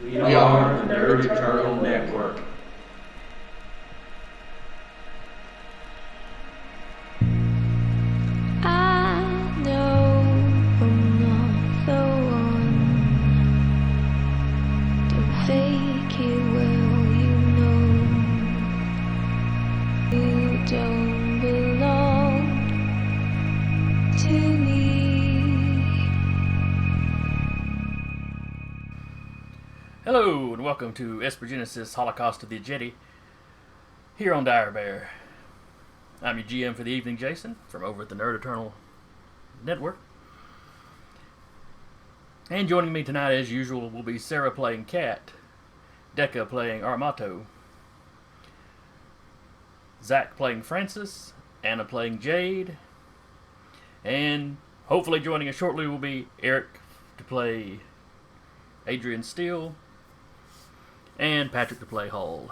We are the Nerd Eternal Network. I know I'm not the one. Don't fake it well, you don't belong to me. Hello and welcome to Espergenesis Holocaust of the Ekajati here on Dire Bear. I'm your GM for the evening, Jason, from over at the Nerd Eternal Network. And joining me tonight, as usual, will be Sarah playing Cat, Decca playing Armato, Zach playing Francis, Anna playing Jade, and hopefully joining us shortly will be Eric to play Adrian Steele, and Patrick to play Hull.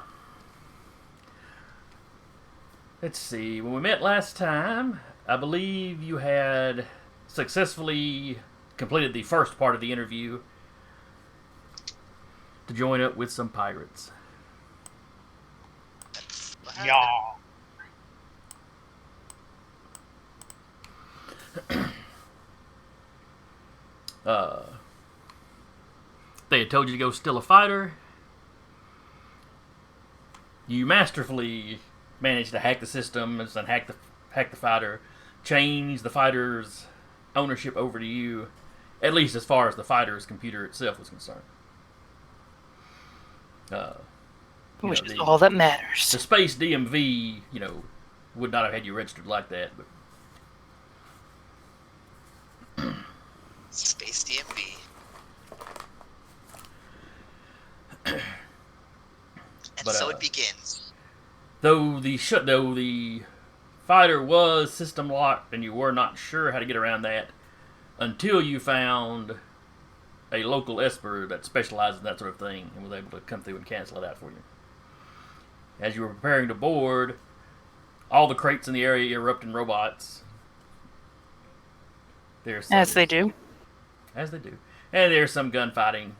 Let's see, when we met last time, I believe you had successfully completed the first part of the interview to join up with some pirates. Yeah. They had told you to go steal a fighter. You masterfully managed to hack the system and hack the fighter, change the fighter's ownership over to you, at least as far as the fighter's computer itself was concerned. Which is all that matters. The Space DMV, would not have had you registered like that, but Space DMV. And But, so it begins. Though the fighter was system locked and you were not sure how to get around that until you found a local Esper that specialized in that sort of thing and was able to come through and cancel it out for you. As you were preparing to board, all the crates in the area erupt in robots. As they do. As they do. And there's some gunfighting.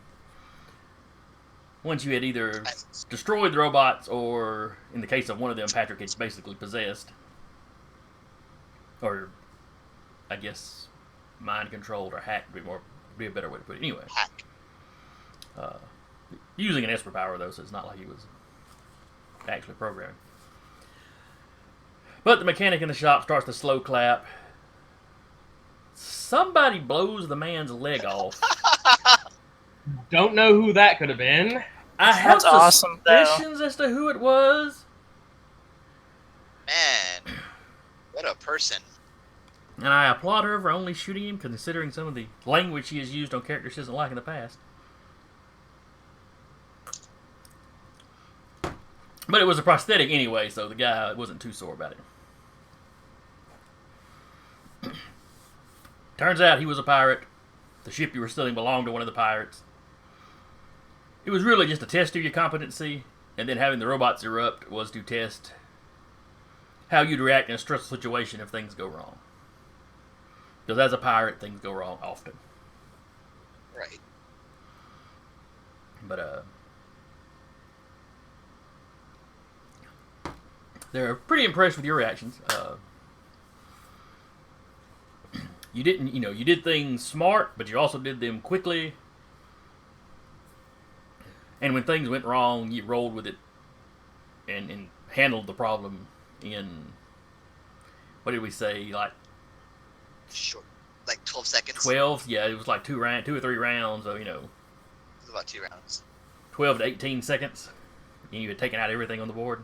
Once you had either destroyed the robots or, in the case of one of them, Patrick had basically possessed. Or, I guess, mind-controlled or hacked would be a better way to put it. Anyway. Hack. Using an Esper power, though, so it's not like he was actually programmed. But the mechanic in the shop starts to slow clap. Somebody blows the man's leg off. Don't know who that could have been. I have awesome, suspicions as to who it was. Man, what a person. And I applaud her for only shooting him, considering some of the language she has used on characters she doesn't like in the past. But it was a prosthetic anyway, so the guy wasn't too sore about it. Turns out he was a pirate. The ship you were stealing belonged to one of the pirates. It was really just a test of your competency, and then having the robots erupt was to test how you'd react in a stressful situation if things go wrong. Because as a pirate, things go wrong often. Right. But, they're pretty impressed with your reactions. You did things smart, but you also did them quickly. And when things went wrong, you rolled with it and handled the problem in, what did we say, like Short. Like 12 seconds. 12? Yeah, it was like 2 or 3 rounds, so, It was about 2 rounds. 12 to 18 seconds. And you had taken out everything on the board.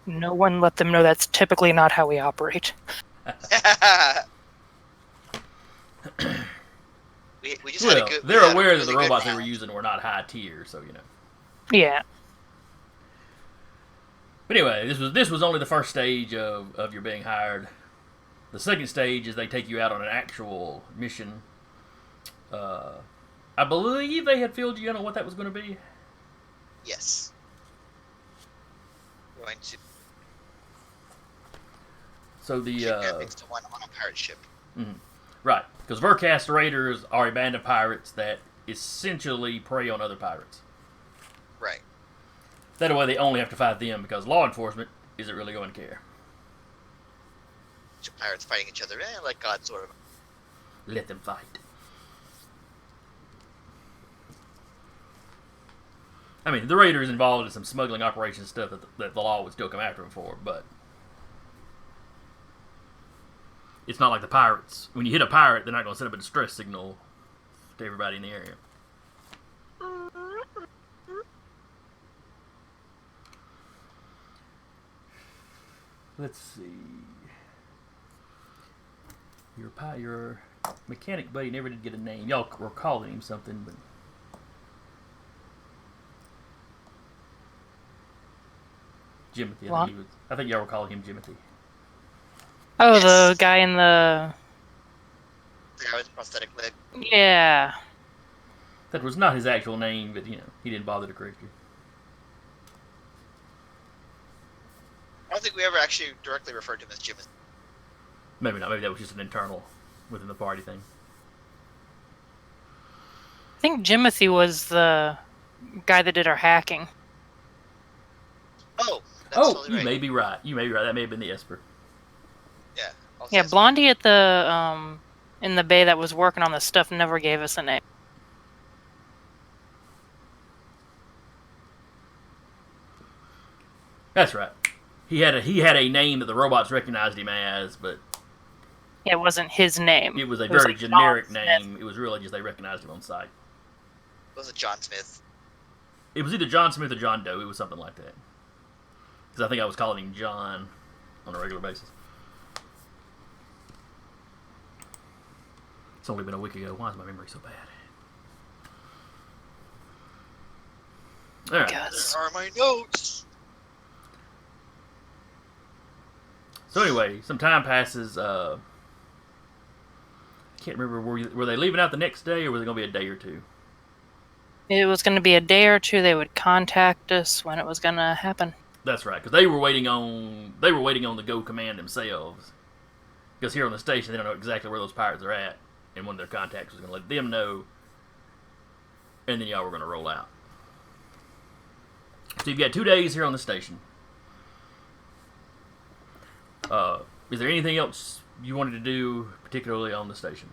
No one let them know that's typically not how we operate. we just had a good. They're aware that the robots they were using were not high tier, so Yeah. But anyway, this was only the first stage of your being hired. The second stage is they take you out on an actual mission. I believe they had filled you in on what that was going to be. Yes. Going to So the kidnap next to one on a pirate ship. mhm. Right, because Vercast raiders are a band of pirates that essentially prey on other pirates. Right. That way they only have to fight them because law enforcement isn't really going to care. Pirates fighting each other, like God, sort of. Let them fight. I mean, the raiders involved in some smuggling operation stuff that the law would still come after them for, but it's not like the pirates. When you hit a pirate, they're not going to set up a distress signal to everybody in the area. Let's see. Your mechanic buddy never did get a name. Y'all were calling him something, but Jimothy. I think y'all were calling him Jimothy. Oh, Yes. the guy in the... The guy with the prosthetic leg. Yeah. That was not his actual name, but he didn't bother to correct you. I don't think we ever actually directly referred to him as Jim. Maybe not. Maybe that was just an internal within the party thing. I think Jimothy was the guy that did our hacking. Oh, that's totally you right. may be right. You may be right. That may have been the Esper. Yeah. Yeah, Blondie at the in the bay that was working on the stuff never gave us a name. That's right. He had a name that the robots recognized him as, but It wasn't his name. it was a very like generic John name. Smith. It was really just they recognized him on sight. Was it John Smith? It was either John Smith or John Doe. It was something like that. Because I think I was calling him John on a regular basis. It's only been a week ago. Why is my memory so bad? All right. Yes. There are my notes. So anyway, some time passes. I can't remember. Were they leaving out the next day, or was it going to be a day or two? It was going to be a day or two. They would contact us when it was going to happen. That's right, because they were waiting on the Go Command themselves. Because here on the station, they don't know exactly where those pirates are at, and one of their contacts was going to let them know, and then y'all were going to roll out. So you've got 2 days here on the station. Is there anything else you wanted to do, particularly on the station?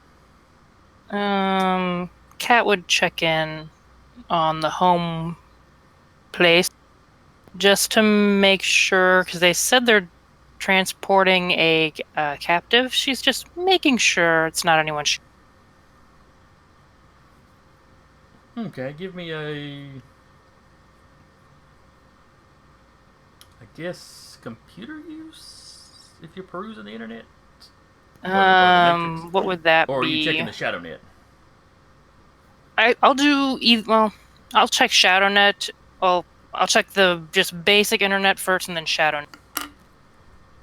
Kat would check in on the home place just to make sure, because they said they're transporting a captive. She's just making sure it's not anyone. Okay, give me I guess, computer use? If you're perusing the internet? What would that be? Or are you checking the ShadowNet? I'll do I'll check ShadowNet. I'll check the just basic internet first and then ShadowNet.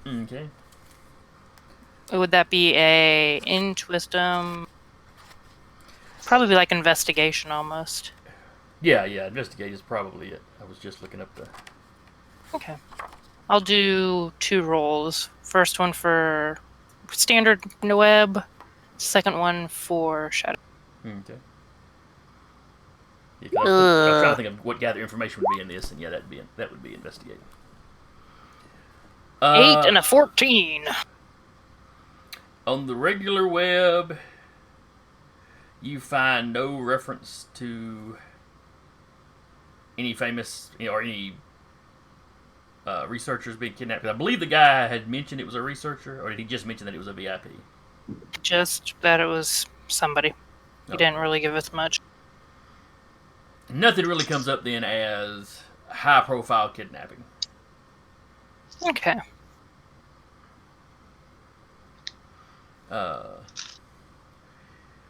Okay. Would that be a wisdom? Probably be like investigation almost. Yeah, investigate is probably it. I was just looking up the... Okay. I'll do 2 rolls. First one for standard web, second one for shadow. Okay. Yeah, I was trying to think of what gather information would be in this, and yeah, that would be investigating. 8 and a 14. On the regular web, you find no reference to any famous or any researchers being kidnapped. 'Cause I believe the guy had mentioned it was a researcher, or did he just mention that it was a VIP? Just that it was somebody. He didn't really give us much. Nothing really comes up then as high-profile kidnapping. Okay.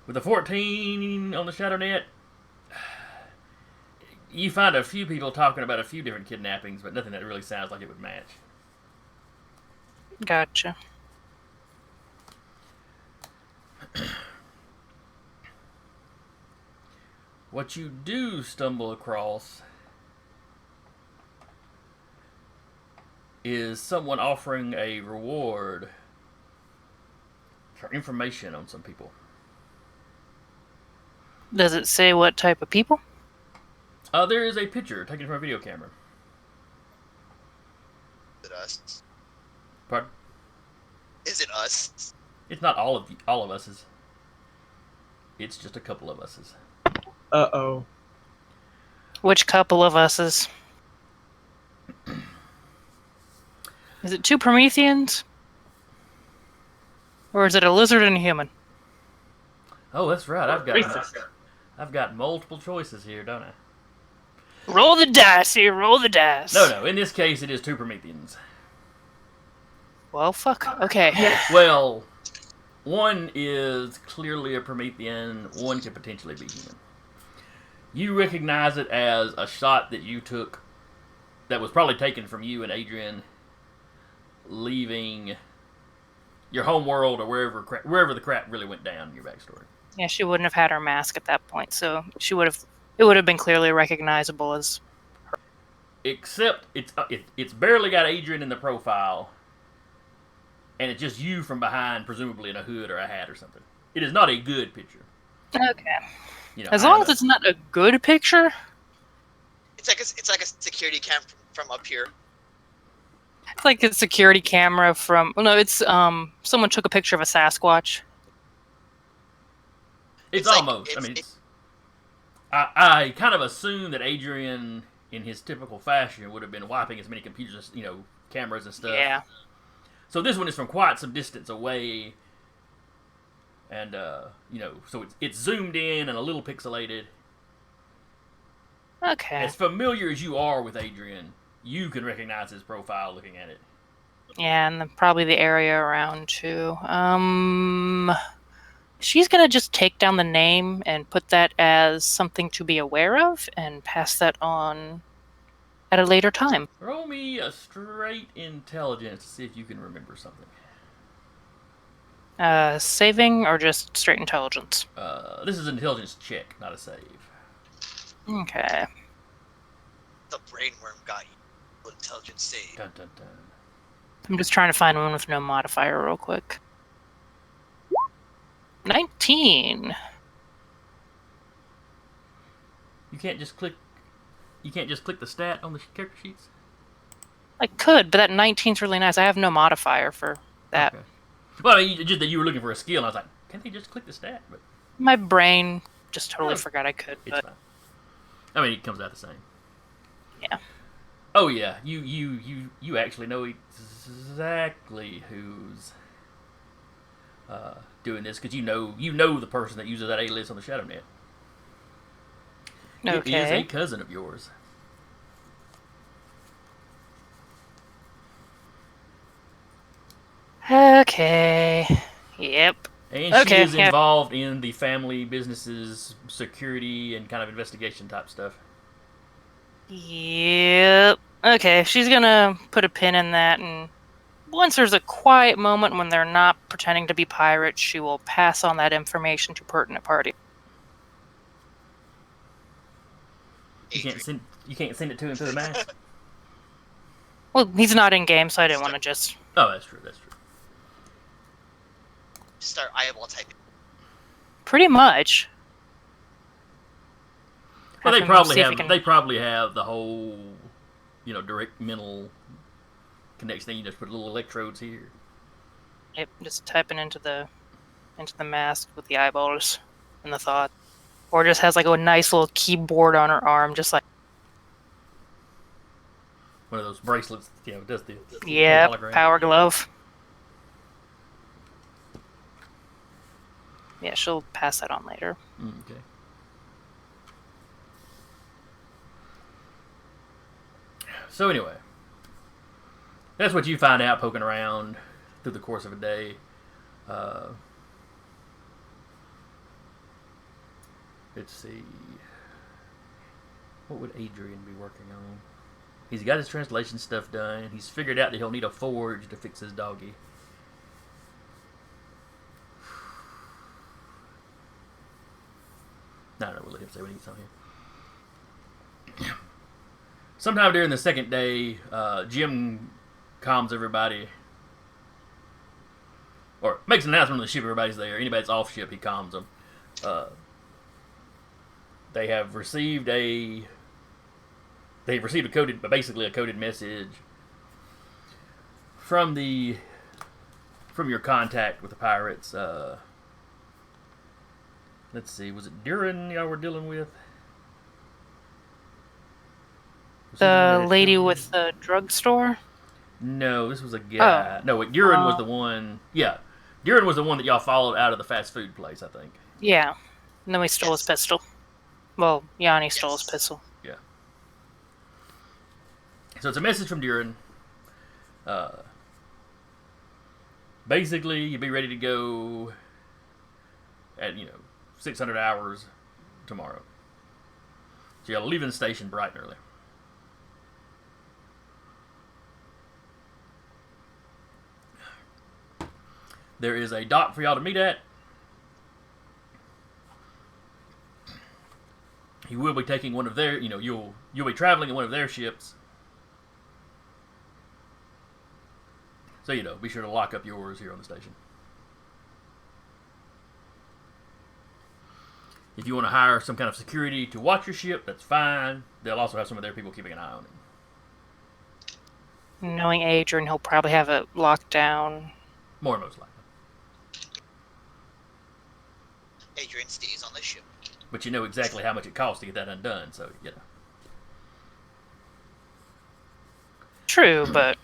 With the 14 on the ShadowNet, you find a few people talking about a few different kidnappings, but nothing that really sounds like it would match. Gotcha. What you do stumble across is someone offering a reward for information on some people. Does it say what type of people? There is a picture taken from a video camera. Is it us? Pardon? Is it us? It's not all of us's. It's just a couple of us's. Uh-oh. Which couple of us's? Is it two Prometheans? Or is it a lizard and a human? Oh, that's right. I've got multiple choices here, don't I? Roll the dice here, roll the dice. No. In this case, it is two Prometheans. Well, fuck. Okay. Well, one is clearly a Promethean. One could potentially be human. You recognize it as a shot that you took that was probably taken from you and Adrian leaving your home world or wherever the crap really went down in your backstory. Yeah, she wouldn't have had her mask at that point, so it would have been clearly recognizable as. Except it's barely got Adrian in the profile, and it's just you from behind, presumably in a hood or a hat or something. It is not a good picture. Okay. As long as it's not a good picture. It's like a security cam from up here. It's like a security camera from. Well, no, it's someone took a picture of a Sasquatch. It's like- almost. it's- I kind of assume that Adrian, in his typical fashion, would have been wiping as many computers, cameras and stuff. Yeah. So this one is from quite some distance away, and so it's zoomed in and a little pixelated. Okay. As familiar as you are with Adrian, you can recognize his profile looking at it. Yeah, and probably the area around too. She's gonna just take down the name and put that as something to be aware of, and pass that on at a later time. Roll me a straight intelligence to see if you can remember something. Saving or just straight intelligence? This is an intelligence check, not a save. Okay. The brainworm got you. Intelligence save. Dun, dun, dun. I'm just trying to find one with no modifier real quick. 19. You can't just click the stat on the character sheets? I could, but that 19's really nice. I have no modifier for that. Okay. Well, just that you were looking for a skill, and I was like, can't they just click the stat? But My brain just totally Oh, forgot I could. it's But fine. I mean, it comes out the same. Yeah. Oh yeah, you actually know exactly who's doing this because you know the person that uses that alias on the ShadowNet. It is a okay. cousin of yours. Okay. Yep. And Okay, she is yeah. involved in the family businesses, security, and kind of investigation type stuff. Yep. Okay, she's gonna put a pin in that, and once there's a quiet moment when they're not pretending to be pirates, she will pass on that information to pertinent party. You can't send it to him through the mask. Well, he's not in game, so I didn't want to just. Oh, that's true. That's true. Start eyeball typing. Pretty much. Well, Have they him probably see if have. he can- They probably have the whole, direct mental connection thing. You just put little electrodes here. Yep, just typing into the mask with the eyeballs and the thought, or just has like a nice little keyboard on her arm, just like One of those bracelets, does the yeah, hologram. power glove. Yeah, she'll pass that on later. Okay. So anyway, that's what you find out poking around through the course of a day. Let's see. What would Adrian be working on? He's got his translation stuff done. He's figured out that he'll need a forge to fix his doggy. I don't know, we'll let him say what he's on here. Sometime during the second day, Jim calms everybody. or makes an announcement on the ship. Everybody's there. Anybody that's off ship, he calms them. They have received a basically a coded message from your contact with the pirates. Let's see, was it Duran y'all were dealing with? The lady with the drugstore? No, this was a guy. No, wait, Duran was the one. Yeah, Duran was the one that y'all followed out of the fast food place, I think. Yeah. And then we stole his pistol. Well, Yanni stole his Yes. pistol. Yeah. So it's a message from Duran. Basically, you'd be ready to go at 600 hours tomorrow. So you're leaving the station bright and early. There is a dock for y'all to meet at. He will be taking one of their, you'll be traveling in one of their ships. So, be sure to lock up yours here on the station. If you want to hire some kind of security to watch your ship, that's fine. They'll also have some of their people keeping an eye on it. Knowing Adrian, he'll probably have it locked down. More most likely. Adrian stays on the ship. But you know exactly how much it costs to get that undone, so, True, but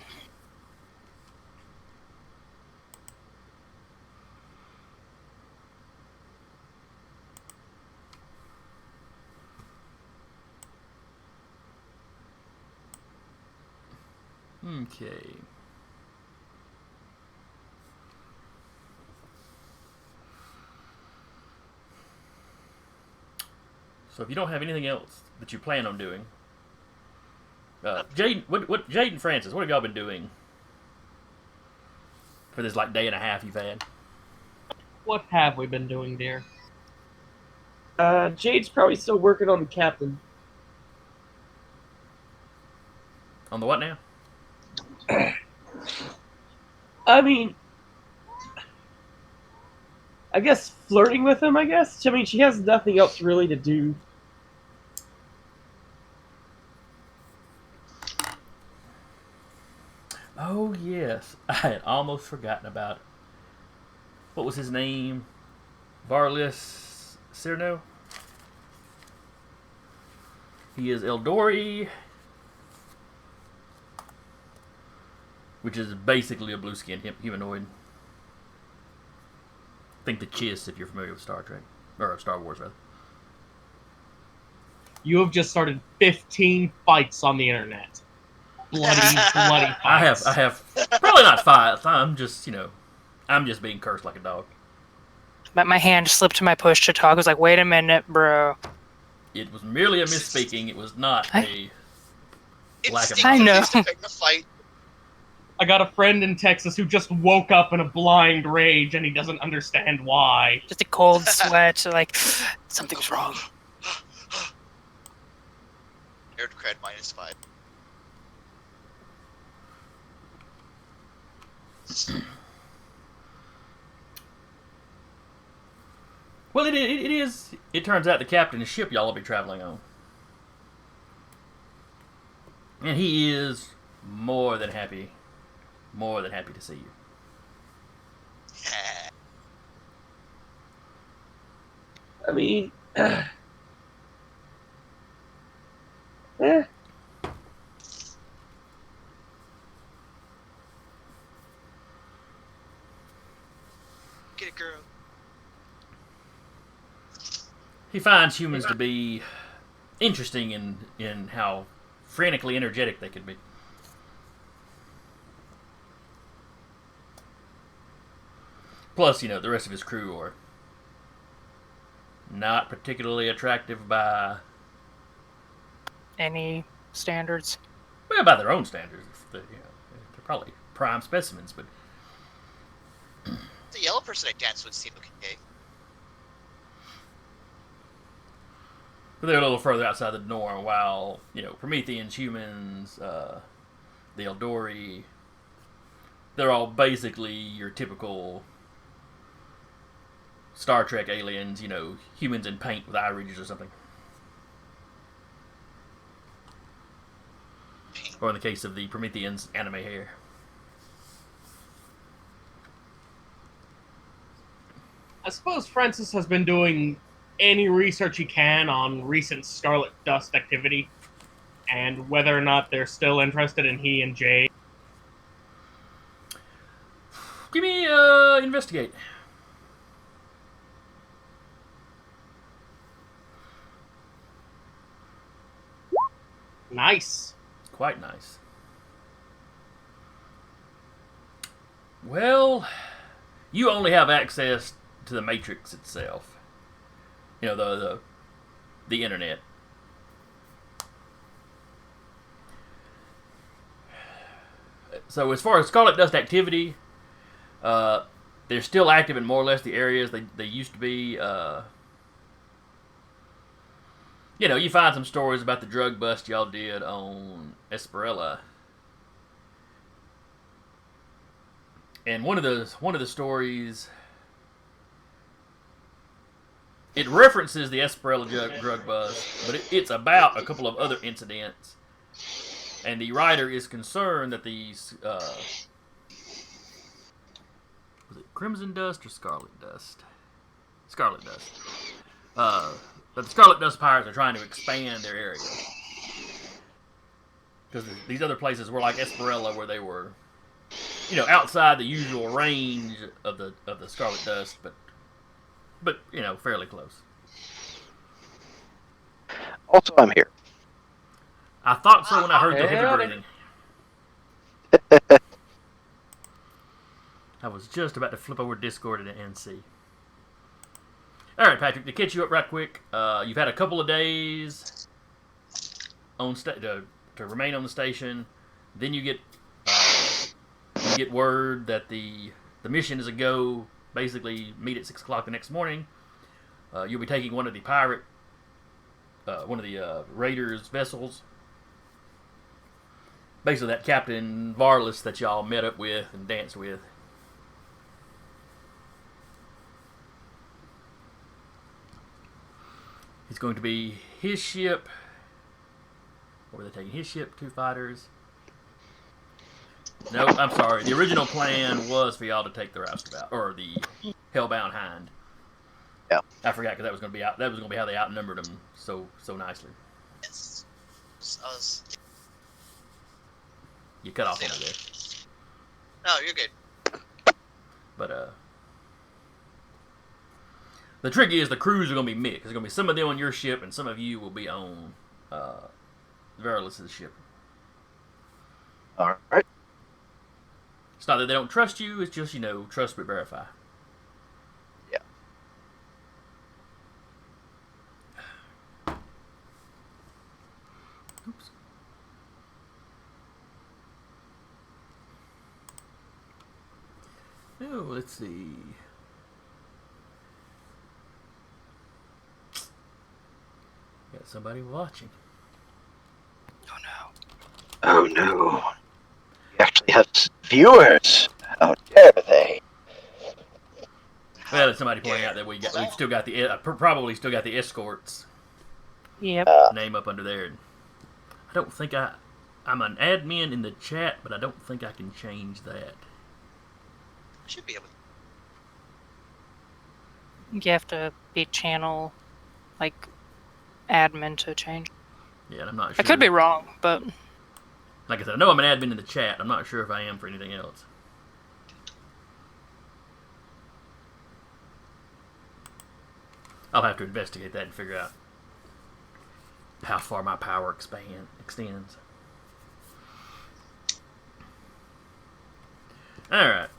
Okay. So if you don't have anything else that you plan on doing, Jade and Francis, what have y'all been doing for this day and a half you've had? What have we been doing, dear? Jade's probably still working on the captain. On the what now? I mean, I guess flirting with him, I guess? I mean, she has nothing else really to do. Oh, yes. I had almost forgotten about it. What was his name? Varlis Cyrno? He is Eldori, which is basically a blue-skinned humanoid. Think the Chiss, if you're familiar with Star Trek. Or Star Wars, rather. You have just started 15 fights on the internet. Bloody fights. I have probably not 5. I'm just being cursed like a dog. but my hand slipped to my push to talk. I was like, wait a minute, bro. It was merely a misspeaking. It was not a lack of I know. Instincts to pick the fight. I got a friend in Texas who just woke up in a blind rage and he doesn't understand why. Just a cold sweat, like, something's wrong. Nerd cred -5. Well, it is. It turns out the captain's ship y'all will be traveling on. And he is more than happy to see you. I mean, eh. Get it, girl. He finds humans to be interesting in how frantically energetic they could be. Plus, the rest of his crew are not particularly attractive by Any standards? by their own standards. They're probably prime specimens, but The yellow person I danced with seemed okay. they're a little further outside the norm. While Prometheans, humans, the Eldori, they're all basically your typical Star Trek aliens, humans in paint with eye ridges or something. Or in the case of the Prometheans, anime hair. I suppose Francis has been doing any research he can on recent Scarlet Dust activity and whether or not they're still interested in he and Jay. Give me investigate. Nice. Quite nice. Well, you only have access to the Matrix itself. The internet. So as far as Scarlet Dust activity, they're still active in more or less the areas they used to be. You find some stories about the drug bust y'all did on Esperella. And one of the stories, it references the Esperella drug bust, but it's about a couple of other incidents. And the writer is concerned that these was it Crimson Dust or Scarlet Dust? Scarlet Dust. But the Scarlet Dust Pirates are trying to expand their area. Because these other places were like Esperella, where they were, outside the usual range of the Scarlet Dust, but fairly close. Also, I'm here. I thought so when I heard the heavy breathing. I was just about to flip over Discord and see. All right, Patrick, to catch you up right quick, you've had a couple of days to remain on the station. Then you get word that the mission is a go. Basically, meet at 6 o'clock the next morning. You'll be taking one of the raiders' vessels. Basically, that Captain Varlas that y'all met up with and danced with. It's going to be his ship. Or were they taking his ship? 2 fighters. No, I'm sorry. The original plan was for y'all to take the Roustabout, or the Hellbound Hind. Yeah. I forgot because that was going to be how they outnumbered them so nicely. Yes. You cut off into there. No, you're good. But the trick is the crews are going to be mixed. There's going to be some of them on your ship, and some of you will be on Varlas' ship. All right. It's not that they don't trust you. It's just, trust but verify. Yeah. Oops. Oh, let's see. Got somebody watching. Oh no. Oh no. You actually have viewers. How dare they? Well, there's somebody pointing out that we've still got probably still got the escorts Yep. name up under there. I don't think I'm an admin in the chat, but I don't think I can change that. I should be able to. You have to be channel, admin to change. Yeah, and I'm not sure. I could be wrong, but Like I said, I know I'm an admin in the chat. I'm not sure if I am for anything else. I'll have to investigate that and figure out how far my power extends. Alright.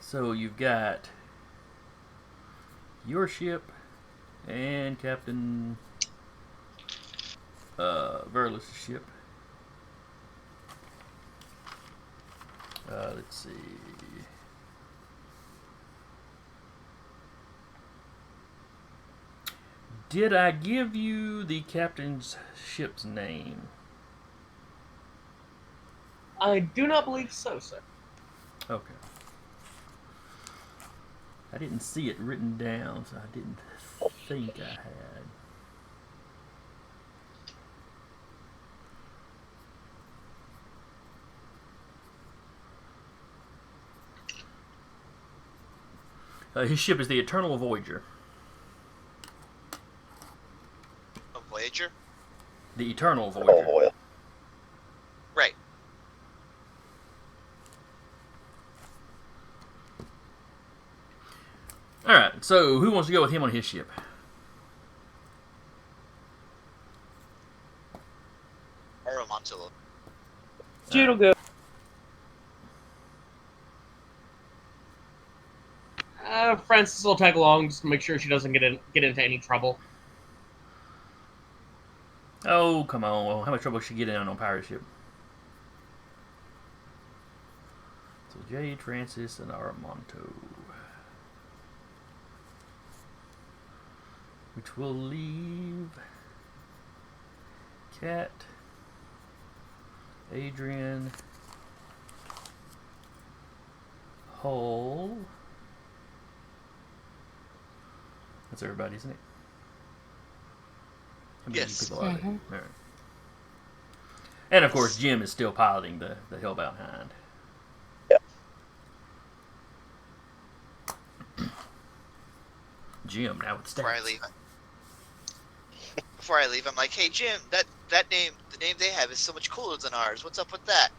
So you've got your ship and Captain Varlas' ship. Let's see. Did I give you the captain's ship's name? I do not believe so, sir. Okay. I didn't see it written down, so I didn't think I had. His ship is the Eternal Voyager. A Voyager? The Eternal Voyager. Oil. Right. Alright, so who wants to go with him on his ship? Aramontillo. Jude will go. Francis will tag along just to make sure she doesn't get into any trouble. Oh, come on. Well, how much trouble should she get in on a pirate ship? So Jade, Francis, and Aramonto. Which will leave Kat, Adrian, Hull. That's everybody, isn't it? How many Yes. people are there? All right. And of course, Jim is still piloting the Hellbound Hind. Yeah. Jim, now with Before I stats. leave, I'm like, hey Jim, that name, the name they have is so much cooler than ours. What's up with that?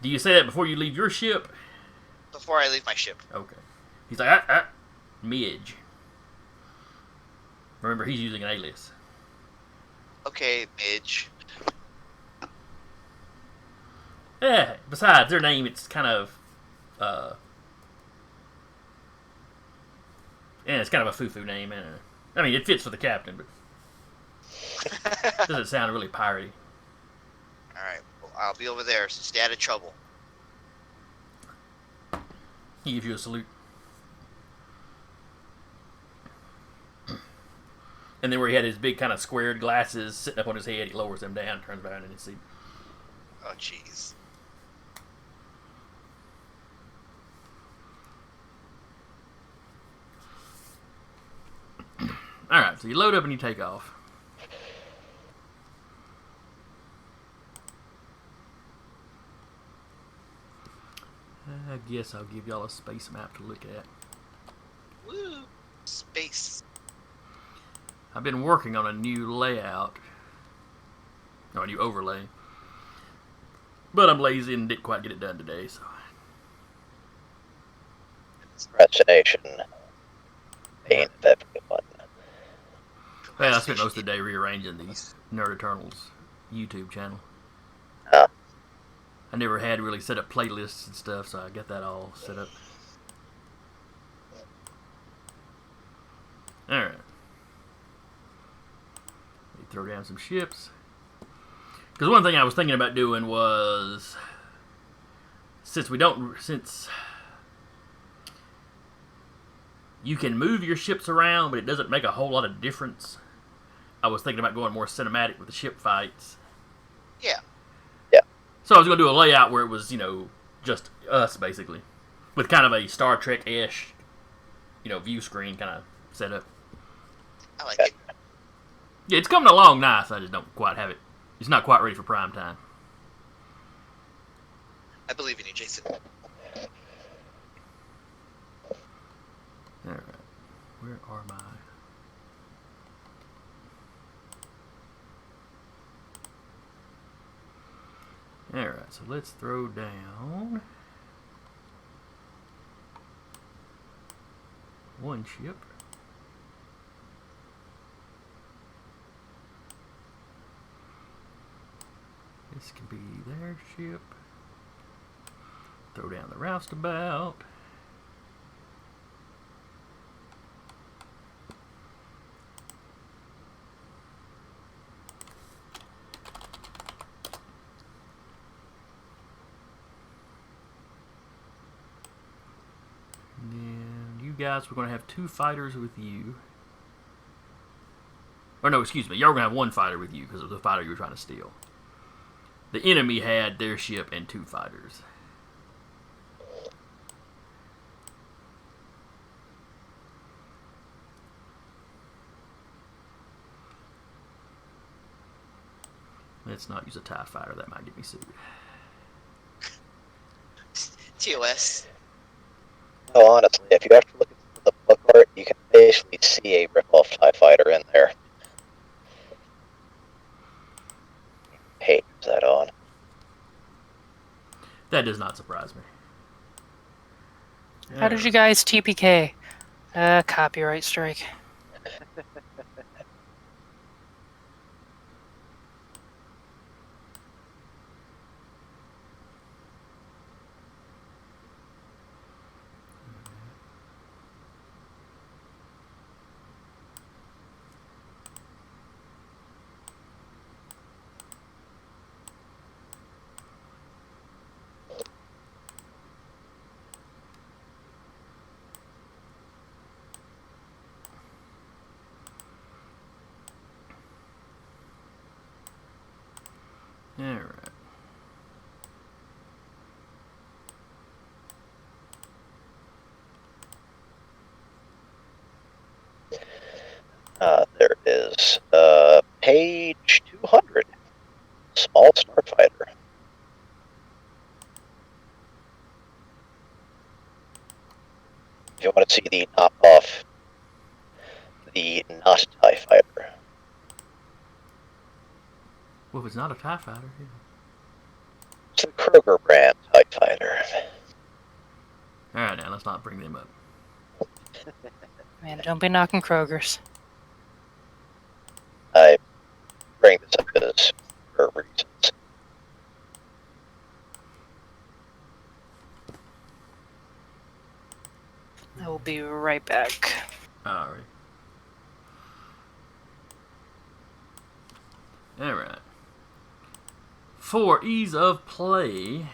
Do you say that before you leave your ship? Before I leave my ship. Okay. He's like, Midge. Remember, he's using an alias. Okay, Midge. Yeah, besides, their name, it's kind of, it's kind of a foo-foo name. And I mean, it fits for the captain, but doesn't sound really piratey. Alright, well, I'll be over there, so stay out of trouble. He gives you a salute. And then where he had his big kind of squared glasses sitting up on his head, he lowers them down, turns around in his seat. Oh, jeez. Alright, so you load up and you take off. I guess I'll give y'all a space map to look at. Woo! Space. I've been working on a new layout. Or a new overlay. But I'm lazy and didn't quite get it done today, so. Procrastination. Pain of everyone. Well, I spent most of the day rearranging the Nerd Eternals YouTube channel. Huh. I never had really set up playlists and stuff, so I got that all set up. Alright. Throw down some ships. Because one thing I was thinking about doing was, since you can move your ships around, but it doesn't make a whole lot of difference. I was thinking about going more cinematic with the ship fights. Yeah. So I was going to do a layout where it was, just us, basically. With kind of a Star Trek-ish, view screen kind of setup. I like it. Yeah, it's coming along nice. I just don't quite have it. It's not quite ready for prime time. I believe in you, Jason. Alright. Where are my... Alright, so let's throw down one ship. This can be their ship. Throw down the Roustabout. And then you guys, we're going to have 2 fighters with you. Or no, excuse me. Y'all were going to have 1 fighter with you because it was the fighter you were trying to steal. The enemy had their ship and 2 fighters. Let's not use a TIE fighter. That might get me sued. TOS. No, honestly, if you actually look at the book art, you can basically see a rip-off TIE fighter in there. Hey, is that on? That does not surprise me. How did you guys TPK? Copyright strike. All right. There is page 200, small starfighter. If you want to see the knockoff, the not TIE fighter. Well, if it's not a TIE fighter, yeah. It's the Kroger brand TIE fighter. All right, now let's not bring them up. Man, don't be knocking Kroger's. I bring this up as for reasons. I will be right back. All right. All right. For ease of play,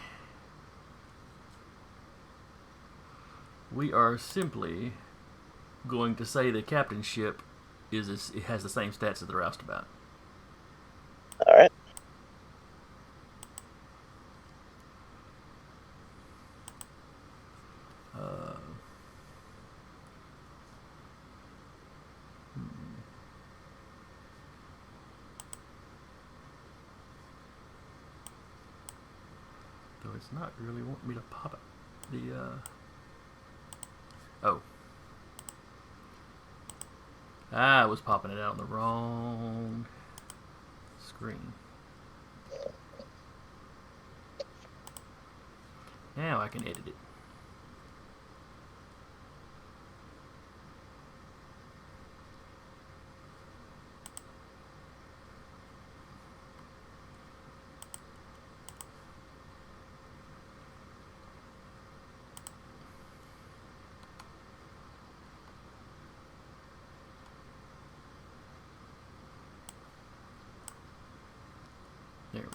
we are simply going to say the captain ship it has the same stats as the Roustabout. All right. Though it's not really wanting me to pop it. Oh. I was popping it out on the wrong screen. Now I can edit it. There we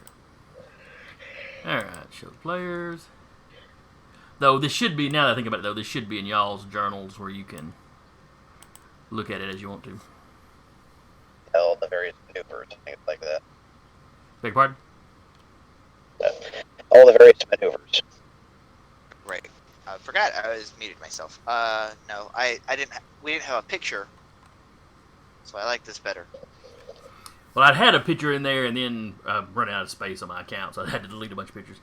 go. Alright, show the players. Though this should be, now that I think about it though, this should be in y'all's journals where you can look at it as you want to. All the various maneuvers, things like that. Beg your pardon? All the various maneuvers. Right. I forgot I was muted myself. No, I didn't. We didn't have a picture, so I like this better. Well, I'd had a picture in there and then run out of space on my account, so I had to delete a bunch of pictures.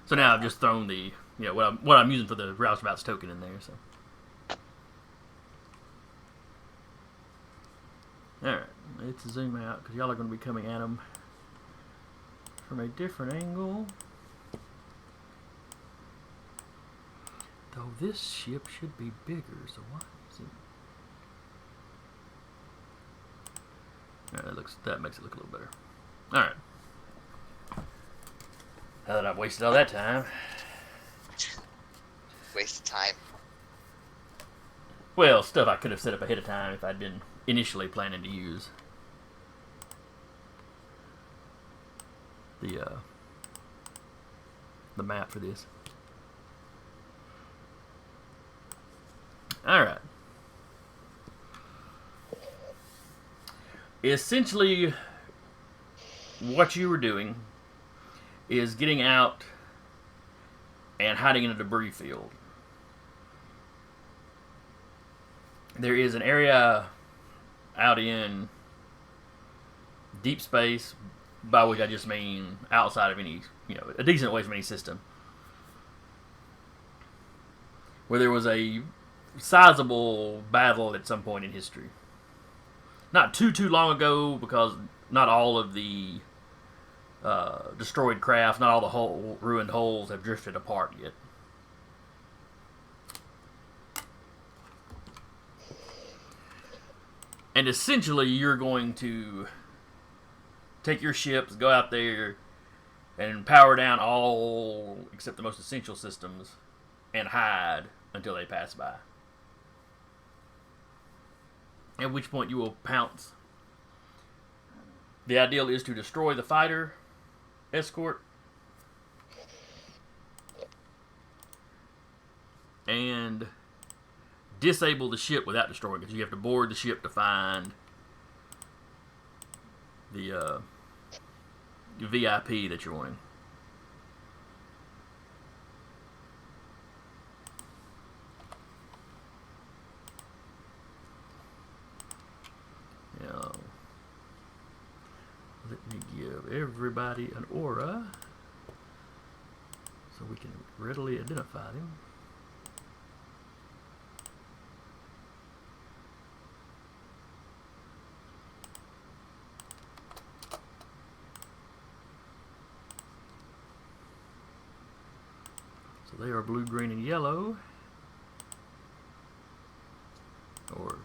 So now I've just thrown the, what I'm using for the Roustabout's token in there. So, all right, let's zoom out because y'all are going to be coming at them from a different angle. Though this ship should be bigger, so why is it? That makes it look a little better. All right. Now that I've wasted all that time. Waste of time. Well, stuff I could have set up ahead of time if I'd been initially planning to use the map for this. All right. Essentially, what you were doing is getting out and hiding in a debris field. There is an area out in deep space, by which I just mean outside of any, a decent away from any system, where there was a sizable battle at some point in history. Not too long ago, because not all of the destroyed craft, not all the ruined hulls have drifted apart yet. And essentially, you're going to take your ships, go out there, and power down all except the most essential systems, and hide until they pass by. At which point you will pounce. The ideal is to destroy the fighter escort and disable the ship without destroying it, because you have to board the ship to find the VIP that you're wanting. Now, let me give everybody an aura so we can readily identify them. So they are blue, green, and yellow. Or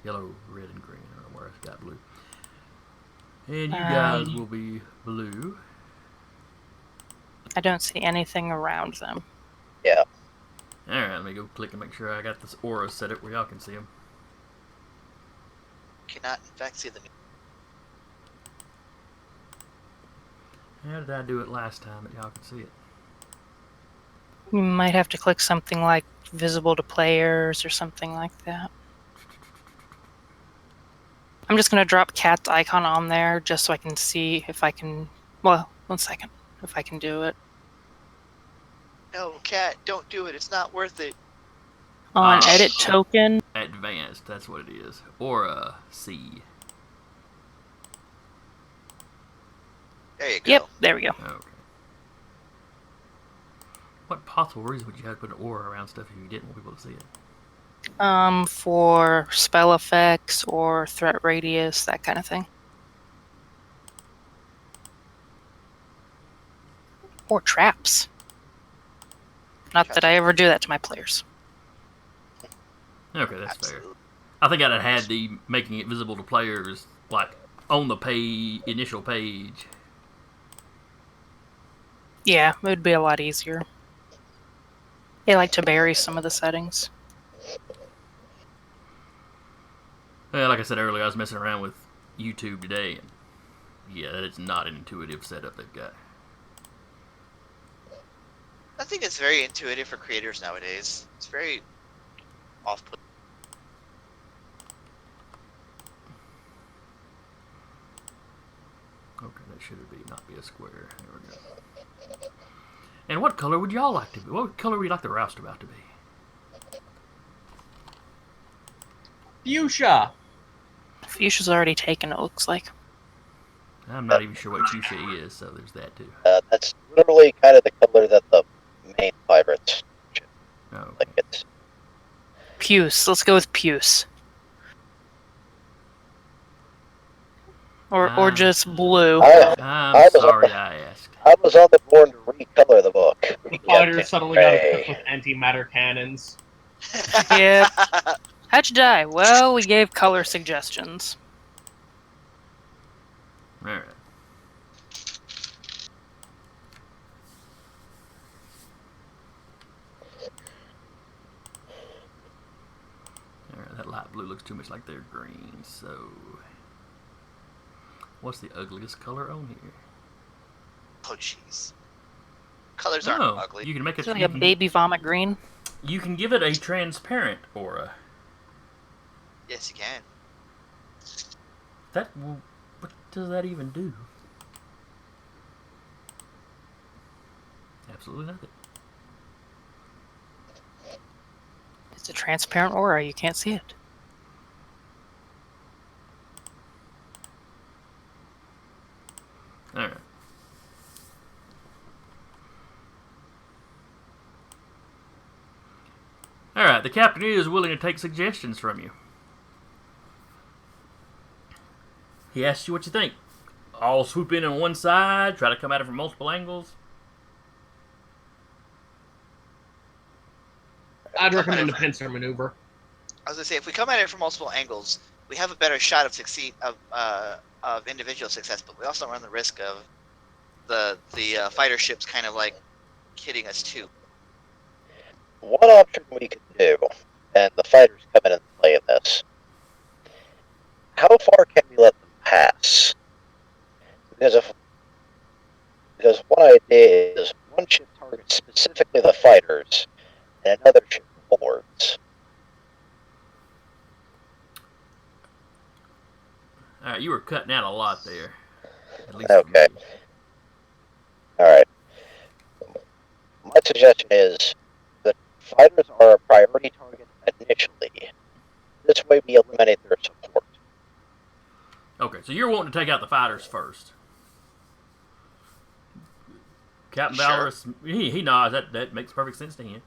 yellow, red, and green. I don't know where I got blue. And you guys will be blue. I don't see anything around them. Yeah. Alright, let me go click and make sure I got this aura set up where y'all can see them. Cannot, in fact, see them. How did I do it last time that y'all could see it? You might have to click something like visible to players or something like that. I'm just going to drop Cat's icon on there just so I can see if I can... Well, 1 second. If I can do it. No, Cat, don't do it. It's not worth it. On edit token. Advanced, that's what it is. Aura C. There you go. Yep, there we go. Okay. What possible reason would you have to put an aura around stuff if you didn't want people to see it? For spell effects or threat radius, that kind of thing. Or traps. Not that I ever do that to my players. Okay, that's fair. Absolutely. I think I'd have had the making it visible to players, like, on the initial page. Yeah, it would be a lot easier. They like to bury some of the settings. Yeah, like I said earlier, I was messing around with YouTube today, and yeah, it's not an intuitive setup they've got. I think it's very intuitive for creators nowadays. It's very off-putting. Okay, that should not be a square. There we go. And what color would y'all like to be? What color would you like the Roustabout to be? Fuchsia. Fuchsia's already taken, it looks like. I'm not even sure what fuchsia is, so there's that too. That's literally kind of the color that the main pirates Oh, okay. like. It's Puce. Let's go with Puce. Or just blue. I'm sorry I asked. I was on the board to recolor the book. The fighter suddenly got equipped with antimatter cannons. Yep. How'd you die? Well, we gave color suggestions. Alright. Alright, that light blue looks too much like their green, so... What's the ugliest color on here? Oh, jeez. Colors aren't ugly. You can make It's like a baby vomit green. You can give it a transparent aura. Yes, you can. That will... What does that even do? Absolutely nothing. It's a transparent aura. You can't see it. Alright, the captain is willing to take suggestions from you. He asks you what you think. All swoop in on one side, try to come at it from multiple angles. I'd recommend the pincer maneuver. I was gonna say, if we come at it from multiple angles, we have a better shot of individual success, but we also run the risk of the fighter ships kind of like hitting us too. One option we could do, and the fighters come in and play in this. How far can we let them pass? Because one idea is one ship targets specifically the fighters, and another ship the boards. Alright, you were cutting out a lot there. At least Okay. Alright. My suggestion is that fighters are a priority target initially. This way we eliminate their support. Okay, so you're wanting to take out the fighters first. Captain Sure. Valorous, he nods. That makes perfect sense to him.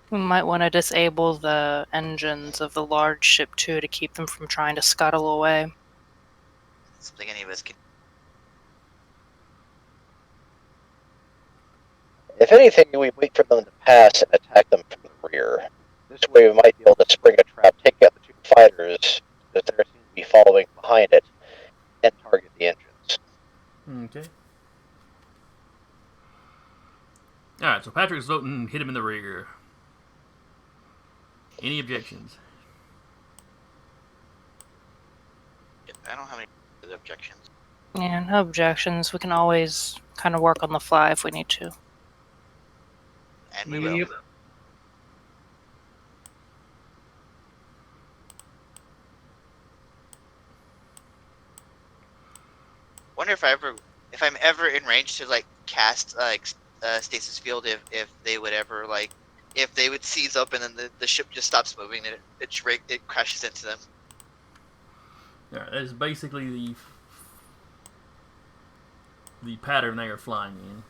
We might want to disable the engines of the large ship too to keep them from trying to scuttle away. Something any of us can. If anything, we wait for them to pass and attack them from the rear. This way we might be able to spring a trap, take out the two fighters that there seem to be following behind it, and target the engines. Okay. Alright, so Patrick's voting hit him in the rear. Any objections? I don't have any objections. Yeah, no objections. We can always kind of work on the fly if we need to. And we will. Yep. Wonder if I'm ever in range to like cast like stasis field if they would ever like if they would seize up and then the ship just stops moving and it crashes into them. Alright, that is basically the pattern they are flying in.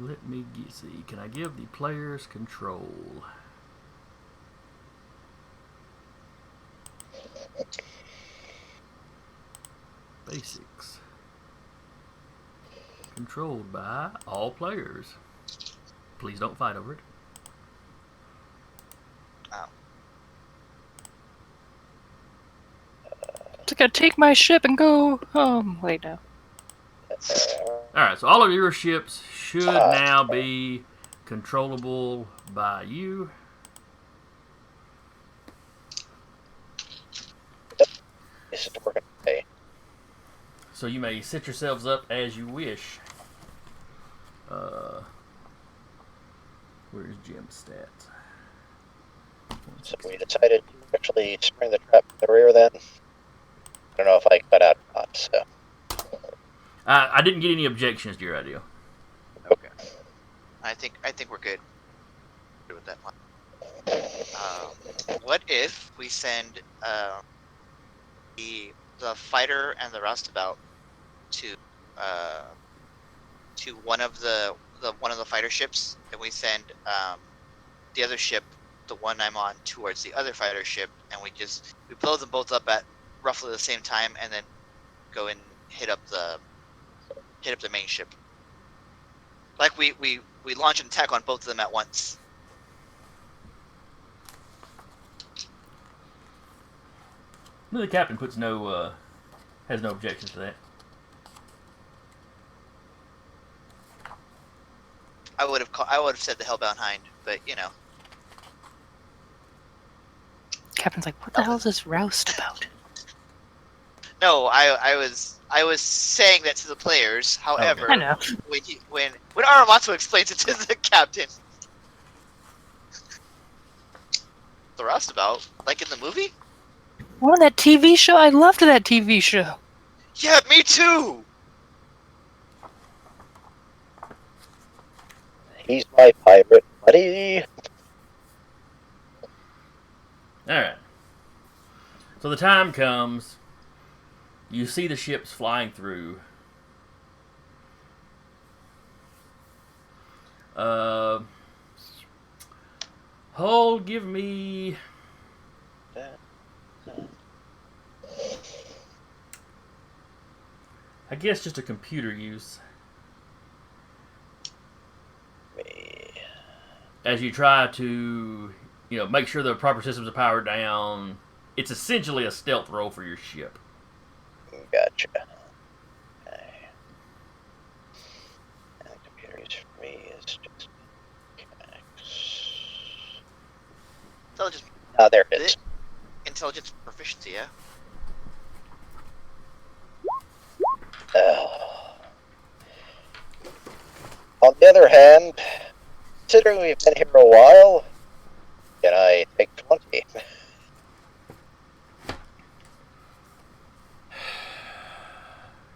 Let me see. Can I give the players control? Basics. Controlled by all players. Please don't fight over it. Oh. It's gonna take my ship and go home. Wait, no. Alright, so all of your ships should now be controllable by you. This is working today. So you may set yourselves up as you wish. Where's Jim's stats? So we decided to actually spring the trap from the rear then. I don't know if I cut out or not, so. I didn't get any objections to your idea. Okay. I think we're good. Good with that one. What if we send the fighter and the roustabout to one of the fighter ships, and we send the other ship, the one I'm on, towards the other fighter ship, and we blow them both up at roughly the same time, and then go and hit up the main ship. Like we launch an attack on both of them at once. The captain has no objections to that. I would have said the Hellbound Hind, but you know. Captain's like, what the hell is this Roustabout? No, I was saying that to the players. However, I know. when Aramatsu explains it to the captain, the Roustabout, like in the movie. Oh, that TV show? I loved that TV show. Yeah, me too. He's my pirate buddy. Alright. So the time comes You see the ships flying through. Hold, give me... I guess just a computer use. As you try to, make sure the proper systems are powered down. It's essentially a stealth roll for your ship. Gotcha. Okay. And computer use for me is just Intelligence. Oh, there it is. Intelligence proficiency, yeah. On the other hand, considering we've been here a while, can I take 20?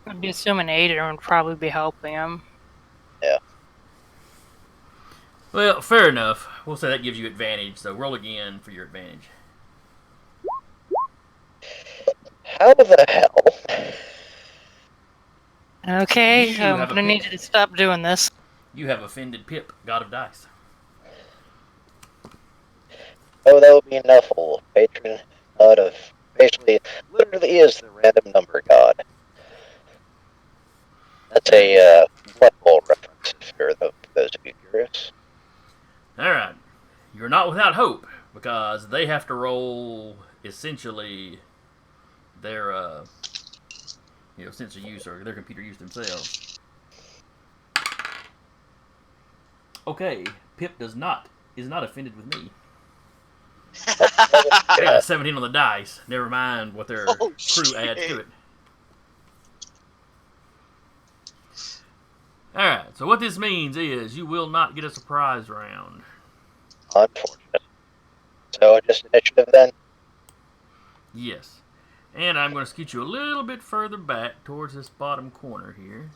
I'd be assuming Aiden would probably be helping him. Yeah. Well, fair enough. We'll say that gives you advantage, so roll again for your advantage. How the hell? Okay, You I'm have a gonna need pick. you to stop doing this. You have offended Pip, god of dice. Oh, that would be Nuffle, patron god of... Basically, literally is the random number god. That's a Blood Bowl reference, for those of you curious. Alright. You're not without hope, because they have to roll, essentially, their, sense of use, or their computer use themselves. Okay, Pip is not offended with me. They got a 17 on the dice. Never mind what their crew adds to it. Alright, so what this means is you will not get a surprise round. Unfortunate. So, just initiative then? Yes. And I'm going to scoot you a little bit further back towards this bottom corner here.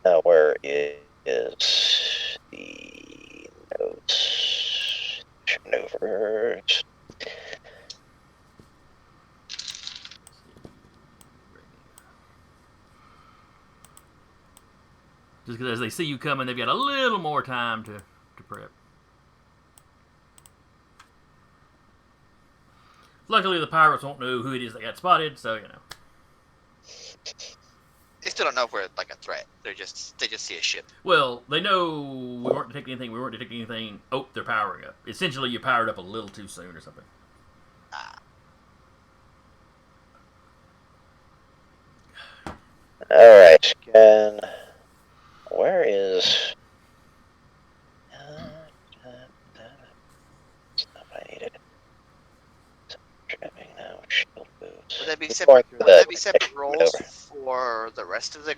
Now, where is the notes? Maneuvers. Just because as they see you coming, they've got a little more time to prep. Luckily, the pirates won't know who it is they got spotted, so, They still don't know if we're like a threat. They just see a ship. Well, they know we weren't detecting anything. Oh, they're powering up. Essentially, you powered up a little too soon or something. Alright, where is... Stuff I needed. Trapping now, shield boots. Would that be Keep separate? going Would through that the be separate mission roles maneuver. for the rest of the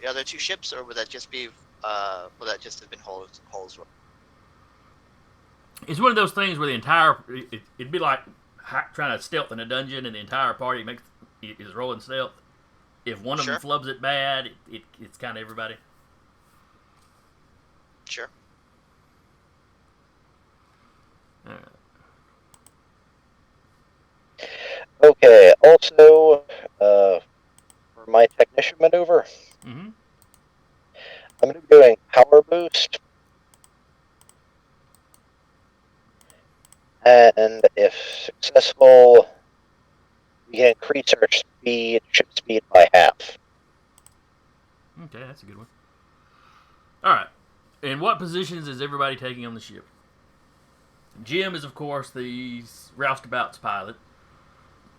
other two ships, or would that just be would that just have been Hull's? It's one of those things where the entire... It'd be like trying to stealth in a dungeon and the entire party is rolling stealth. If one of them flubs it bad, it's kind of everybody. Sure. Alright. Okay, also, for my technician maneuver, Mm-hmm. I'm going to be doing power boost. And if successful, we can increase our ship speed by half. Okay, that's a good one. Alright. And what positions is everybody taking on the ship? Jim is, of course, the Roustabout's pilot.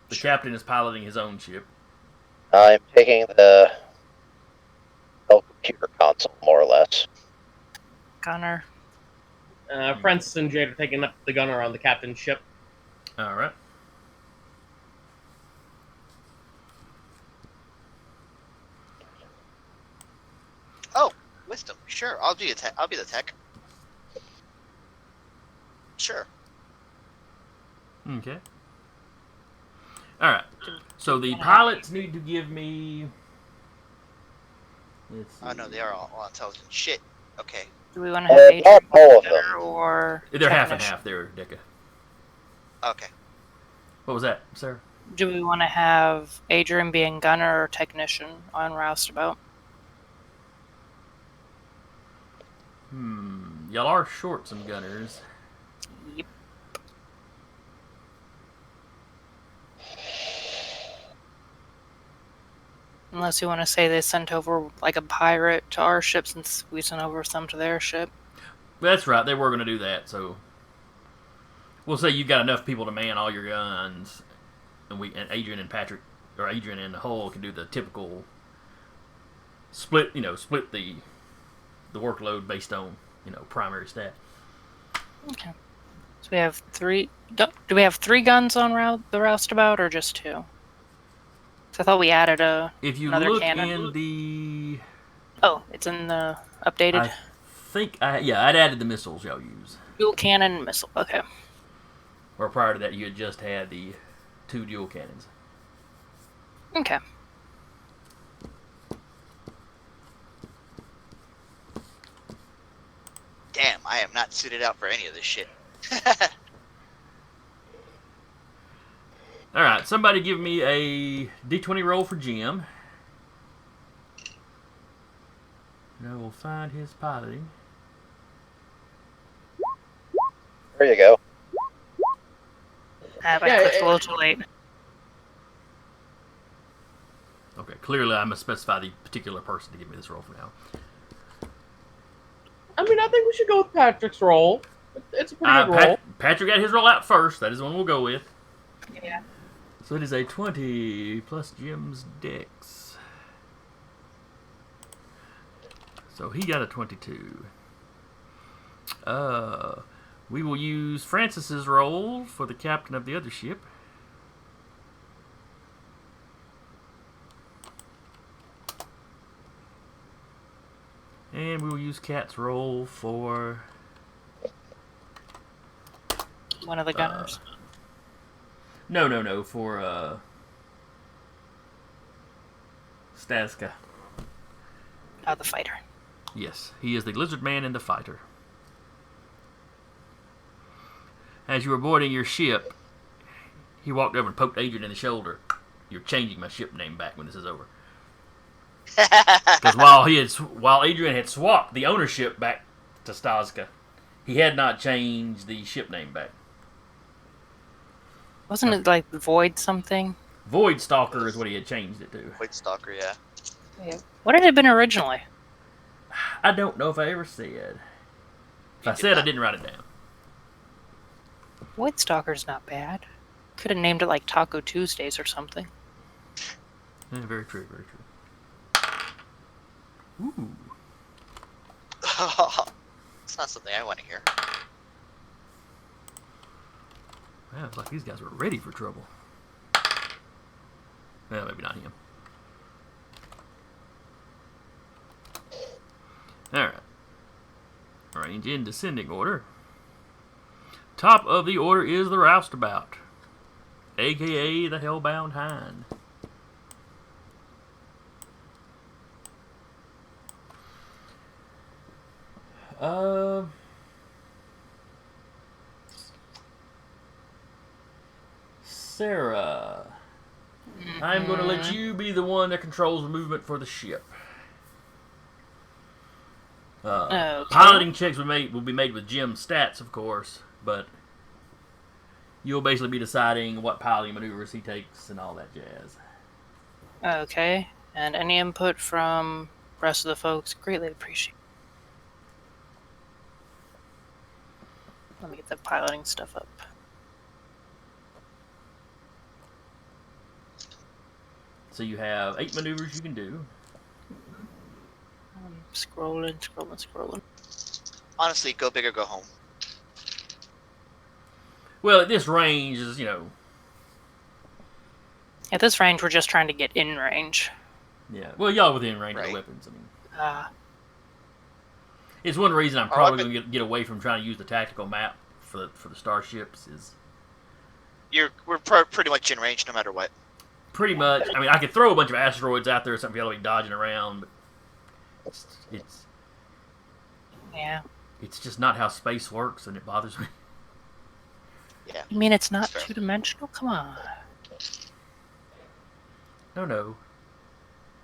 The captain is piloting his own ship. I'm taking the computer console, more or less. Gunner. Francis and Jade are taking up the gunner on the captain's ship. Alright. Oh, wisdom. Sure, I'll be the tech. Sure. Okay. Alright. So the pilots need to give me... Let's see. Oh no, they are all intelligent. Shit. Okay. Do we want to have Not all of Adrian them. or They're half and technician? half there, Deca. Okay. What was that, sir? Do we want to have Adrian being gunner or technician on Roustabout? Y'all are short some gunners. Yep. Unless you want to say they sent over like a pirate to our ship since we sent over some to their ship. That's right, they were going to do that, so we'll say you've got enough people to man all your guns, and Adrian and Patrick, or Adrian and Hull can do the typical split the workload based on primary stat. Okay. So we have three. Do we have 3 guns on the Roustabout or just 2? So I thought we added If you another look cannon. in the, Oh, it's in the updated I'd added the missiles y'all use. dual cannon missile. Okay. Or prior to that, you had just had the 2 dual cannons. Okay. Damn, I am not suited out for any of this shit. All right, somebody give me a D20 roll for Jim. And I will find his piloting. There you go. I clicked a little too late. Okay, clearly I must specify the particular person to give me this roll for now. I mean, I think we should go with Patrick's roll. It's a pretty good roll. Patrick got his roll out first. That is the one we'll go with. Yeah. So it is a 20 plus Jim's dex. So he got a 22. We will use Francis's roll for the captain of the other ship. And we will use Kat's roll for One of the gunners. No, for Staska. Oh, the fighter. Yes, he is the lizard man and the fighter. As you were boarding your ship, he walked over and poked Adrian in the shoulder. You're changing my ship name back when this is over. Because while Adrian had swapped the ownership back to Staska, he had not changed the ship name back. Wasn't it like Void something? Void Stalker is what he had changed it to. Void Stalker, yeah. What had it been originally? I don't know if I ever said. If I said, I didn't write it down. Void Stalker's not bad. Could have named it like Taco Tuesdays or something. Yeah, very true, very true. Ooh. It's not something I want to hear. Wow, it's like these guys were ready for trouble. Well, maybe not him. Alright. Arrange in descending order. Top of the order is the Roustabout, a.k.a. the Hellbound Hind. Sarah, I'm going to let you be the one that controls the movement for the ship. Okay. Piloting checks will be made with Jim's stats, of course, but you'll basically be deciding what piloting maneuvers he takes and all that jazz. Okay. And any input from the rest of the folks, greatly appreciate. Let me get the piloting stuff up. So you have 8 maneuvers you can do. Scrolling. Honestly, go big or go home. Well, at this range is, At this range, we're just trying to get in range. yeah. Well, y'all within range of Right. the weapons. I mean, Uh, it's one reason I'm Oh, probably I've going to get away from trying to use the tactical map for the starships. Is We're pretty much in range no matter what. pretty much. I mean, I could throw a bunch of asteroids out there or something for y'all to be dodging around, but yeah. it's just not how space works, and it bothers me. Yeah. You mean it's not Fair. 2-dimensional? Come on. No.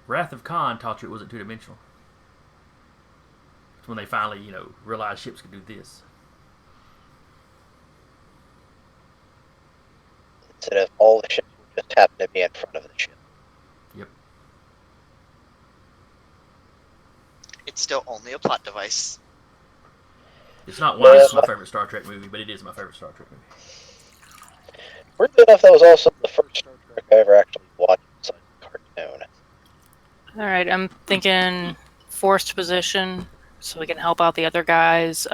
Wrath of Khan taught you it wasn't two-dimensional. It's when they finally, realized ships could do this. Instead of all the ships would just happen to be in front of the ship. Yep. It's still only a plot device. It's not why it's my favorite Star Trek movie, but it is my favorite Star Trek movie. Weirdly enough, that was also the first Star Trek I ever actually watched besides the cartoon. Alright, I'm thinking forced position, so we can help out the other guys.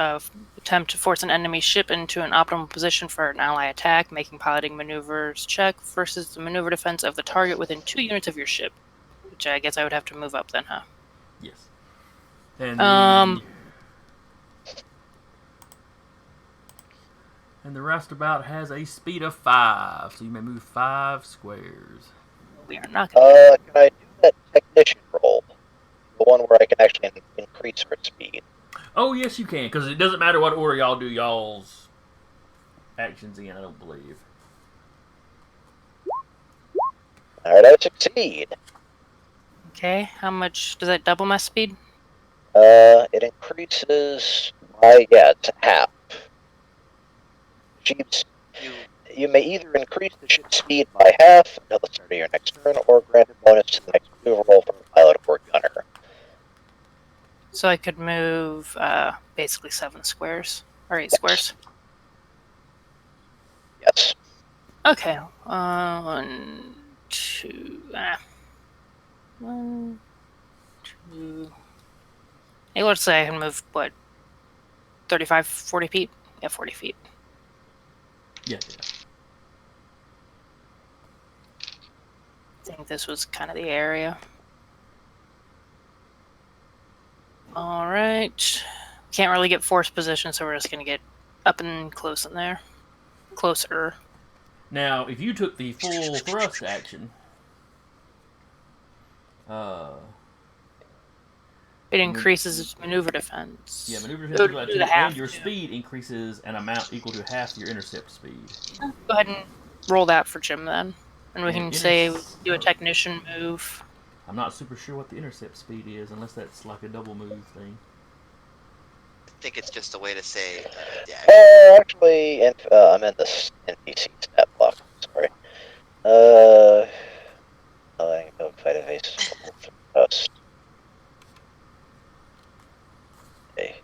Attempt to force an enemy ship into an optimal position for an ally attack, making piloting maneuvers check versus the maneuver defense of the target within 2 units of your ship. Which I guess I would have to move up then, huh? Yes. And the Roustabout has a speed of 5, so you may move 5 squares. We are not gonna Can I do that technician roll? The one where I can actually increase her speed. Oh, yes, you can, because it doesn't matter what order y'all do y'all's actions in, I don't believe. Alright, I succeed. Okay, how much does that double my speed? It increases by, it's half. You may either increase the ship's speed by half until the start of your next turn, or grant a bonus to the next maneuver roll from a pilot or gunner. So I could move basically 7 squares or 8 squares. Yes. Okay, 1, 2, 1, 2. Hey, let's say I can move 35, 40 feet. Yeah, 40 feet. Yeah. I think this was kind of the area. All right. Can't really get forced position, so we're just gonna get up and close in there. Closer. Now, if you took the full thrust action, it increases maneuver defense. Yeah, maneuver defense by 2, and your speed increases an amount equal to half your intercept speed. Go ahead and roll that for Jim then. And we can say do a technician move. I'm not super sure what the intercept speed is, unless that's like a double move thing. I think it's just a way to say. Actually, I'm in the NPC stat block. Sorry. I can go fight a vase. Dust. Okay.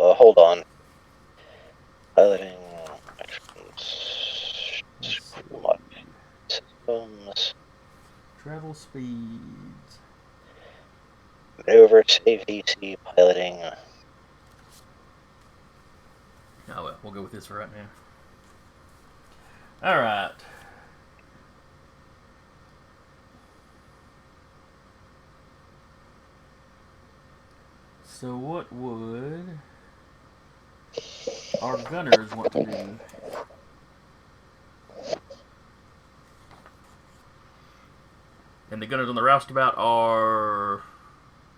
Hold on. Piloting actions. What? Systems. Travel speeds. Maneuver, save DC, piloting. Oh well, we'll go with this for right now. Alright. So what would our gunners want to do? And the gunners on the Roustabout are...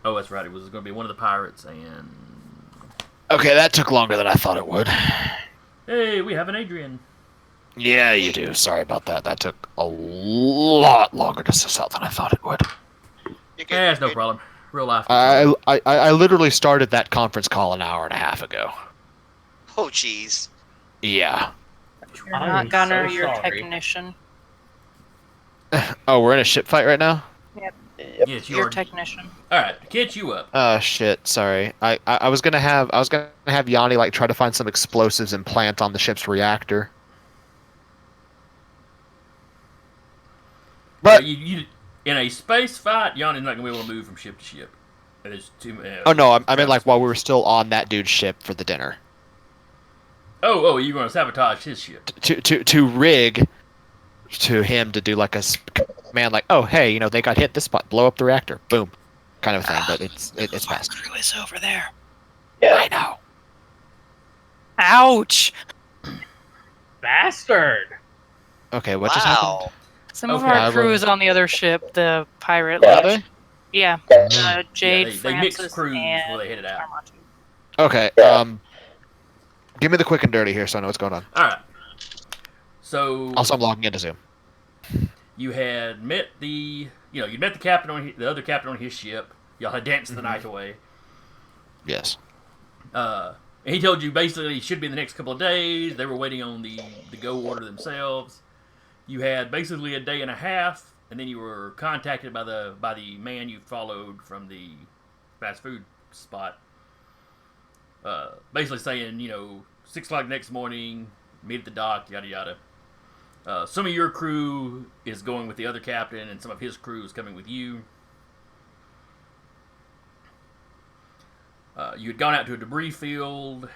Oh, that's right. It was going to be one of the pirates and... Okay, that took longer than I thought it would. Hey, we have an Adrian. Yeah, you do. Sorry about that. That took a lot longer to suss out than I thought it would. Yeah, it's no problem. Real life. I literally started that conference call an hour and a half ago. Oh, jeez. Yeah. You're not gunner, you're technician. Oh, we're in a ship fight right now? Yep. Yes, You're technician. Alright, catch you up. Shit, sorry. I was gonna have Yanni like try to find some explosives and plant on the ship's reactor. But you in a space fight, Yanni's not gonna be able to move from ship to ship. It's too. Oh no, I meant like while we were still on that dude's ship for the dinner. Oh, you're gonna sabotage his ship. To rig to him to do like a command like, oh hey, they got hit this spot, blow up the reactor, boom, kind of thing. But it's fast. Crew is over there. Yeah, I know. Ouch! Bastard! Okay, what just happened? Some of our crew is on the other ship, the pirate. Are they? Yeah. Yes. Jade, they Francis, mixed crews and before they headed out. Armando. Okay. Yeah. Give me the quick and dirty here, so I know what's going on. All right. So Also, I'm logging into Zoom. you had met you met the captain the other captain on his ship. Y'all had danced the night away. Yes. And he told you basically it should be in the next couple of days. They were waiting on the go order themselves. You had basically a day and a half, and then you were contacted by the man you followed from the fast food spot. Basically saying, 6 o'clock next morning, meet at the dock, yada yada. Some of your crew is going with the other captain, and some of his crew is coming with you. You had gone out to a debris field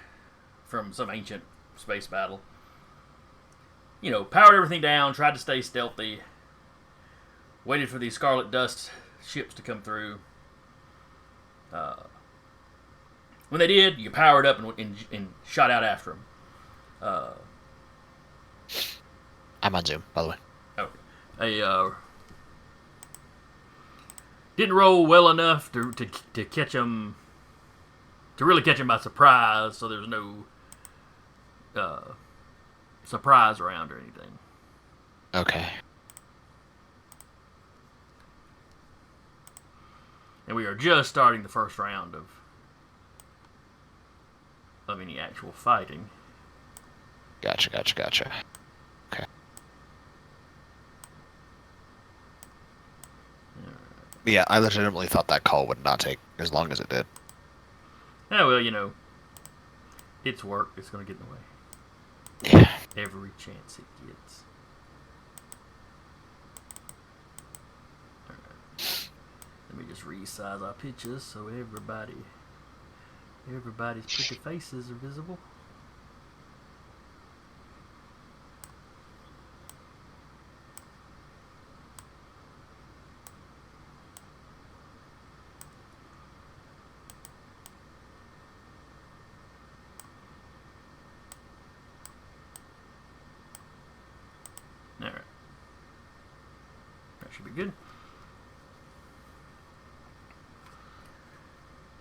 from some ancient space battle. Powered everything down, tried to stay stealthy, waited for these Scarlet Dust ships to come through. When they did, you powered up and shot out after them. I'm on Zoom, by the way. Didn't roll well enough to catch them, to really catch them by surprise, so there's no surprise around or anything. Okay. And we are just starting the first round of any actual fighting. Gotcha. Okay. Yeah, I legitimately thought that call would not take as long as it did. Yeah, well, it's work. It's going to get in the way. Yeah. Every chance it gets. Alright. Let me just resize our pictures so everybody's pretty faces are visible. Alright. That should be good.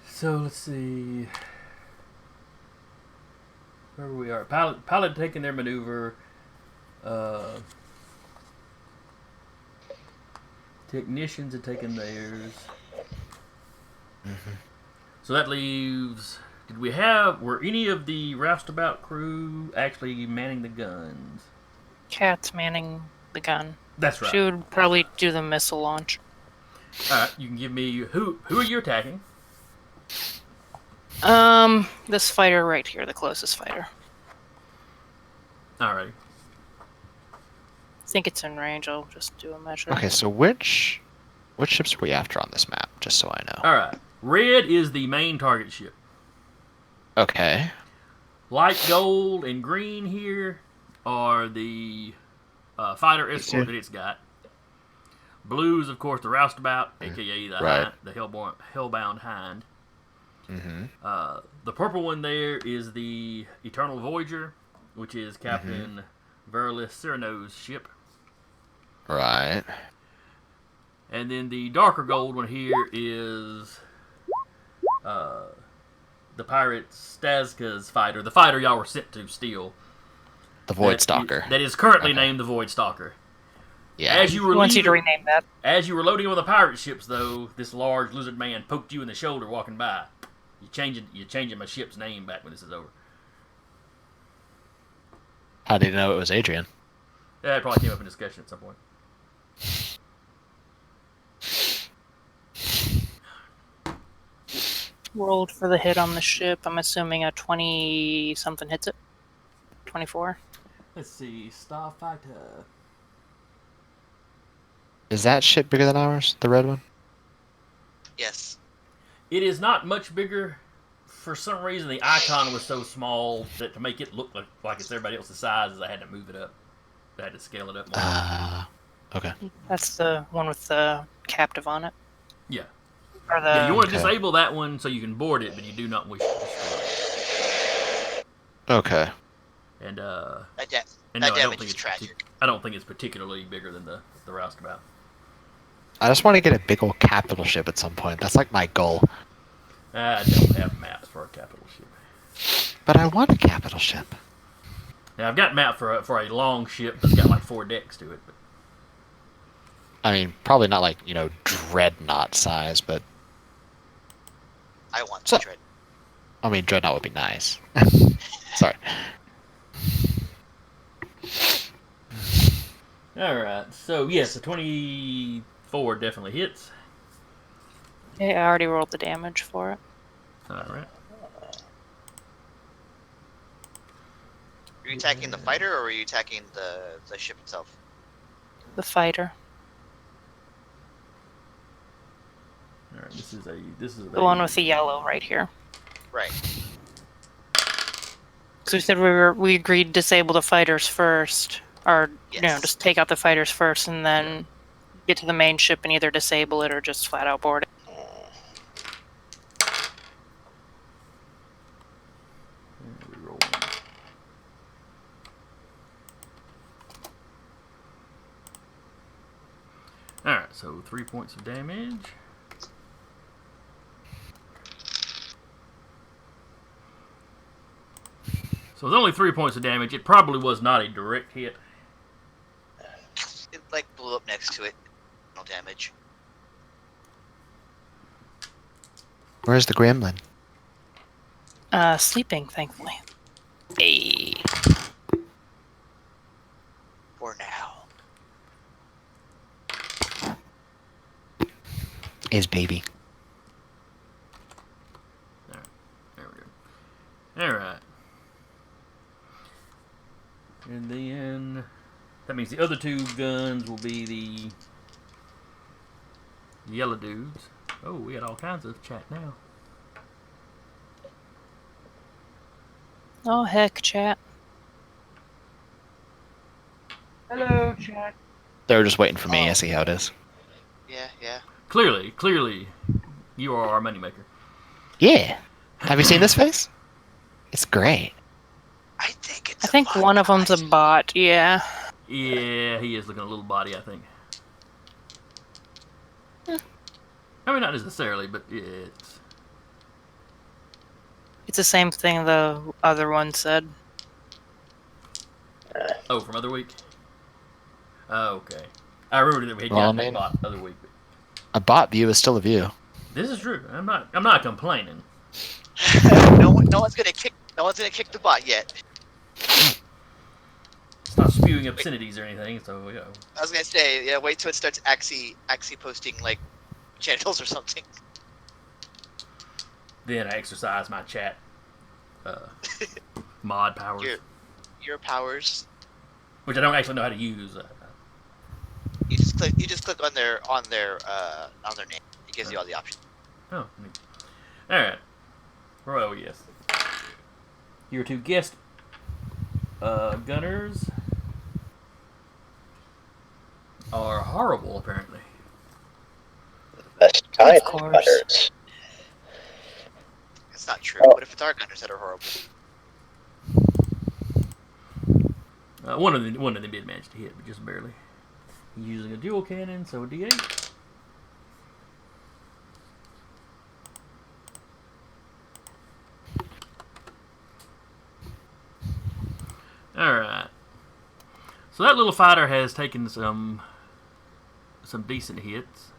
So let's see where we are. Pilot taking their maneuver. Technicians are taking theirs. So that leaves. Were any of the Roustabout crew actually manning the guns? Cat's manning the gun. That's right. She would probably do the missile launch. All right, you can give me who are you attacking? This fighter right here, the closest fighter. All right. I think it's in range. I'll just do a measure. Okay, so which ships are we after on this map, just so I know? All right. Red is the main target ship. Okay. Light gold and green here are the fighter escort that it's got. Blues, of course, the Roustabout, aka the Hellbound Hind. The purple one there is the Eternal Voyager, which is Captain Verilis Cyrano's ship. Right. And then the darker gold one here is the pirate Stazka's fighter, the fighter y'all were sent to steal. The Void Stalker. That is currently named the Void Stalker. Yeah. As you were wants you to rename that. As you were loading on the pirate ships, though, this large lizard man poked you in the shoulder walking by. You're changing my ship's name back when this is over. How did you know it was Adrian? Yeah, it probably came up in discussion at some point. Rolled for the hit on the ship. I'm assuming a 20 something hits it. 24. Let's see, Starfighter. Is that ship bigger than ours? The red one? Yes. It is not much bigger. For some reason, the icon was so small that to make it look like it's everybody else's size, I had to move it up. I had to scale it up more. Okay. That's the one with the captive on it. Yeah. Or the, Yeah, you want to disable that one so you can board it, but you do not wish to destroy it. Okay. And That no, damage is tragic. I don't think it's particularly bigger than the Roustabout. I just want to get a big old capital ship at some point. That's like my goal. I don't have maps for a capital ship. But I want a capital ship. Now I've got map for a long ship that's got like 4 decks to it. But I mean, probably not like, dreadnought size, but I want So- the dread. I mean, dreadnought would be nice. Sorry. all right, so yes, the 24 definitely hits. Okay, I already rolled the damage for it. All right. Are you attacking the fighter or are you attacking the ship itself? The fighter. All right, this is a The one with the yellow right here. Right. So we said we agreed to disable the fighters first, or Yes. just take out the fighters first, and then get to the main ship and either disable it or just flat out board it. Reroll. All right, so 3 points of damage. So it's only 3 points of damage. It probably was not a direct hit. It like blew up next to it. No damage. Where's the gremlin? Sleeping, thankfully. Hey. For now. His baby. There we go. All right. And then that means the other 2 guns will be the yellow dudes. Oh, we got all kinds of chat now. Oh, heck, chat. Hello, chat. They were just waiting for me. Oh. I see how it is. Yeah. Clearly, you are our moneymaker. Yeah. Have you seen this face? It's great. I think it's I think one of them's a bot, yeah. Yeah, he is looking a little body, I think. I mean, not necessarily, but it's... It's the same thing the other one said. Oh, from other week? Oh, okay. I remember that we had Well, gotten I a mean- bot the other week. A bot view is still a view. This is true. I'm not complaining. no one's gonna kick the bot yet. It's not spewing obscenities or anything, so, I was gonna say, yeah, wait till it starts axie posting like channels or something. Then I exercise my chat mod powers, Your powers. which I don't actually know how to use. You just click on their name. It gives you all the options. Oh, neat. All right. Oh yes. Your 2 guest gunners are horrible, apparently. Best kind of course. gunners. It's not true. Oh. What if it's our gunners that are horrible? One of them did manage to hit, but just barely. He's using a dual cannon, so a D8. Alright. So that little fighter has taken some decent hits.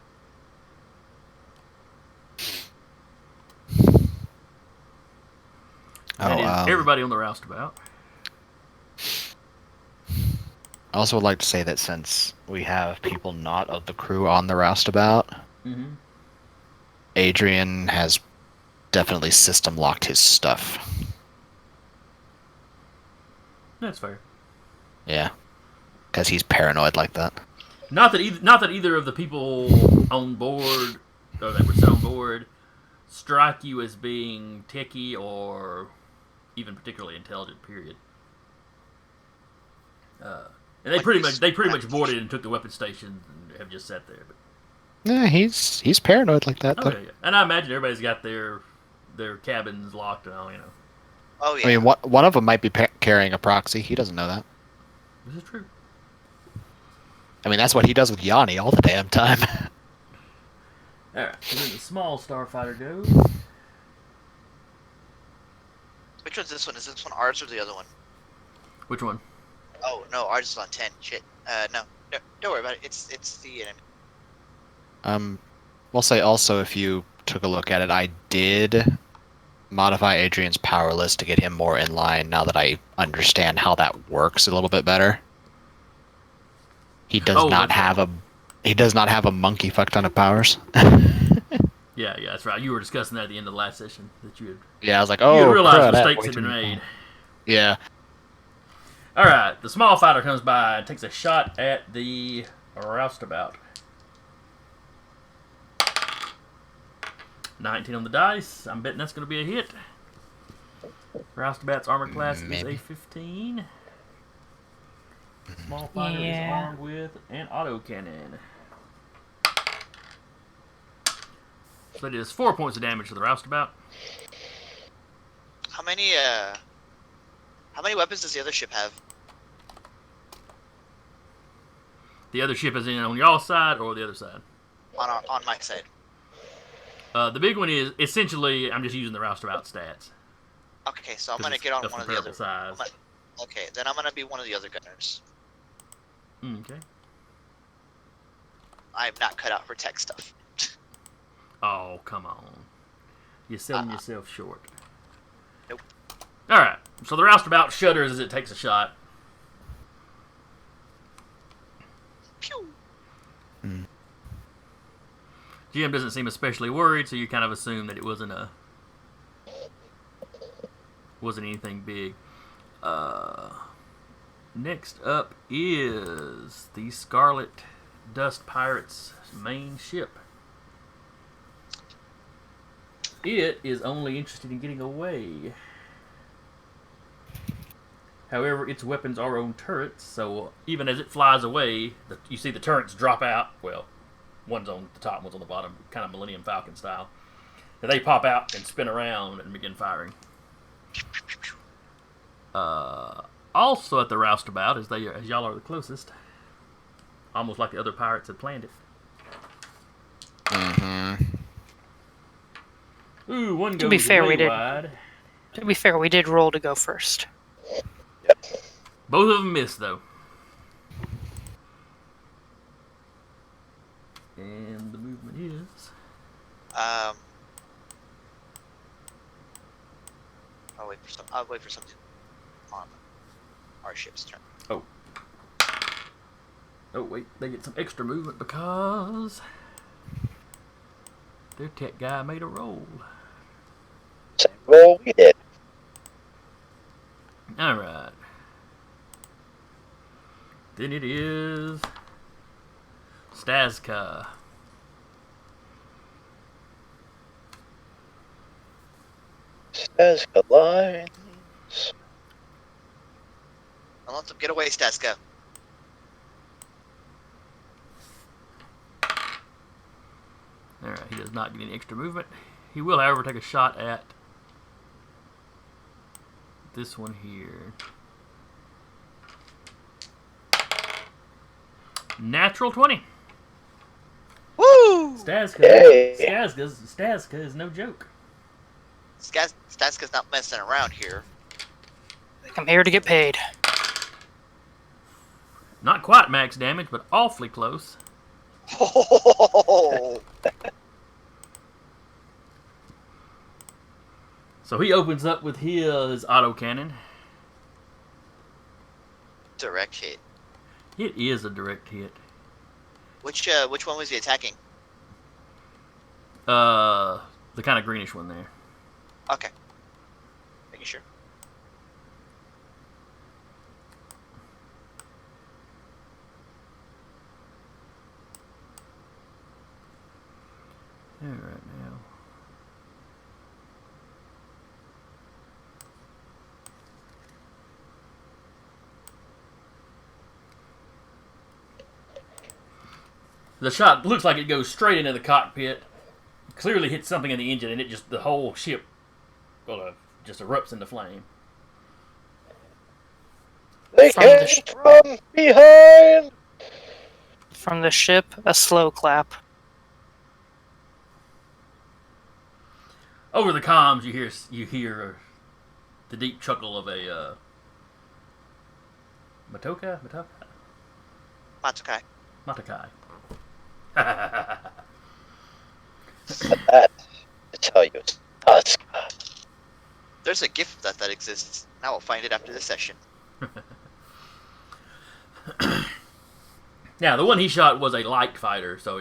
That is everybody on the roustabout. I also would like to say that since we have people not of the crew on the roustabout, Mm-hmm. Adrian has definitely system locked his stuff. That's fair. Yeah. Because he's paranoid like that. Not that either of the people on board or that were on board strike you as being techie or even particularly intelligent. Period. And they pretty much boarded and took the weapon station and have just sat there. But, Yeah, he's paranoid like that, though. yeah. And I imagine everybody's got their cabins locked and all. Oh yeah. I mean, one of them might be carrying a proxy. He doesn't know that. This is true. I mean, that's what he does with Yanni all the damn time. Alright, so then the small starfighter goes. Which one's this one? Is this one ours or the other one? Which one? Oh no, ours is on 10. Shit. No, don't worry about it. It's the enemy. We'll say also, if you took a look at it, I did modify Adrian's power list to get him more in line now that I understand how that works a little bit better. He does not have a monkey fuck ton of powers. Yeah, that's right. You were discussing that at the end of the last session. That you had. Yeah, I was like, You oh, had realized crud, that mistakes way had been too made. much. Yeah. Alright, the small fighter comes by and takes a shot at the Roustabout. 19 on the dice. I'm betting that's going to be a hit. Roustabout's armor class is a 15. Small fighter is armed with an autocannon. So it is 4 points of damage to the Roustabout. How many weapons does the other ship have? The other ship is in on y'all side or the other side? On my side. The big one is essentially, I'm just using the Roustabout stats. Okay, so I'm gonna get on one of the other. Size. Okay, then I'm gonna be one of the other gunners. Okay. I'm not cut out for tech stuff. Oh, come on. You're selling yourself short. Nope. Alright, so the Roustabout shudders as it takes a shot. Pew! GM doesn't seem especially worried, so you kind of assume that it wasn't anything big. Next up is the Scarlet Dust Pirates' main ship. It is only interested in getting away. However, its weapons are on turrets, so even as it flies away, you see the turrets drop out. Well, one's on the top, one's on the bottom, kind of Millennium Falcon style. And they pop out and spin around and begin firing. Also at the Roustabout, as y'all are the closest, almost like the other pirates had planned it. Ooh, one goes To be fair, way wide. To be fair, we did roll to go first. Both of them missed, though. And the movement is... I'll wait for something on our ship's turn. Oh, wait. They get some extra movement because... their tech guy made a roll. Same roll we did. Alright. Then it is... Stazka. Stazka lines. I'll let them get away, Staska. Alright, he does not get any extra movement. He will, however, take a shot at this one here. Natural 20. Woo! Stazka is no joke. Staska's not messing around here. I'm here to get paid. Not quite max damage, but awfully close. Oh! So he opens up with his autocannon. Direct hit. It is a direct hit. Which one was he attacking? The kind of greenish one there. Okay. Making sure. All right now. The shot looks like it goes straight into the cockpit. Clearly hits something in the engine, and the whole ship, just erupts into flame. They came from behind. From the ship, a slow clap. Over the comms, you hear the deep chuckle of a Matokai. Matsukai. Matakai. That to tell you, Tusk. There's a gift that exists. Now we'll find it after this session. Now, the one he shot was a light fighter, so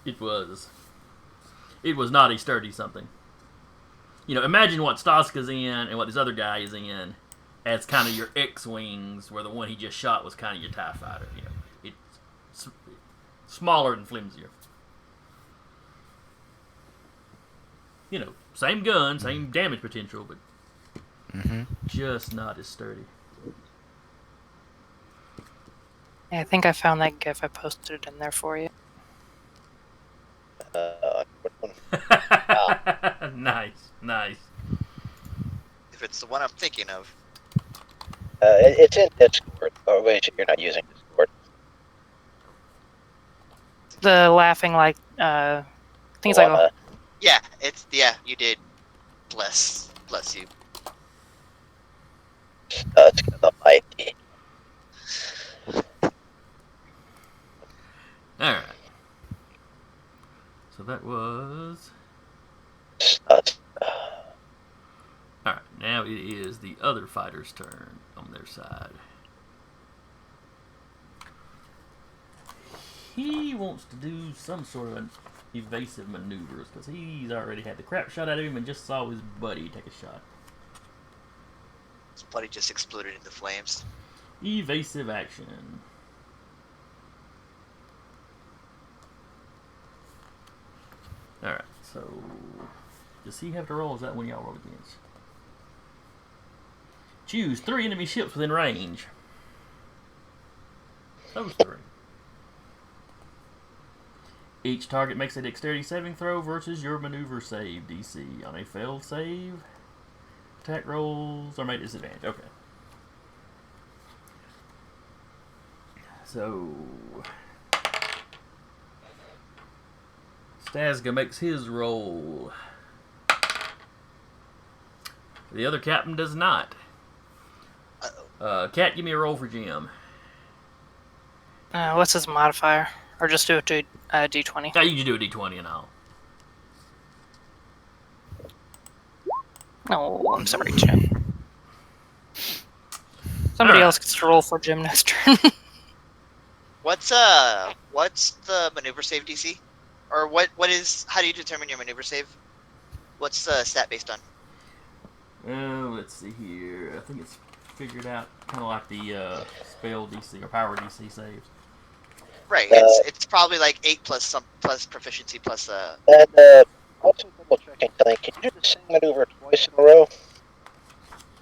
it was not a sturdy something. Imagine what Staska's in and what this other guy is in as kind of your X-wings, where the one he just shot was kind of your TIE fighter. It's smaller and flimsier. Same gun, same damage potential, but just not as sturdy. Yeah, I think I found that GIF. I posted it in there for you. Which one? Nice. If it's the one I'm thinking of. It's in Discord. Oh, wait, you're not using Discord. The laughing like I think it's like Wanna- Yeah, you did. Bless you. Tusk of the Mighty. Alright. So that was... Tusk. Alright, now it is the other fighter's turn on their side. He wants to do some sort of evasive maneuvers, because he's already had the crap shot out of him and just saw his buddy take a shot. His buddy just exploded into flames. Evasive action. Alright, so... Does he have to roll, or is that one y'all roll against? Choose 3 enemy ships within range. Those 3. Each target makes a dexterity saving throw versus your maneuver save DC. On a failed save, attack rolls are made at disadvantage. Okay. So... Stazga makes his roll. The other captain does not. Cat, give me a roll for Jim. what's his modifier? Or just do it to D20. Now you can do a D20 and all. Oh, I'm sorry, Jim. Somebody else gets to roll for Jim next turn. What's the maneuver save DC? Or how do you determine your maneuver save? What's the stat based on? Let's see here. I think it's figured out kind of like the spell DC or power DC saves. Right, it's probably like 8 plus proficiency plus And also double checking tonight. Can you do the same maneuver twice in a row?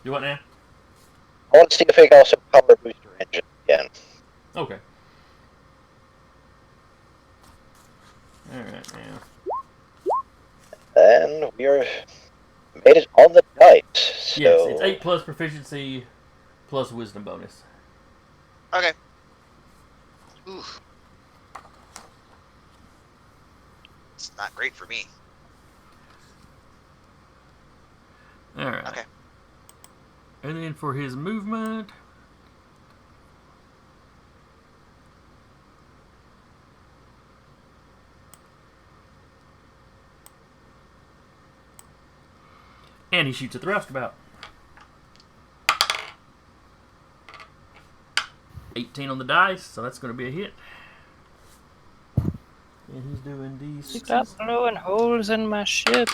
Do what now? I want to see if it can also power boost your engine again. Okay. Alright, now. And we are made it on the dice. So Yes, it's 8 plus proficiency plus wisdom bonus. Okay. Oof. It's not great for me. Alright. Okay. And then for his movement... And he shoots at the Roustabout. 18 on the dice, so that's going to be a hit. And he's doing D6. Stop blowing holes in my ship.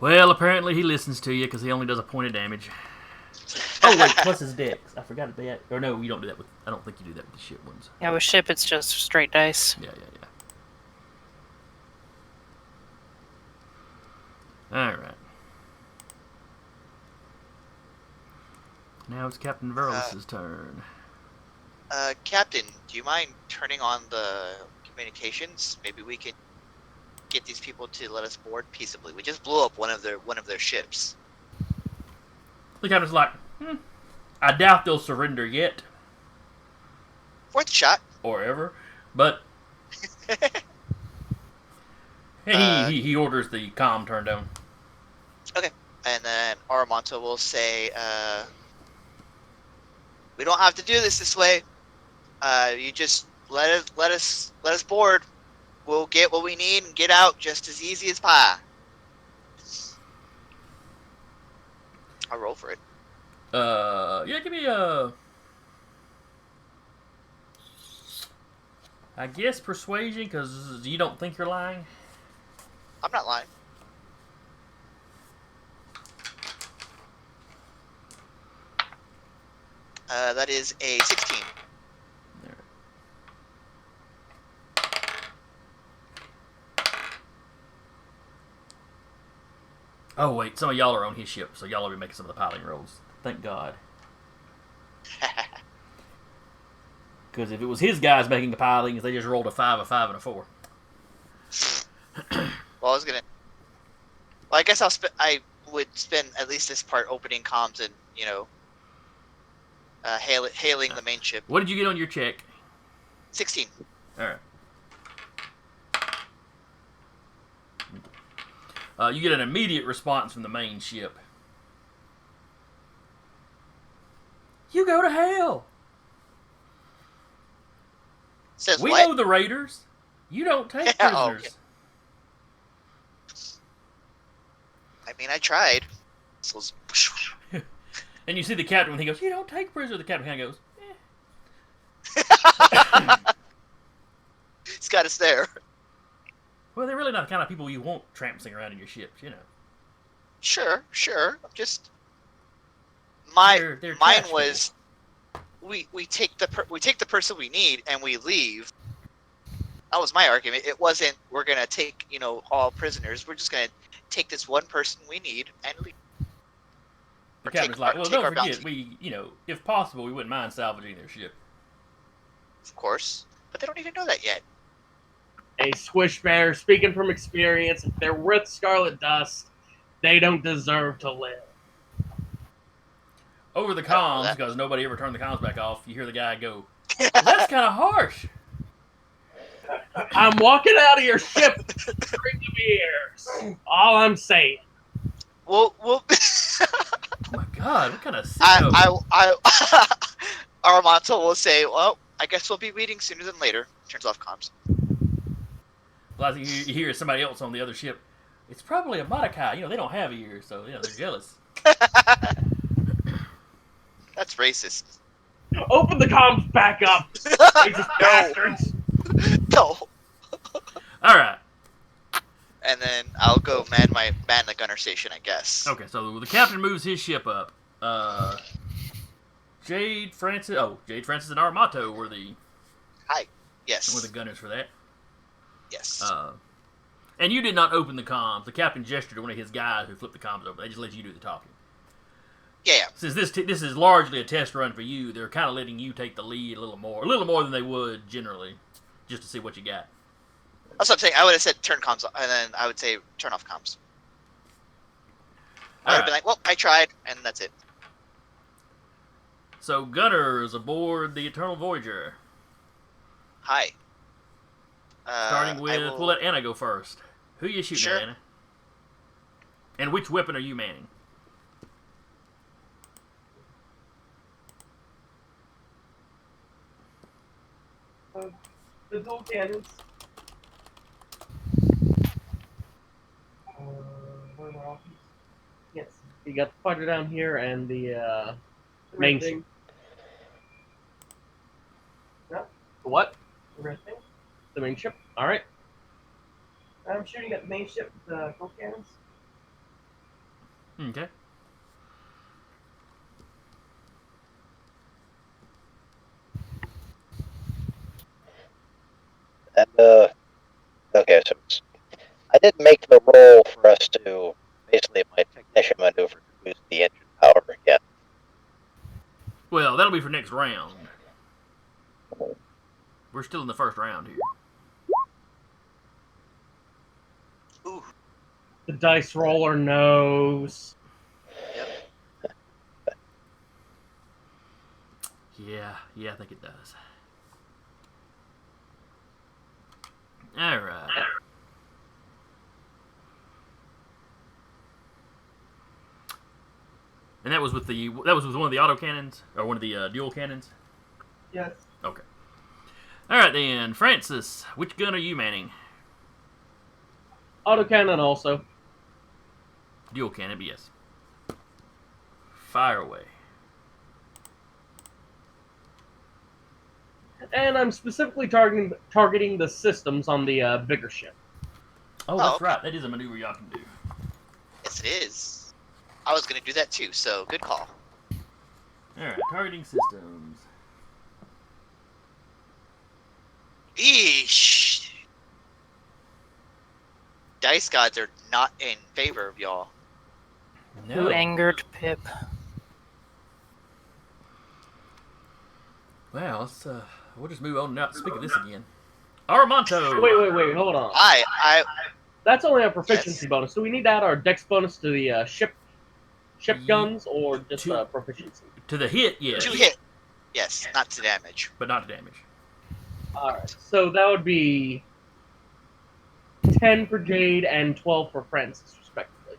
Well, apparently he listens to you because he only does a point of damage. Oh, wait, plus his dex. I forgot that. Or no, you don't do that with... I don't think you do that with the ship ones. Yeah, with ship it's just straight dice. Yeah. Alright. Now it's Captain Verlis' turn. Captain, do you mind turning on the communications? Maybe we can get these people to let us board peaceably. We just blew up one of their ships. The captain's like, I doubt they'll surrender yet. Fourth shot. Or ever. But He orders the comm turned on. Okay. And then Aramonto will say, we don't have to do this way. You just let us board. We'll get what we need and get out just as easy as pie. I'll roll for it. Yeah, give me a. I guess persuasion, because you don't think you're lying. I'm not lying. That is a 16. Oh wait, some of y'all are on his ship, so y'all will be making some of the piloting rolls. Thank God. Because if it was his guys making the pilotings, they just rolled a 5, a 5, and a 4. Well, I was gonna. Well, I guess I would spend at least this part opening comms and hailing the main ship. What did you get on your check? 16. All right. You get an immediate response from the main ship. You go to hell. Says We what? know the raiders. You don't take Oh, prisoners. I mean, I tried. So it's- And you see the captain when he goes, "You don't take prisoners." The captain kind of goes, He's got us there. "Well, they're really not the kind of people you want tramping around in your ships, you know." Sure. I'm just. They're Mine trash was. We take the person we need and we leave. That was my argument. It wasn't we're gonna take all prisoners. We're just gonna take this one person we need and leave. The Or captain's take like, our- "Well, take don't our forget, bounty. if possible, we wouldn't mind salvaging their ship." Of course, but they don't even know that yet. A Swish Bear, speaking from experience, if they're with Scarlet Dust, they don't deserve to live. Over the I don't know comms, that. because nobody ever turned the comms back off, you hear the guy go, "Well, that's kind of harsh." I'm walking out of your ship with a string of ears. All I'm saying. Well, Oh my God, what kind of sicko? I Aramato will say, "Well, I guess we'll be meeting sooner than later." Turns off comms. Well, I think you hear somebody else on the other ship. It's probably a Mordecai. They don't have ears, so they're jealous. That's racist. Open the comms back up. Racist bastards. No. All right. And then I'll go man the gunner station, I guess. Okay, so the captain moves his ship up. Jade Francis and Armato were the Yes. gunners for that. Yes. And you did not open the comms. The captain gestured to one of his guys who flipped the comms over. They just let you do the talking. Yeah. Since this is largely a test run for you, they're kind of letting you take the lead a little more than they would generally, just to see what you got. That's what I'm saying. I would have said turn comms, and then I would say turn off comms. I would have been like, "Well, I tried," and that's it. So gunners aboard the Eternal Voyager. Hi. Starting with, we'll let Anna go first. Who are you shooting Sure. at, Anna? And which weapon are you manning? The dual cannons. Where are my options? Yes. You got the fighter down here and the The main red ship. thing. Yep. What? The red thing. The main ship? Alright. I'm shooting at the main ship with the dual cannons. Okay. And, okay, so I did make the roll for us to, basically, my technician maneuver to boost the engine power again. Well, that'll be for next round. We're still in the first round here. Ooh. The dice roller knows. Yeah, I think it does. Alright. And that was with one of the auto cannons or one of the dual cannons. Yes. Okay. All right then, Francis. Which gun are you manning? Autocannon also. Dual cannon, but yes. Fire away. And I'm specifically targeting the systems on the bigger ship. Oh, that's right. That is a maneuver y'all can do. Yes, it is. I was gonna do that too, so good call. All right, targeting systems. Eesh. Dice gods are not in favor of y'all. No. Who angered Pip? Well, we'll just move on and not speak of this again. Armanto. Wait, hold on. I That's only a proficiency bonus. Do we need to add our dex bonus to the ship guns, or just proficiency? To the hit, yes. 2 hit. Yes, not to damage. But not to damage. Alright, so that would be 10 for Jade and 12 for Francis, respectively.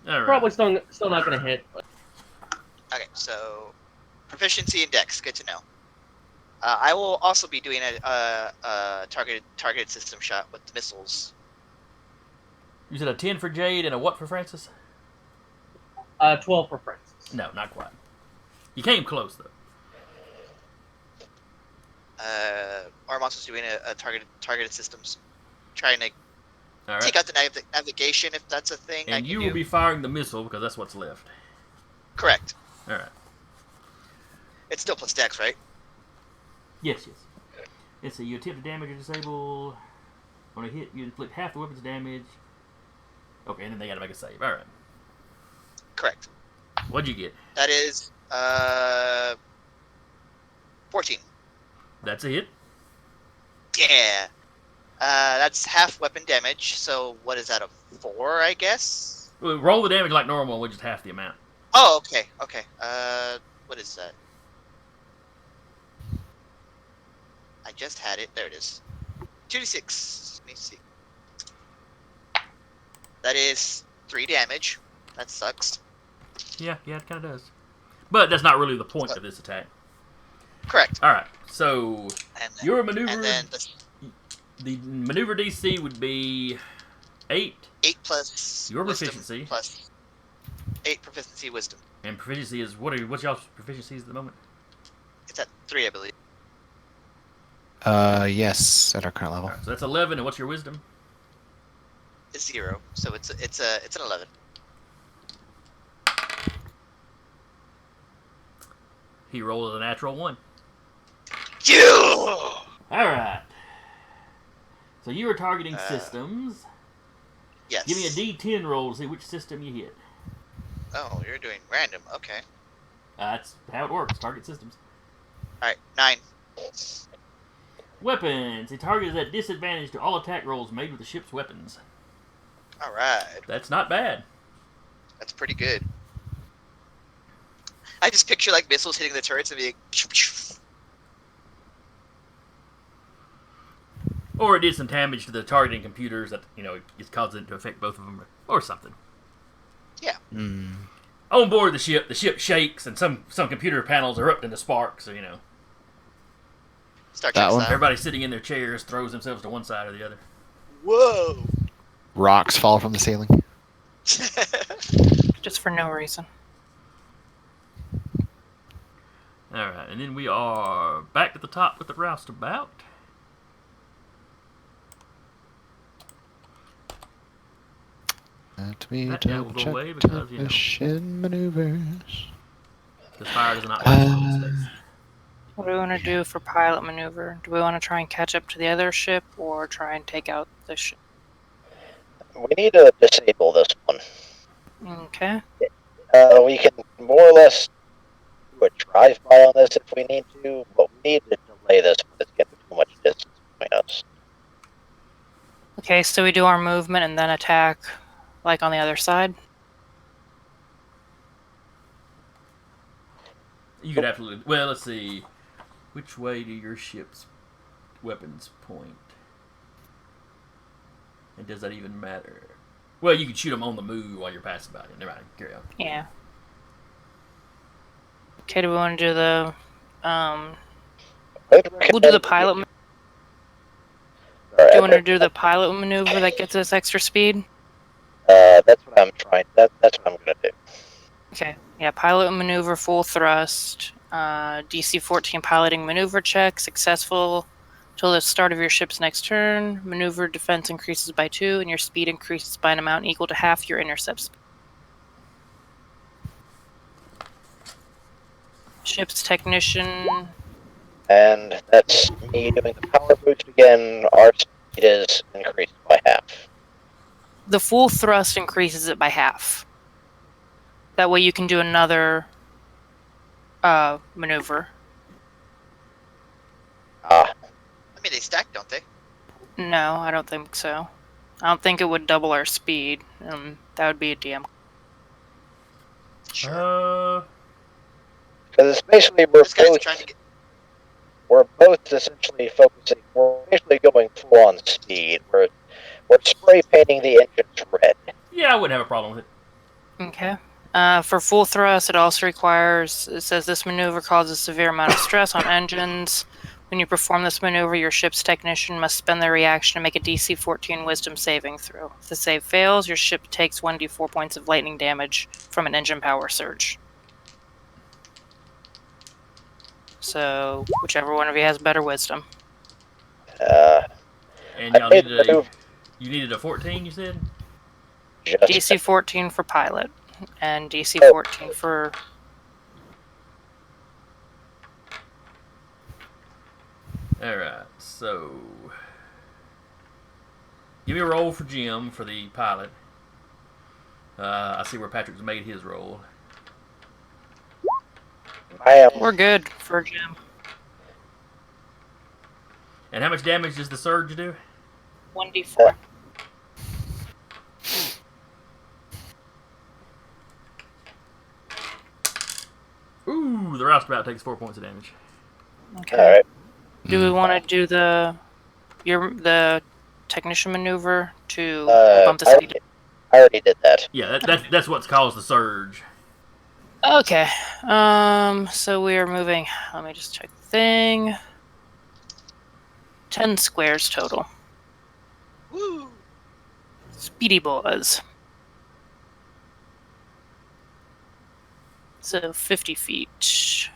All right. Probably still not going to hit. But... Okay, so proficiency in dex, good to know. I will also be doing a targeted system shot with the missiles. You said a 10 for Jade and a what for Francis? 12 for Francis. No, not quite. You came close, though. Armonto's doing a targeted systems, trying to All right. take out the navigation if that's a thing. And you will be firing the missile because that's what's left. Correct. All right. It's still plus dex, right? Yes. Let's see. You attempt to damage or disable. On a hit, you inflict half the weapon's damage. Okay, and then they got to make a save. All right. Correct. What'd you get? That is 14. That's a hit. Yeah. That's half weapon damage. So what is that, a 4? I guess. Well, roll the damage like normal, which is half the amount. Oh, okay. What is that? I just had it. There it is. 2d6. Let me see. That is 3 damage. That sucks. Yeah, it kind of does. But that's not really the point of this attack. Correct. All right. So And then, your maneuver, and then the maneuver DC would be 8. 8 plus Your wisdom proficiency. plus 8 proficiency wisdom. And proficiency is what's y'all's proficiencies at the moment? It's at 3, I believe. Yes, at our current level. All right, so that's 11. And what's your wisdom? It's 0, so it's an 11. He rolled a natural 1. You. All right. So you were targeting systems. Yes. Give me a D10 roll to see which system you hit. Oh, you're doing random. Okay. That's how it works. Target systems. All right. 9. Weapons. The target is at disadvantage to all attack rolls made with the ship's weapons. All right. That's not bad. That's pretty good. I just picture like missiles hitting the turrets and being. Or it did some damage to the targeting computers that, it caused it to affect both of them or something. Yeah. On board the ship shakes and some computer panels erupt into sparks, so, Star That Trek one? style. everybody sitting in their chairs throws themselves to one side or the other. Whoa. Rocks fall from the ceiling. Just for no reason. Alright, and then we are back at the top with the Roustabout. Let me That guy will double go check away because, mission maneuvers. Because fire does not like in space. What do we want to do for pilot maneuver? Do we want to try and catch up to the other ship or try and take out the ship? We need to disable this one. Okay. We can more or less do a drive-by on this if we need to, but we need to delay this because it's getting too much distance between us. Okay, so we do our movement and then attack, like on the other side? You could absolutely. Well, let's see. Which way do your ship's weapons point? And does that even matter? Well, you can shoot them on the move while you're passing by. Never mind. Carry on. Yeah. Okay, do we want to do the I'd we'll do the recommend- pilot. Do Sorry, you want to do the pilot maneuver that gets us extra speed? That's what I'm trying. That's what I'm gonna do. Okay. Yeah, pilot maneuver full thrust. DC 14 piloting maneuver check successful till the start of your ship's next turn. Maneuver defense increases by 2, and your speed increases by an amount equal to half your intercept speed. Ship's technician. And that's me doing the power boost again. Our speed is increased by half. The full thrust increases it by half. That way you can do another maneuver. Ah, I mean, they stack, don't they? No, I don't think so. I don't think it would double our speed. That would be a DM. Sure. because it's basically This guy's trying to get. we're both essentially focusing. We're basically going full on speed. We're spray painting the engines red. Yeah, I wouldn't have a problem with it. Okay. For full thrust, it also requires, it says this maneuver causes a severe amount of stress on engines. When you perform this maneuver, your ship's technician must spend their reaction to make a DC 14 wisdom saving throw. If the save fails, your ship takes 1d4 points of lightning damage from an engine power surge. So, whichever one of you has better wisdom. And y'all you needed a 14, you said? DC 14 for pilot, and DC 14 for... Alright, so... Give me a roll for Jim for the pilot. I see where Patrick's made his roll. We're good for Jim. And how much damage does the surge do? 1d4. Ooh, the Roustabout takes 4 points of damage. Okay. All right. Do we want to do the technician maneuver to bump the speed? I already did that. Yeah, that's what's caused the surge. Okay. So we are moving. Let me just check the thing. 10 squares total. Woo! Speedy boys. So 50 feet.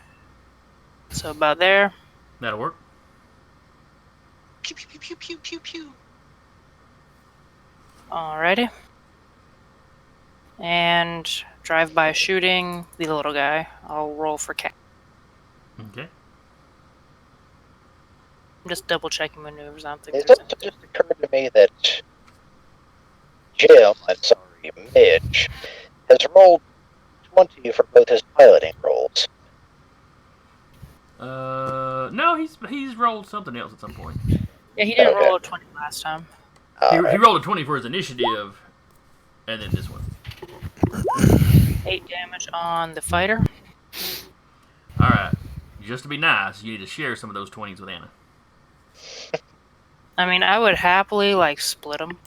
So about there. That'll work. Pew pew pew pew pew pew pew. Alrighty. And drive-by shooting the little guy. I'll roll for cat. Okay. I'm just double-checking maneuvers. I don't think It there's also just occurred to me that Jim, I'm sorry, Midge, has rolled 20 for both his piloting rolls. No, he's rolled something else at some point. Yeah, he didn't roll a 20 last time. He Alright. rolled a 20 for his initiative, and then this one. 8 damage on the fighter. Alright. Just to be nice, you need to share some of those 20s with Anna. I mean, I would happily, split them.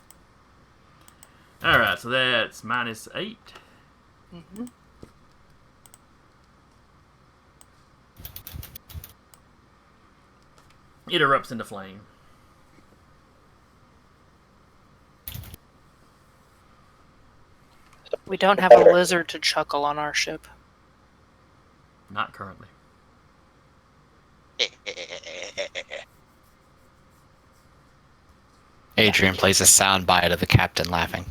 Alright, so that's minus 8. Mm-hmm. It erupts into flame. We don't have a lizard to chuckle on our ship. Not currently. Adrian plays a soundbite of the captain laughing.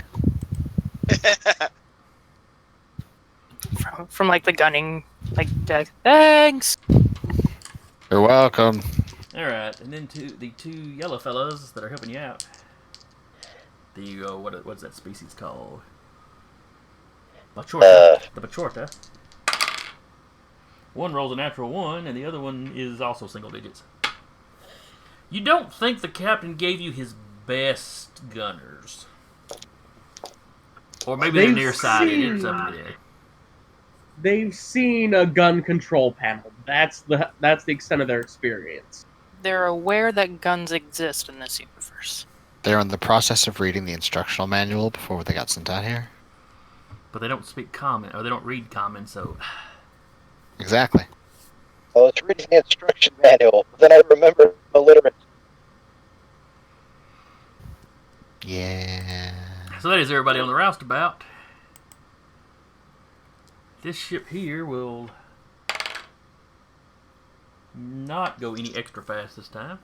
From the gunning, deck. Thanks! You're welcome. Alright, and then the two yellow fellas that are helping you out. The, what's that species called? Bachorta. The Bachorta. One rolls a natural 1, and the other one is also single digits. You don't think the captain gave you his best gunners? Or maybe they're nearsighted or something there. They've seen a gun control panel. That's the extent of their experience. They're aware that guns exist in this universe. They're in the process of reading the instructional manual before they got sent out here. But they don't speak common, or they don't read common, so... Exactly. I was reading the instruction manual, but then I remembered I'm illiterate. Yeah. So that is everybody on the roustabout. This ship here will not go any extra fast this time.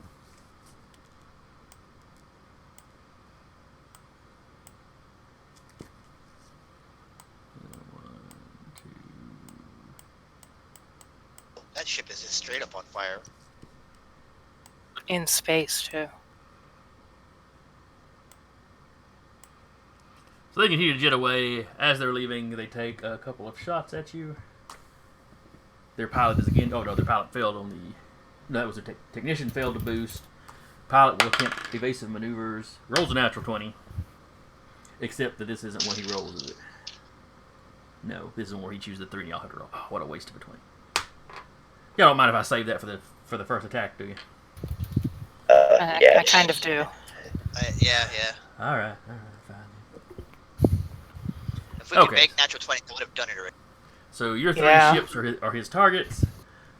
That ship is just straight up on fire. In space, too. So they continue to jet away. As they're leaving, they take a couple of shots at you. Their pilot is again. Oh no, their pilot failed on the. No, that was their technician failed to boost. Pilot will attempt evasive maneuvers. Rolls a natural 20. Except that this isn't what he rolls, is it? No, this isn't where he chooses the 3 and y'all have to roll. Oh, what a waste of a 20. Y'all don't mind if I save that for the first attack, do you? Yes. I kind of do. Yeah. Alright, fine. If we could Okay. make natural 20, I would have done it already. So your 3 Yeah. ships are his targets.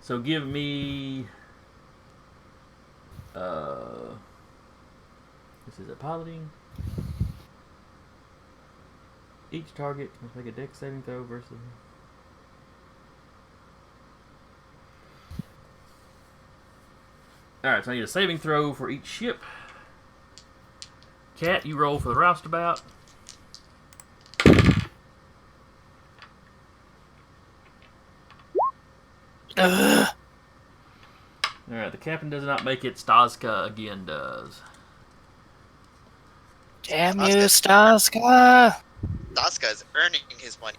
So give me. This is a piloting. Each target must make a dex saving throw versus. Alright, so I need a saving throw for each ship. Cat, you roll for the roustabout. Ugh. Alright, the captain does not make it. Staska again does. Damn you, Staska! Daska is earning his money.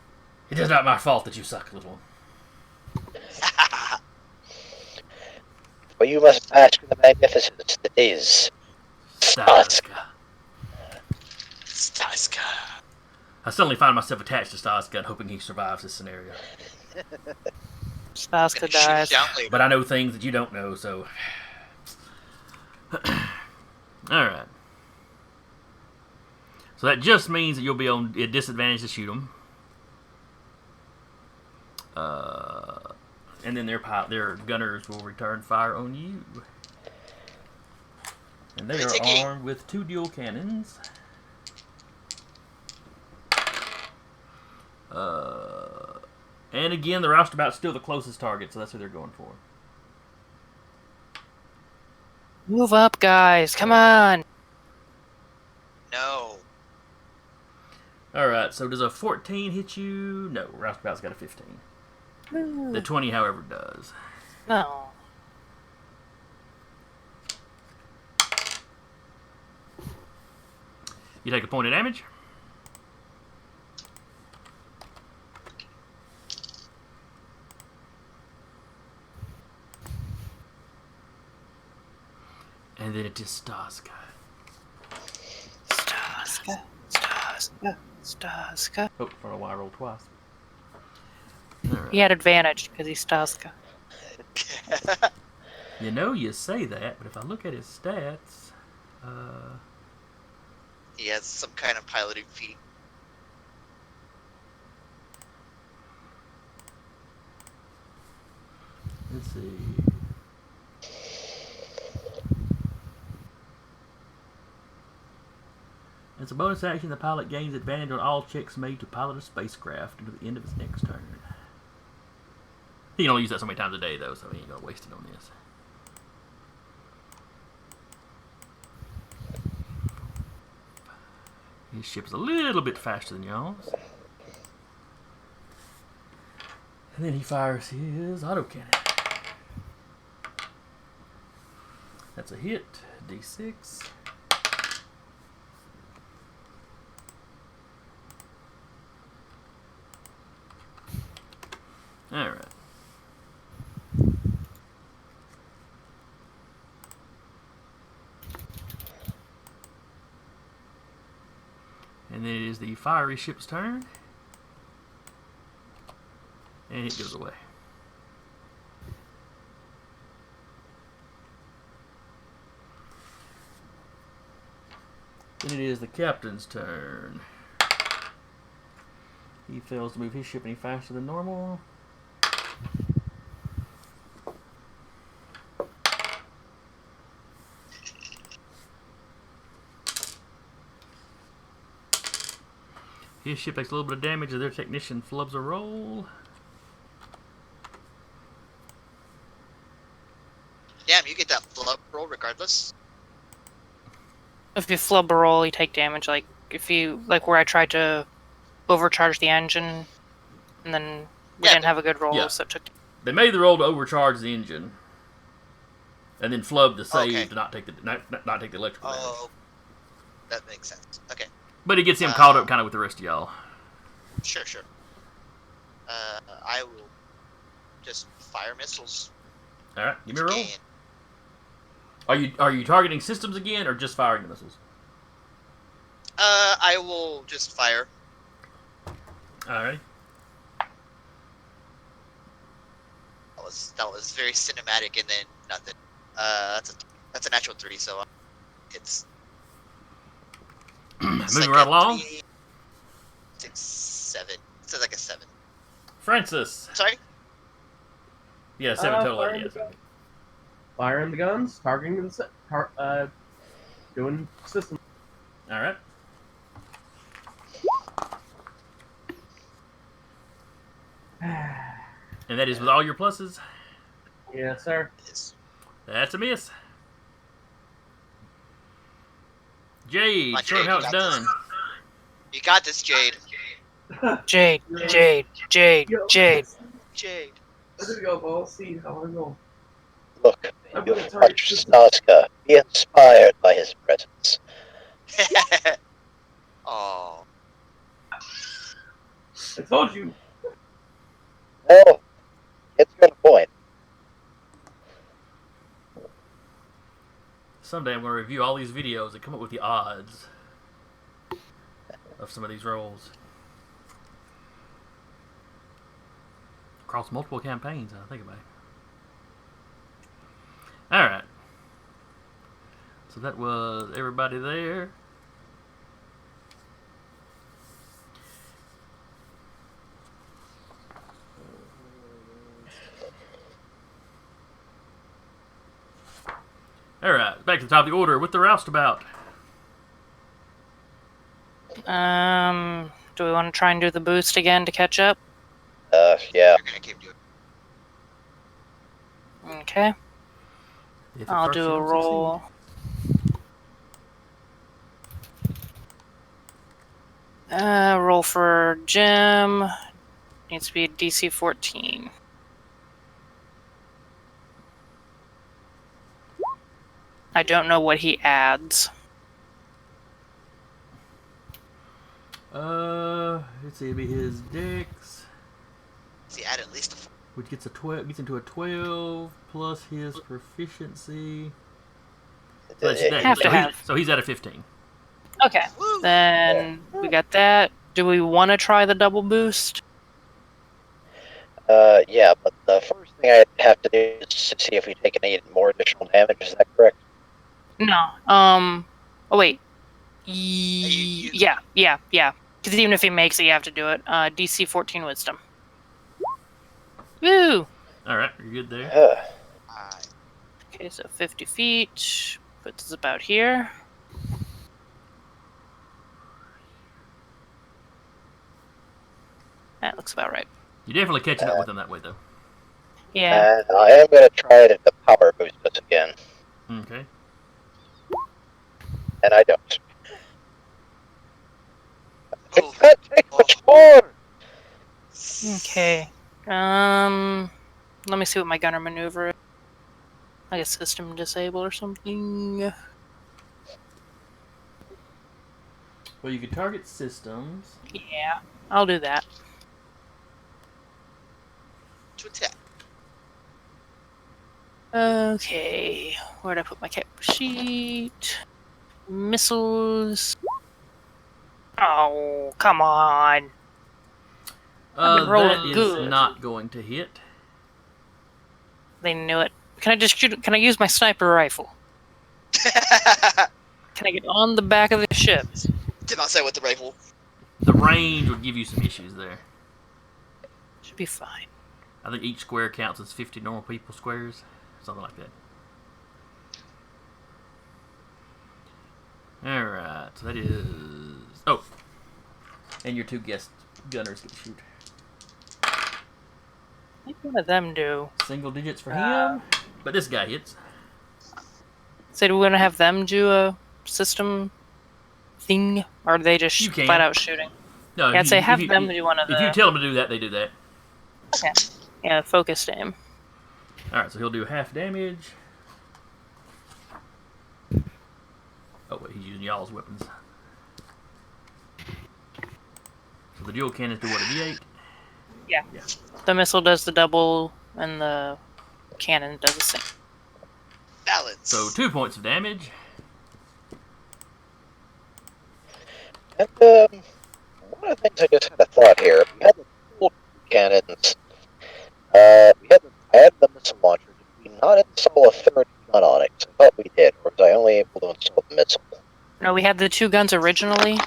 It is not my fault that you suck, little one. But you must bask in the magnificence that is Staska. Staska. I suddenly find myself attached to Staska and hoping he survives this scenario. Staska Gonna shoot dies. down later. But I know things that you don't know, so. Alright. So that just means that you'll be on a disadvantage to shoot them. And then their gunners will return fire on you. And they are armed with 2 dual cannons. And again, the roustabout's still the closest target, so that's who they're going for. Move up, guys. Come on. No. Alright, so does a 14 hit you? No, roustabout's got a 15. The 20, however, does. No. You take a point of damage. And then it is Staska. Staska. Staska. Staska. Oh, for a while I rolled twice. He had advantage because he's Staska. You know, you say that, but if I look at his stats, He has some kind of piloting feat. let's see. As a bonus action, the pilot gains advantage on all checks made to pilot a spacecraft until the end of its next turn. He can only use that so many times a day, though, so he ain't gonna waste it on this. His ship is a little bit faster than y'all's. And then he fires his autocannon. That's a hit, D6. Alright. And then it is the fiery ship's turn. And it goes away. Then it is the captain's turn. He fails to move his ship any faster than normal. His ship takes a little bit of damage as their technician flubs a roll. Damn, you get that flub roll regardless. If you flub a roll, you take damage. Like if you where I tried to overcharge the engine, and then we didn't have a good roll, yeah. so it took. They made the roll to overcharge the engine, and then flubbed the save to not take the not take the electrical damage. Oh, that makes sense. Okay. But it gets him caught up kind of with the rest of y'all. Sure. I will just fire missiles. All right, give me a roll. Again. Are you targeting systems again, or just firing the missiles? I will just fire. All right. That was very cinematic, and then nothing. That's a natural 3, so it's moving right along. 3, 6, 7. It's like a 7. Francis. Sorry. Yeah, 7 total. Yes. Firing the guns, targeting the doing system. All right. And that is with all your pluses? Yes, sir. Yes. That's a miss. Jade, Come on, show him Jade, how you it's got done. this. You got this, Jade. Jade. Jade. There we go, Bo. See how I go. Look, you've touched Staska. Be inspired by his presence. Oh. I told you. Well, it's a good point. Someday I'm going to review all these videos and come up with the odds of some of these rolls. Across multiple campaigns, I think about it. Alright. So that was everybody there. Alright, back to the top of the order with the Roustabout. Do we want to try and do the boost again to catch up? Yeah. You're gonna keep doing. Okay. If at I'll first do you a don't roll. Roll for Jim. Needs to be a DC 14. I don't know what he adds. Let's see, it'd be his Dex, See, add at least a 4. which gets into a 12 plus his proficiency. So that's Dex. Have to have. So he's at a 15. Okay. Then we got that. Do we want to try the double boost? Yeah, but the first thing I'd have to do is to see if we take any more additional damage. Is that correct? No. Oh wait. Yeah. Because even if he makes it, you have to do it. DC 14 Wisdom. Woo! Alright, you're good there. Okay, so 50 feet. Puts us about here. That looks about right. You're definitely catching up with him that way, though. Yeah. And I am going to try to power boost us again. Okay. And I don't. Oh. It can't take much more! Okay. Let me see what my gunner maneuver is. Like a system disable or something. Well, you can target systems. Yeah, I'll do that. To attack. Okay, where'd I put my cap sheet? Missiles. Oh, come on. I've been rolling That is good. not going to hit. They knew it. Can I just shoot? Can I use my sniper rifle? Can I get on the back of the ship? Did not say with the rifle. The range would give you some issues there. Should be fine. I think each square counts as 50 normal people squares. Something like that. Alright, so that is... Oh. And your 2 guest gunners get to shoot. What did one of them do? Single digits for him, but this guy hits. So do we want to have them do a system thing, or are they just You can. flat out shooting? No, Yeah, I'd say have you, them do one of If the. you tell them to do that, they do that. Okay. Yeah, focused aim. Alright, so he'll do half damage. Oh, wait, he's using y'all's weapons. So the dual cannons do what, a D8? Yeah. Yeah. The missile does the double, and the cannon does the same. Balance. So 2 points of damage. And one of the things I just had a thought here. We had the dual cannons. We had the missile launcher. Did we not install a third gun on it? 'Cause I thought we did, or was I only able to install the missile? No, we had the 2 guns originally,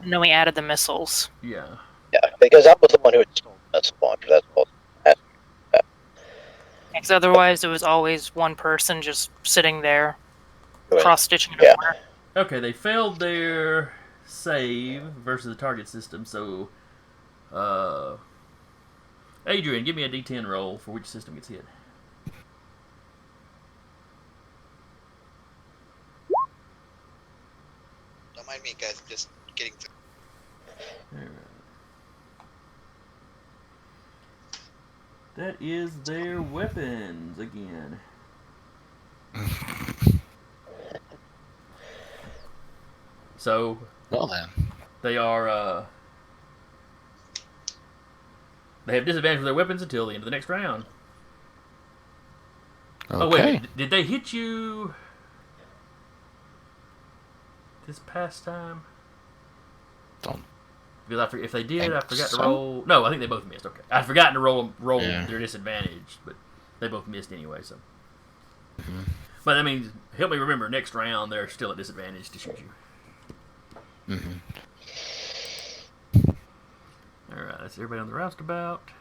and then we added the missiles. Yeah. Yeah, because I was the one who installed the missile launcher. That's what I was asking. Because otherwise, it was always one person just sitting there, Right. cross-stitching in a Yeah. corner. Okay, they failed their save versus the target system, so Adrian, give me a D10 roll for which system gets hit. Don't mind me, guys. I'm just getting through. Alright. That is their weapons again. So Well then. they are they have disadvantage with their weapons until the end of the next round. Okay. Oh wait, did they hit you this past time? Don't. Because if they did, Think I forgot to so? roll. No, I think they both missed. Okay, I'd forgotten to roll Yeah. their disadvantage, but they both missed anyway. So, Mhm. but that means help me remember next round they're still at disadvantage to shoot you. Mhm. All right, that's everybody on the roustabout.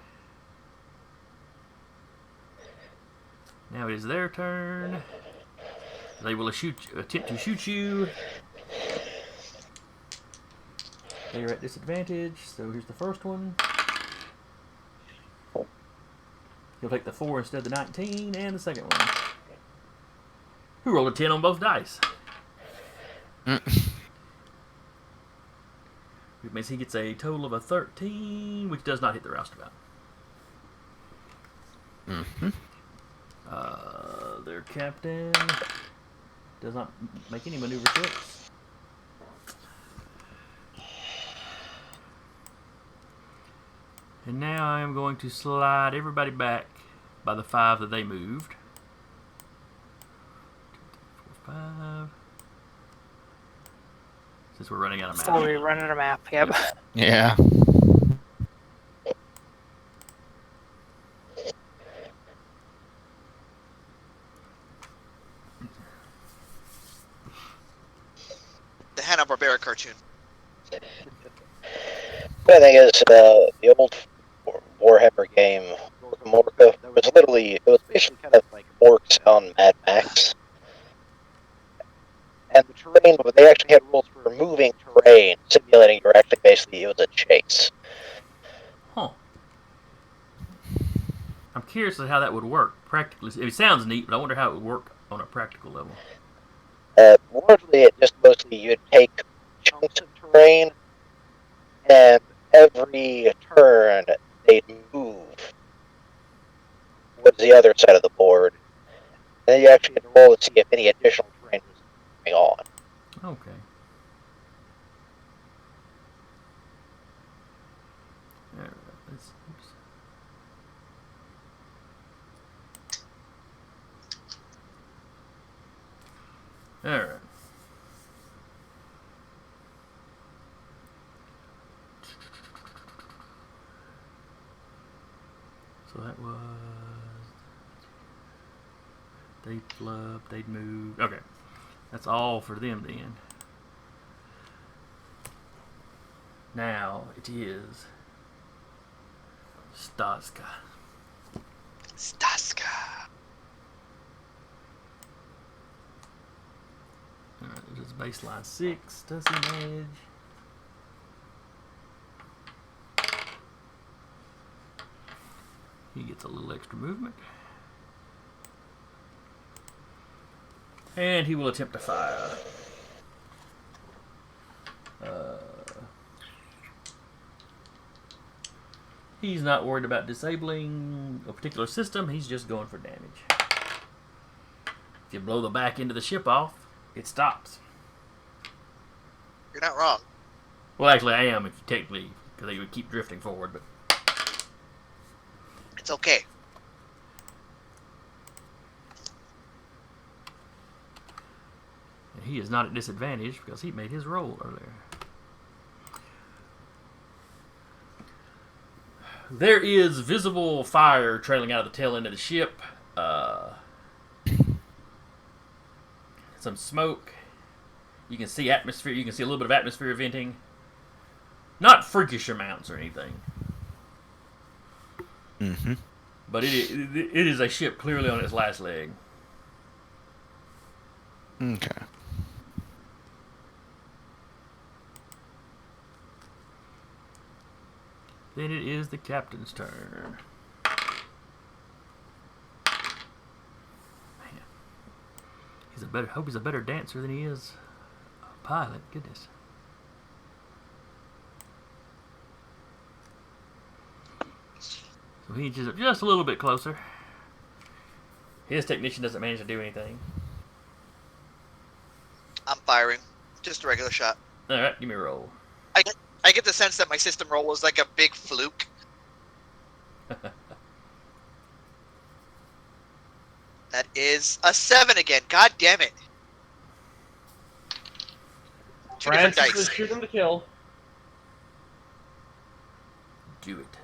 Now it is their turn. They will attempt to shoot you. They are at disadvantage, so here's the first one. He'll take the 4 instead of the 19, and the second one. Who rolled a 10 on both dice? Which means he gets a total of a 13, which does not hit the roustabout. Mm-hmm. Their captain does not make any maneuver checks. And now I am going to slide everybody back by the 5 that they moved. 2, 3, 4, 5. Since we're running out of So maps. we run out of map. Yep. Yeah. The Hanna-Barbera cartoon. The thing is, the old Warhammer game, Morka, it was basically kind of like orcs on Mad Max. And the terrain, but they actually had rules for moving terrain, simulating you're actually basically, it was a chase. Huh. I'm curious as to how that would work practically. It sounds neat, but I wonder how it would work on a practical level. Largely, it just mostly you'd take chunks of terrain, and every turn they'd move towards the other side of the board. And then you actually had to roll to see if any additional terrain was going on. Okay. Alright, oops. Alright. So that was... They'd flub, they'd move. Okay. That's all for them then. Now it is Staska. Staska. Alright, it is baseline 6, does an edge. He gets a little extra movement. And he will attempt to fire. He's not worried about disabling a particular system. He's just going for damage. If you blow the back end of the ship off, it stops. You're not wrong. Well, actually, I am, if you technically, because they would keep drifting forward, but It's okay. and he is not at disadvantage because he made his roll earlier. There is visible fire trailing out of the tail end of the ship. Some smoke. You can see atmosphere. You can see a little bit of atmosphere venting. Not freakish amounts or anything. Mm-hmm. But it is a ship clearly on its last leg. Okay. Then it is the captain's turn. Man, hope he's a better dancer than he is a pilot. Goodness. So he's just a little bit closer. His technician doesn't manage to do anything. I'm firing. Just a regular shot. All right, give me a roll. I get the sense that my system roll was like a big fluke. That is a 7 again. God damn it. Two different Francis is dice. shooting to kill. Do it.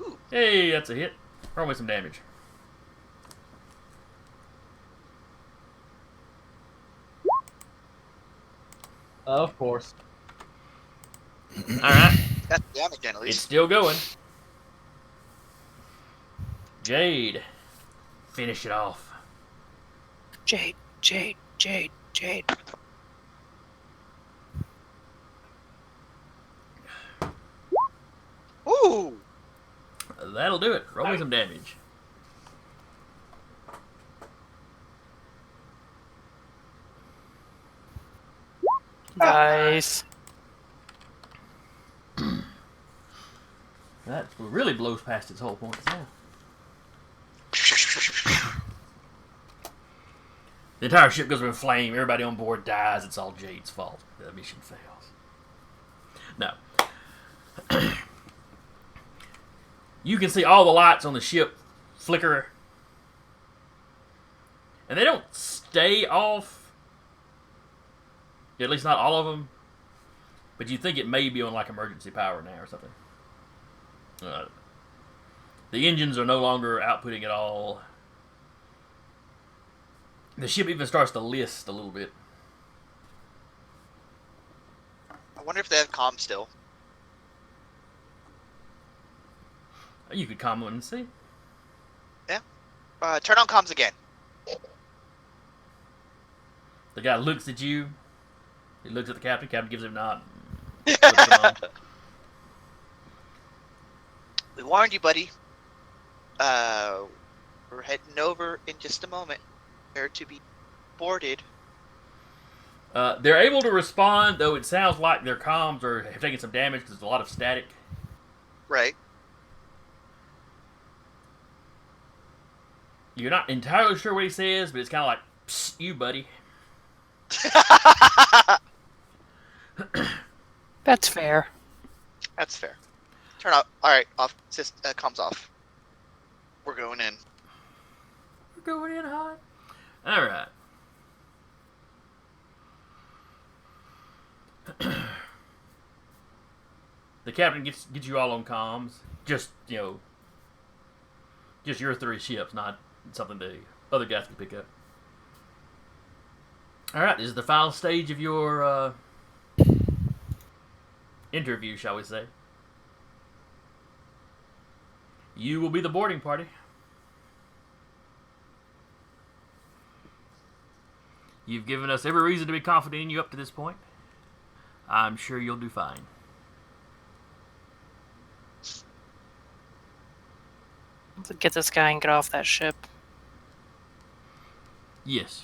Ooh. Hey, that's a hit. Roll me some damage. Of course. All right. That's damage at It's least. still going. Jade. Finish it off. Jade, Jade, Jade, Jade. Ooh. That'll do it. Roll me some damage. Nice. That really blows past its whole point now. The entire ship goes up in flame. Everybody on board dies. It's all Jade's fault. The mission fails. No. You can see all the lights on the ship flicker. And they don't stay off. At least not all of them. But you think it may be on like emergency power now or something. The engines are no longer outputting at all. The ship even starts to list a little bit. I wonder if they have comms still. You could comment and see. Turn on comms again. The guy looks at you. He looks at the captain. Captain gives him a nod. Puts him on. We warned you, buddy. We're heading over in just a moment. Prepare to be boarded. They're able to respond, though it sounds like their comms have taken some damage because there's a lot of static. Right. You're not entirely sure what he says, but it's kind of like, psst, you, buddy. That's fair. That's fair. Turn off. All right, off. Comms off. We're going in. We're going in hot. All right. The captain gets you all on comms. Just your 3 ships, not something the other guys can pick up. All right, this is the final stage of your interview, shall we say. You will be the boarding party. You've given us every reason to be confident in you up to this point. I'm sure you'll do fine. Let's get this guy and get off that ship. Yes.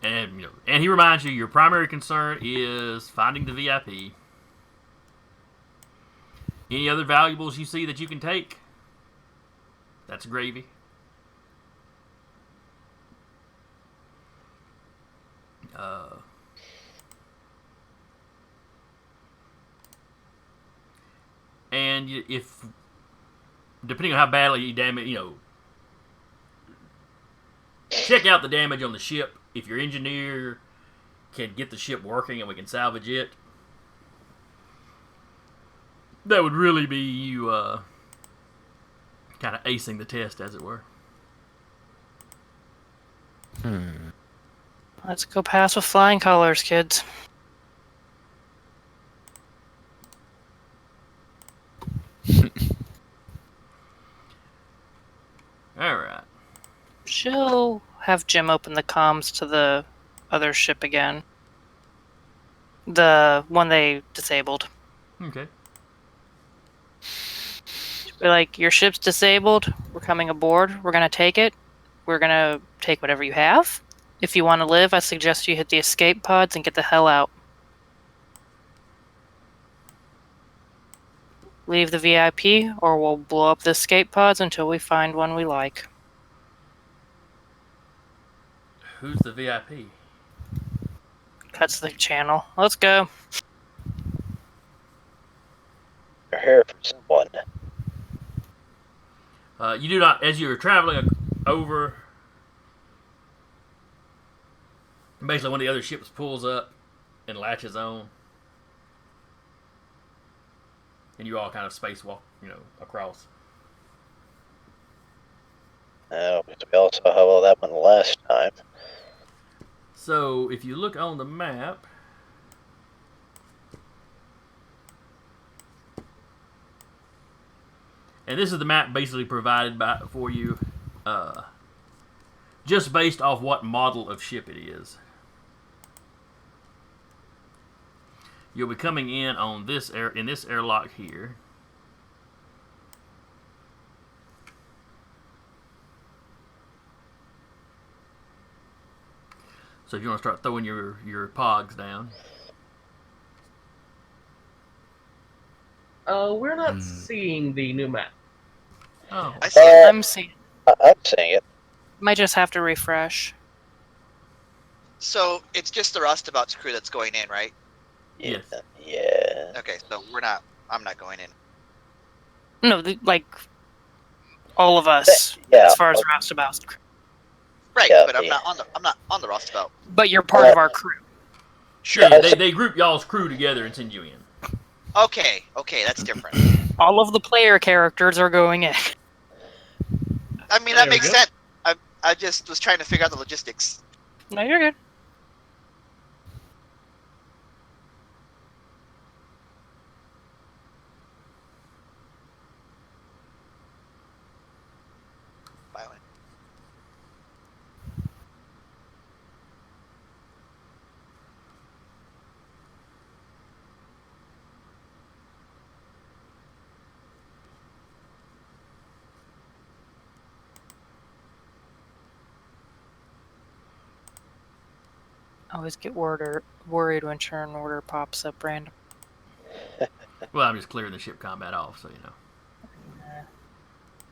And he reminds you your primary concern is finding the VIP. Any other valuables you see that you can take? That's gravy. And if, depending on how badly you damage, check out the damage on the ship. If your engineer can get the ship working and we can salvage it, that would really be you kind of acing the test, as it were. Let's go pass with flying colors, kids. Alright. She'll have Jim open the comms to the other ship again. The one they disabled. Okay. Be like, your ship's disabled. We're coming aboard. We're going to take it. We're going to take whatever you have. If you want to live, I suggest you hit the escape pods and get the hell out. Leave the VIP, or we'll blow up the escape pods until we find one we like. Who's the VIP? Cuts the channel. Let's go. They're here for someone. You do not, as you're traveling over, basically one of the other ships pulls up and latches on, and you all kind of spacewalk, across. Oh, because we also saw how that went last time. So, if you look on the map, and this is the map basically provided for you, just based off what model of ship it is. You'll be coming in on this airlock here. So if you want to start throwing your pogs down. We're not seeing the new map. Oh. I see it. I'm seeing. I'm saying it. Might just have to refresh. So it's just the Roustabout's crew that's going in, right? Yes. Yeah. Okay, so I'm not going in. No, all of us, Yeah. as far as Roustabout's crew. Right, Yeah, but I'm yeah. not on the Roustabout. But you're part of our crew. Sure. Yeah, Yeah, they group y'all's crew together and send you in. Okay, that's different. All of the player characters are going in. I mean, There that we makes go. sense. I just was trying to figure out the logistics. No, you're good. Violent. I always get worried when churn order pops up random. Well, I'm just clearing the ship combat off, so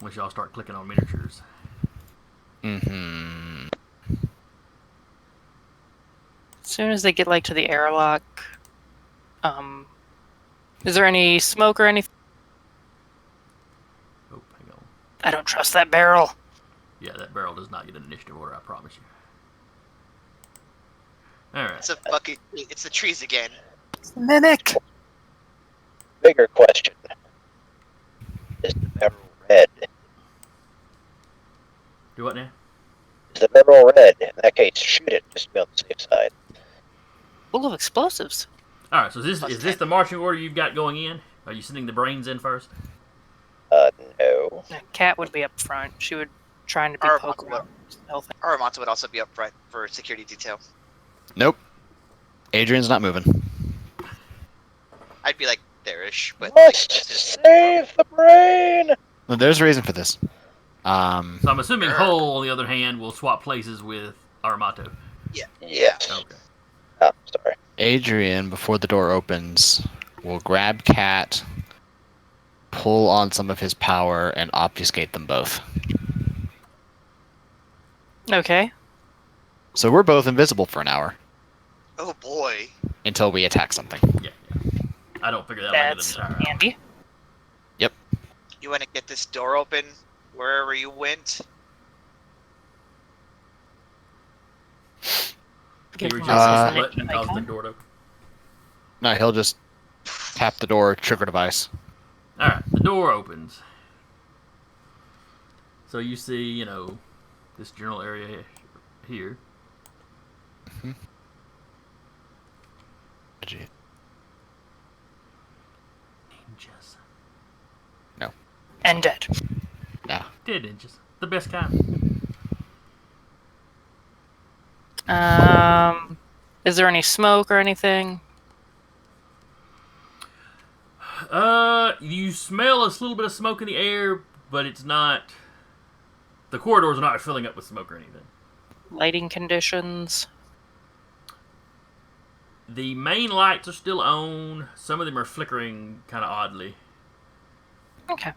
once y'all start clicking on miniatures. Mm-hmm. As soon as they get to the airlock, is there any smoke or anything? Oh, hang on. I don't trust that barrel. Yeah, that barrel does not get an initiative order, I promise you. Alright. It's the trees again. Mimic. Bigger question. Is the barrel red? Do what now? Is the barrel red? In that case, shoot it just to be on the safe side. Full of explosives. Alright, so is this the marching order you've got going in? Are you sending the brains in first? No. Cat would be up front. She would trying to be Or poke Montauk. around. Stealth. Aramonta would also be up front for security detail. Nope. Adrian's not moving. I'd be there-ish, but Must save the brain! Well, there's a reason for this. So I'm assuming Sure. Hull, on the other hand, will swap places with Armato. Yes. Okay. Oh, sorry. Adrian, before the door opens, will grab Cat, pull on some of his power, and obfuscate them both. Okay. So we're both invisible for an hour Oh boy. until we attack something. Yeah. I don't figure that out That's later than an hour. handy. You want to get this door open wherever you went? He Give reaches him out a the button and causes the icon. door to open. No, he'll just tap the door, trigger device. Alright, the door opens. So you see, this general area here. Ninjas. And dead. No. Dead ninjas. The best kind. Is there any smoke or anything? You smell a little bit of smoke in the air, but it's not. The corridors are not filling up with smoke or anything. Lighting conditions? The main lights are still on. Some of them are flickering kind of oddly. Okay.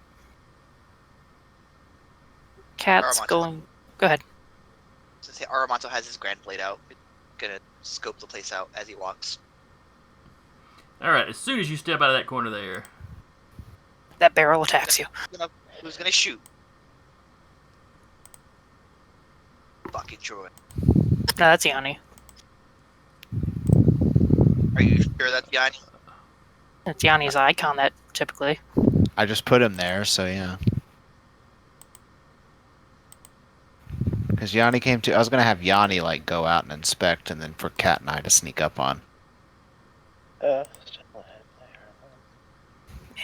Cat's Armato. going. Go ahead. Since Aramanto has his grand blade out, it's gonna scope the place out as he walks. Alright, as soon as you step out of that corner there, That barrel attacks you. Who's gonna shoot? Fucking sure. No, that's Yanni. Are you sure that's Yanni? That's Yanni's icon that typically. I just put him there, so yeah. Because Yanni came to. I was gonna have Yanni go out and inspect, and then for Cat and I to sneak up on. Man,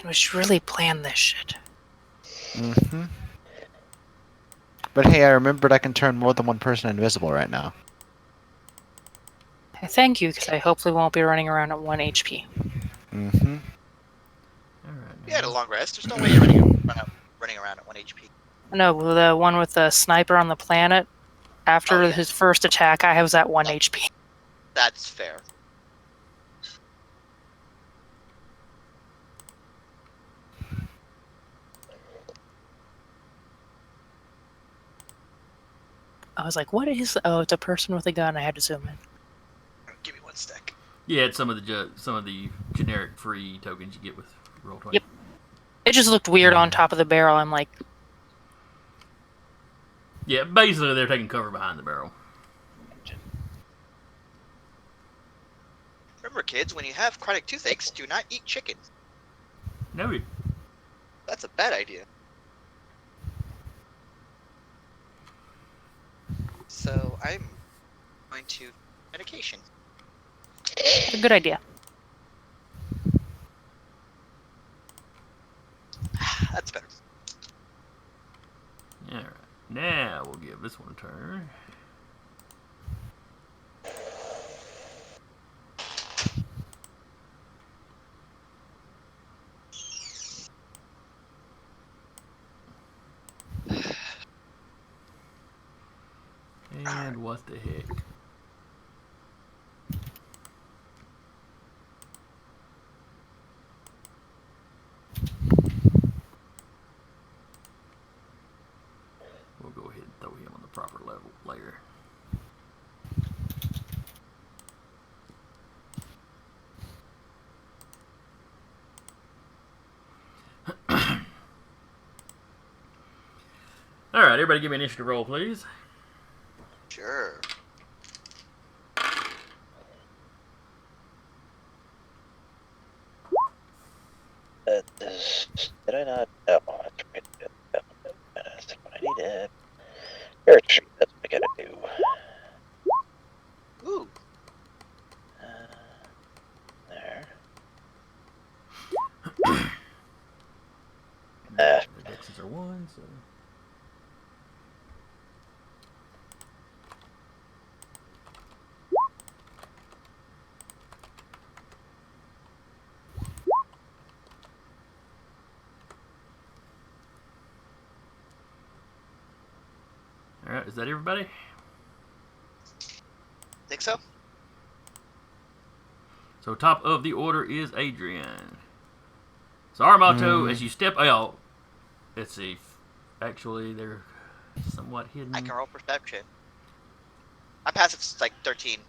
we should really plan this shit. Mm-hmm. But hey, I remembered I can turn more than one person invisible right now. I thank you, because I hopefully won't be running around at 1 HP. Mm-hmm. alright. You had a long rest. There's no way you're running around at 1 HP. No, the one with the sniper on the planet. After Oh, yeah. his first attack, I was at 1 HP. That's fair. I was like, what is... Oh, it's a person with a gun. I had to zoom in. Give me one sec. Yeah, it's some of the generic free tokens you get with Roll20. Yep. It just looked weird on top of the barrel. I'm like, Yeah, basically they're taking cover behind the barrel. Remember, kids, when you have chronic toothaches, do not eat chicken. No, That's a bad idea. So I'm going to medication. it's a good idea. That's better. alright. Now we'll give this one a turn. And what the heck? We'll go ahead and throw him on the proper level layer. Alright, everybody give me an initiative roll, please. Sure. Did I not? Oh, that's right. That's what I needed. Character sheet, that's what I gotta do. Ooh. There. The dexes are 1, so. Alright, is that everybody? Think so? So top of the order is Adrian. So our motto, as you step out, let's see. Actually, they're somewhat hidden. I can roll perception. My passive's like 13.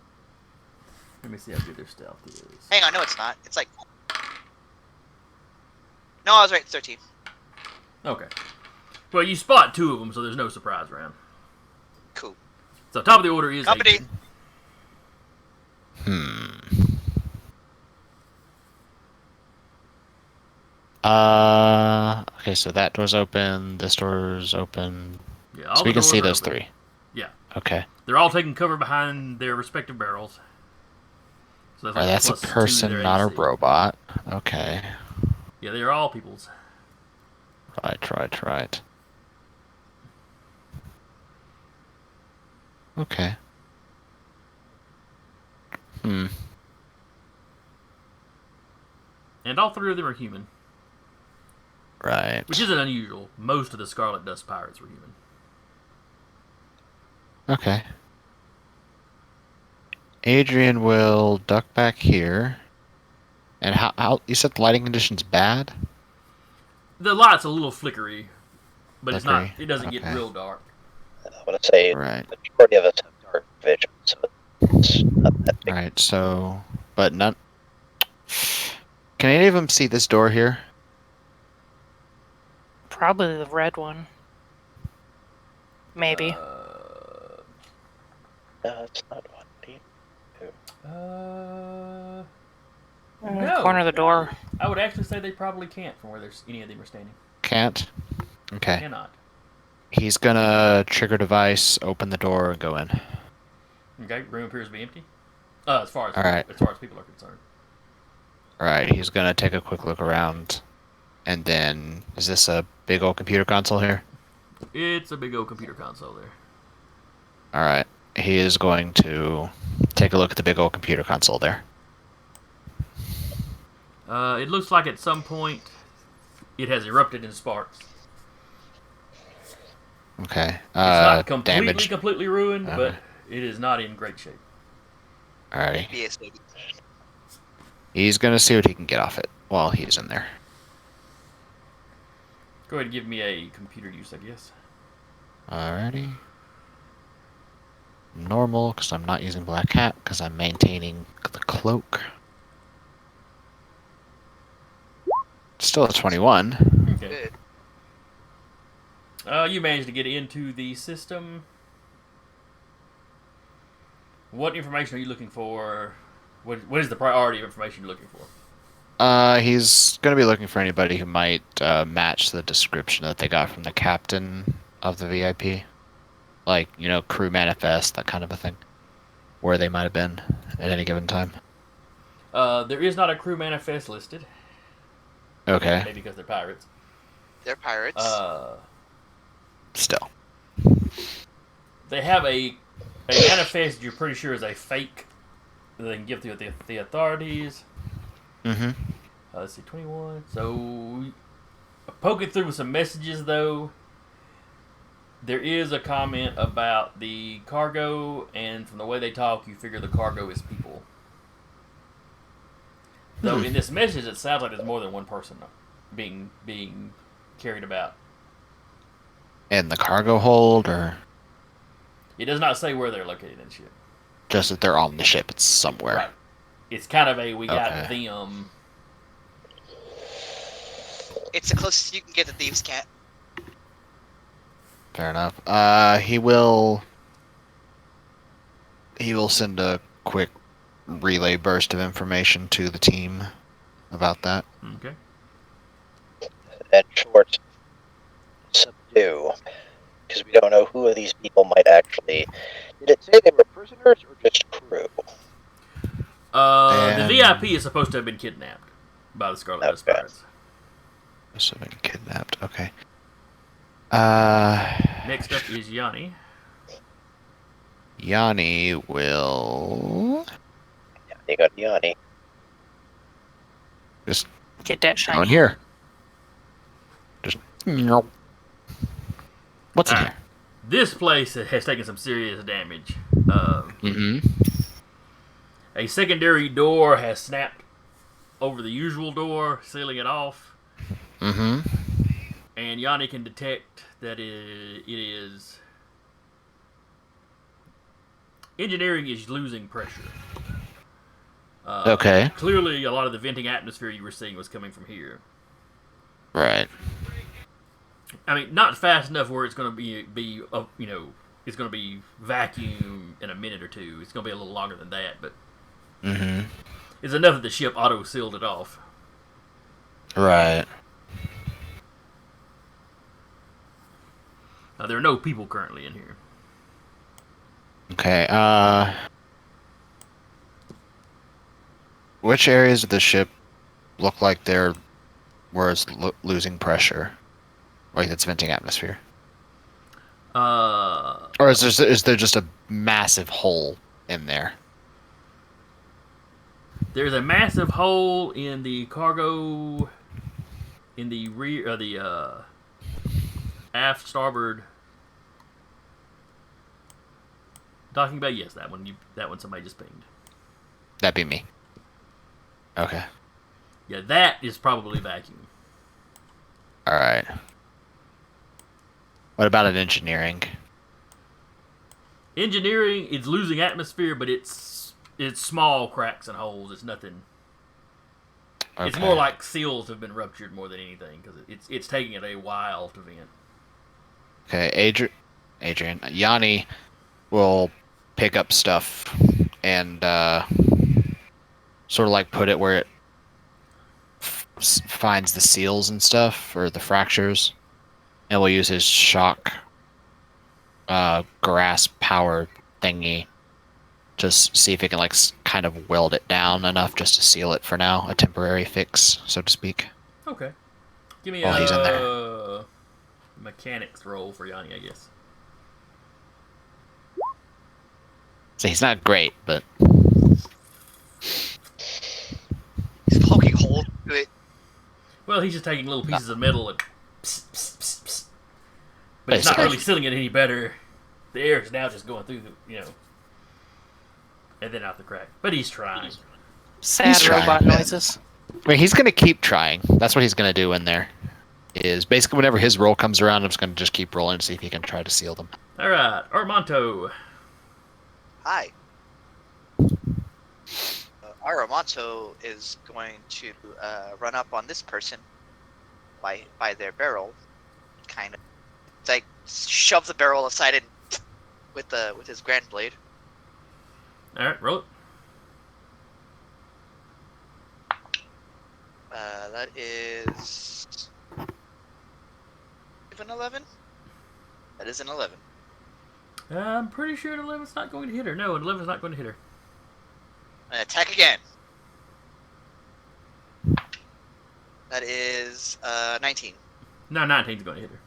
Let me see how good their stealth is. Hang on, no, it's not. It's like. No, I was right. 13. Okay. Well, you spot 2 of them, so there's no surprise round. Cool. So top of the order is Company. Adrian. Okay, so that door's open, this door's open. Yeah, all So the we can see doors are those open. 3. Yeah. Okay. They're all taking cover behind their respective barrels. So Alright, that's a +2 to person, their not a AC. robot. Okay. Yeah, they are all peoples. Right. Okay. And all 3 of them are human, Right. which isn't unusual. Most of the Scarlet Dust pirates were human. Okay. Adrian will duck back here. And how you said the lighting condition's bad? The light's a little flickery, but it's not. Flickery, It doesn't get okay. real dark. I want to say Right. the majority of us have dark vision, so it's not that big. Right, so but none Can any of them see this door here? Probably the red one. Maybe. No, it's not one. In the No. corner of the door. I would actually say they probably can't from where there's any of them are standing. Can't? Okay. Cannot. He's gonna trigger device, open the door, and go in. Okay, room appears to be empty. As far as Alright. people are concerned. Alright, he's gonna take a quick look around. And then, is this a big old computer console here? It's a big old computer console there. Alright, he is going to take a look at the big old computer console there. It looks like at some point it has erupted in sparks. Okay. It's not Damage. completely ruined, but it is not in great shape. Alrighty. Yes, maybe. He's gonna see what he can get off it while he's in there. Go ahead and give me a computer use, I guess. Alrighty. Normal, because I'm not using Black Hat, because I'm maintaining the cloak. Still a 21. Okay. Good. You managed to get into the system. What information are you looking for? What is the priority of information you're looking for? He's going to be looking for anybody who might match the description that they got from the captain of the VIP. Like, crew manifest, that kind of a thing. Where they might have been at any given time. There is not a crew manifest listed. Okay. Maybe because they're pirates. They're pirates. Still. They have a manifest you're pretty sure is a fake that they can give to the authorities. Mm-hmm. Let's see, 21. So, poking through with some messages, though, there is a comment about the cargo, and from the way they talk, you figure the cargo is people. Though in this message, it sounds like there's more than one person being carried about. In the cargo hold, or It does not say where they're located in the ship. just that they're on the ship? It's somewhere. Right. It's kind of a we got Okay. them. It's the closest you can get to thieves' cat. Fair enough. He will send a quick relay burst of information to the team about that. Okay. And short, subdue, because we don't know who of these people might actually. Did it say they were prisoners or just crew? The VIP is supposed to have been kidnapped by the Scarlet Dust Okay. Pirates. Must have been kidnapped. Okay. Next up is Yanni. Yanni will Yeah, they got Yanni. just Get that go in shiny. here. Just nope. What's in Alright. here? This place has taken some serious damage. A secondary door has snapped over the usual door, sealing it off. And Yanni can detect that it is... Engineering is losing pressure. Okay. Clearly, a lot of the venting atmosphere you were seeing was coming from here. Right. I mean, not fast enough where it's going to be it's going to be vacuum in a minute or two. It's going to be a little longer than that, but it's enough that the ship auto-sealed it off. Right. There are no people currently in here. Okay, which areas of the ship look like they're where it's losing pressure? Like it's venting atmosphere? Or is there just a massive hole in there? There's a massive hole in the cargo, in the rear, the aft starboard. Talking about, yes, that one somebody just pinged. That'd be me. Okay. Yeah, that is probably vacuum. All right. What about an engineering? Engineering is losing atmosphere, but it's small cracks and holes. It's nothing. Okay. It's more like seals have been ruptured more than anything because it's taking it a while to vent. Okay, Adrian, Yanni will pick up stuff and sort of like put it where it finds the seals and stuff, or the fractures, and we'll use his shock grasp power thingy to see if it can like kind of weld it down enough just to seal it for now, a temporary fix, so to speak. Okay. Give me He's in there. Mechanics roll for Yanni, I guess. So he's not great, but He's poking holes to it. Well, he's just taking little pieces of metal and pss, pss, pss, pss. But it's Basically. not really sealing it any better. The air is now just going through and then out the crack. But he's trying. Sad trying, robot man. noises. I mean, he's gonna keep trying. That's what he's gonna do in there. Is basically whenever his roll comes around, I'm just gonna just keep rolling to see if he can try to seal them. All right, Armanto. Hi. Aramonto is going to run up on this person by their barrel, kind of. It's like shove the barrel aside and with his grand blade. All right, roll it. That is an 11. That is an 11. I'm pretty sure an 11's not going to hit her. No, an 11's not going to hit her. And attack again. That is 19. No, 19's going to hit her.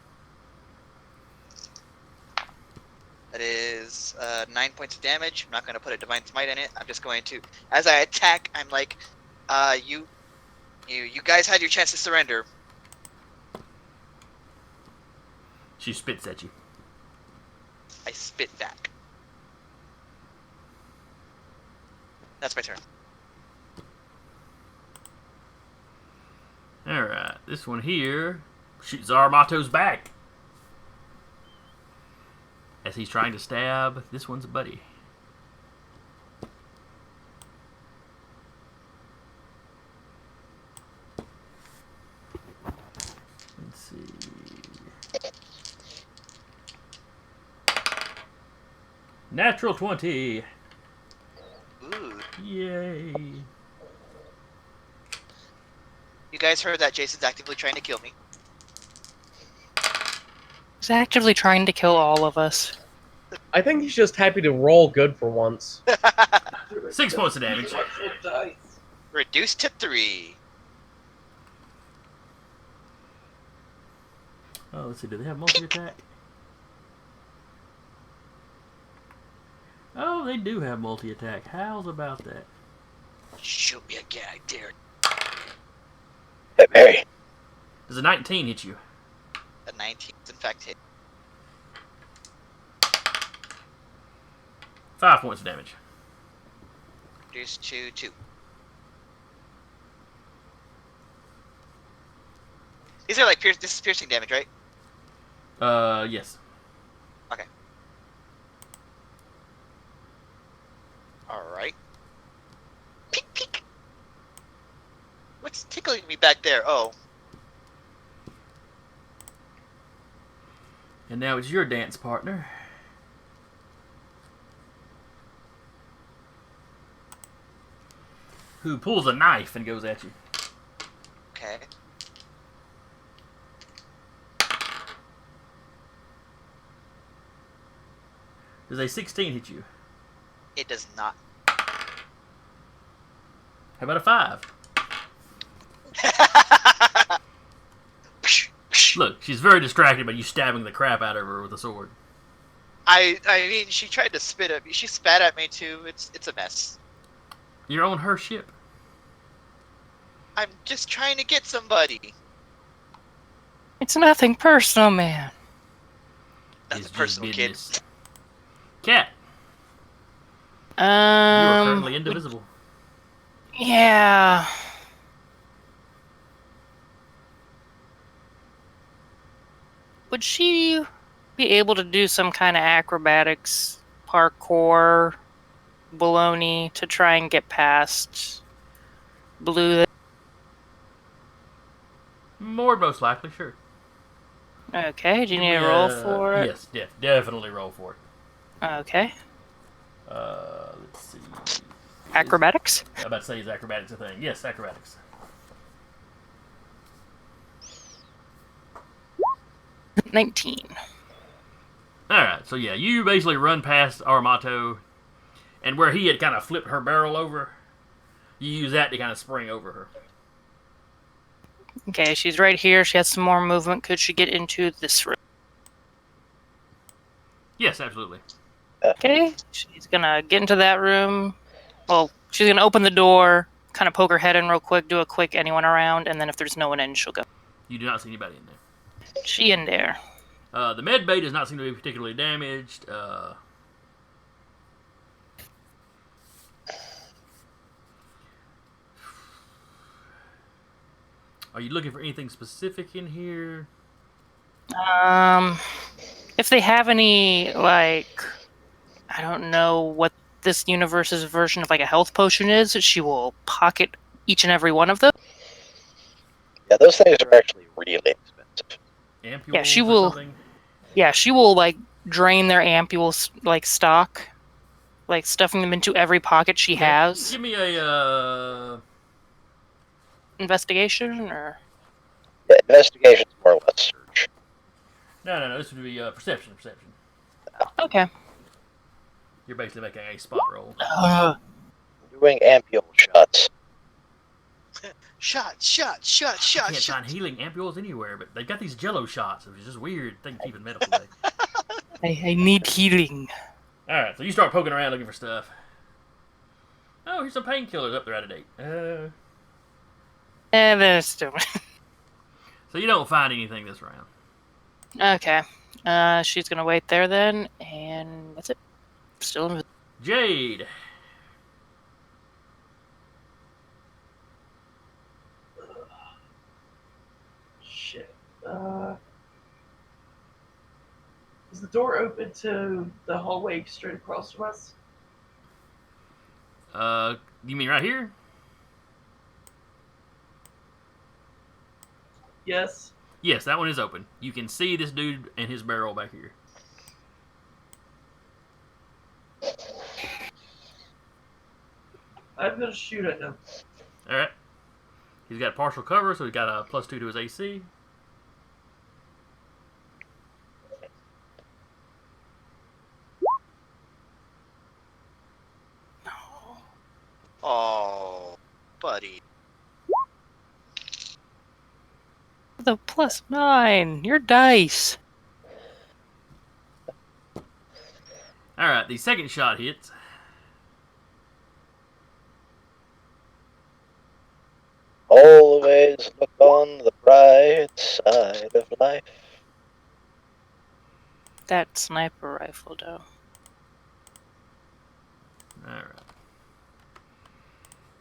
That is 9 points of damage. I'm not going to put a Divine Smite in it. I'm just going to, as I attack, I'm like, you guys had your chance to surrender. She spits at you. I spit back. That's my turn. Alright, this one here shoots Armato's back. As he's trying to stab this one's buddy. Let's see. Natural 20. Ooh. Yay. You guys heard that Jason's actively trying to kill me. He's actively trying to kill all of us. I think he's just happy to roll good for once. 6 points of damage. Reduced to 3. Oh, let's see. Do they have multi-attack? Oh, they do have multi-attack. How's about that? Shoot me again, I dare. Hey, Mary. Does a 19 hit you? A 19 is in fact hit. 5 points of damage. Reduce to 2. These are like this is piercing damage, right? Yes. Okay. All right. Peek, peek. What's tickling me back there? Oh, And now it's your dance partner. Who pulls a knife and goes at you. okay. Does a 16 hit you? It does not. How about a 5? Look, she's very distracted by you stabbing the crap out of her with a sword. I mean, she tried to spit at me. She spat at me too. It's a mess. You're on her ship. I'm just trying to get somebody. It's nothing personal, man. Nothing It's just personal, kid. business. Cat, you are currently Would- indivisible. yeah. Would she be able to do some kind of acrobatics, parkour, baloney to try and get past Blue? More most likely, sure. Okay, do you Give need me a roll for it? Yes, definitely roll for it. Okay. Let's see. Acrobatics? I'm about to say, is acrobatics a thing? Yes, acrobatics. 19. Alright, so yeah, you basically run past Armato, and where he had kind of flipped her barrel over, you use that to kind of spring over her. Okay, she's right here. She has some more movement. Could she get into this room? Yes, absolutely. Okay, she's gonna get into that room. Well, she's gonna open the door, kind of poke her head in real quick, do a quick anyone around, and then if there's no one in, she'll go. You do not see anybody in there. She in there. The med bay does not seem to be particularly damaged. Are you looking for anything specific in here? If they have any, like, I don't know what this universe's version of like a health potion is, she will pocket each and every one of them. Yeah, those things are actually really expensive. Ampules Yeah, she or will- something? Yeah, she will like drain their ampules like stock, like stuffing them into every pocket she Okay. has. Give me a Investigation or Yeah, investigation's more or less search. no. This would be perception. okay. You're basically making a spot roll. Doing ampule shots. Shot. I can't find healing ampules anywhere, but they've got these Jello shots, which is just weird thing to keep in medical day. I need healing. All right, so you start poking around looking for stuff. Oh, here's some painkillers up there out of date. And then it's still So you don't find anything this round. okay. She's gonna wait there then, and that's it. Still in. Jade. Shit. Is the door open to the hallway straight across from us? You mean right here? Yes. Yes, that one is open. You can see this dude and his barrel back here. I'm gonna shoot at him. All right. He's got partial cover, so he's got a +2 to his AC. Oh, buddy. The +9. Your dice. All right, the second shot hits. Always look on the bright side of life. That sniper rifle, though. Alright.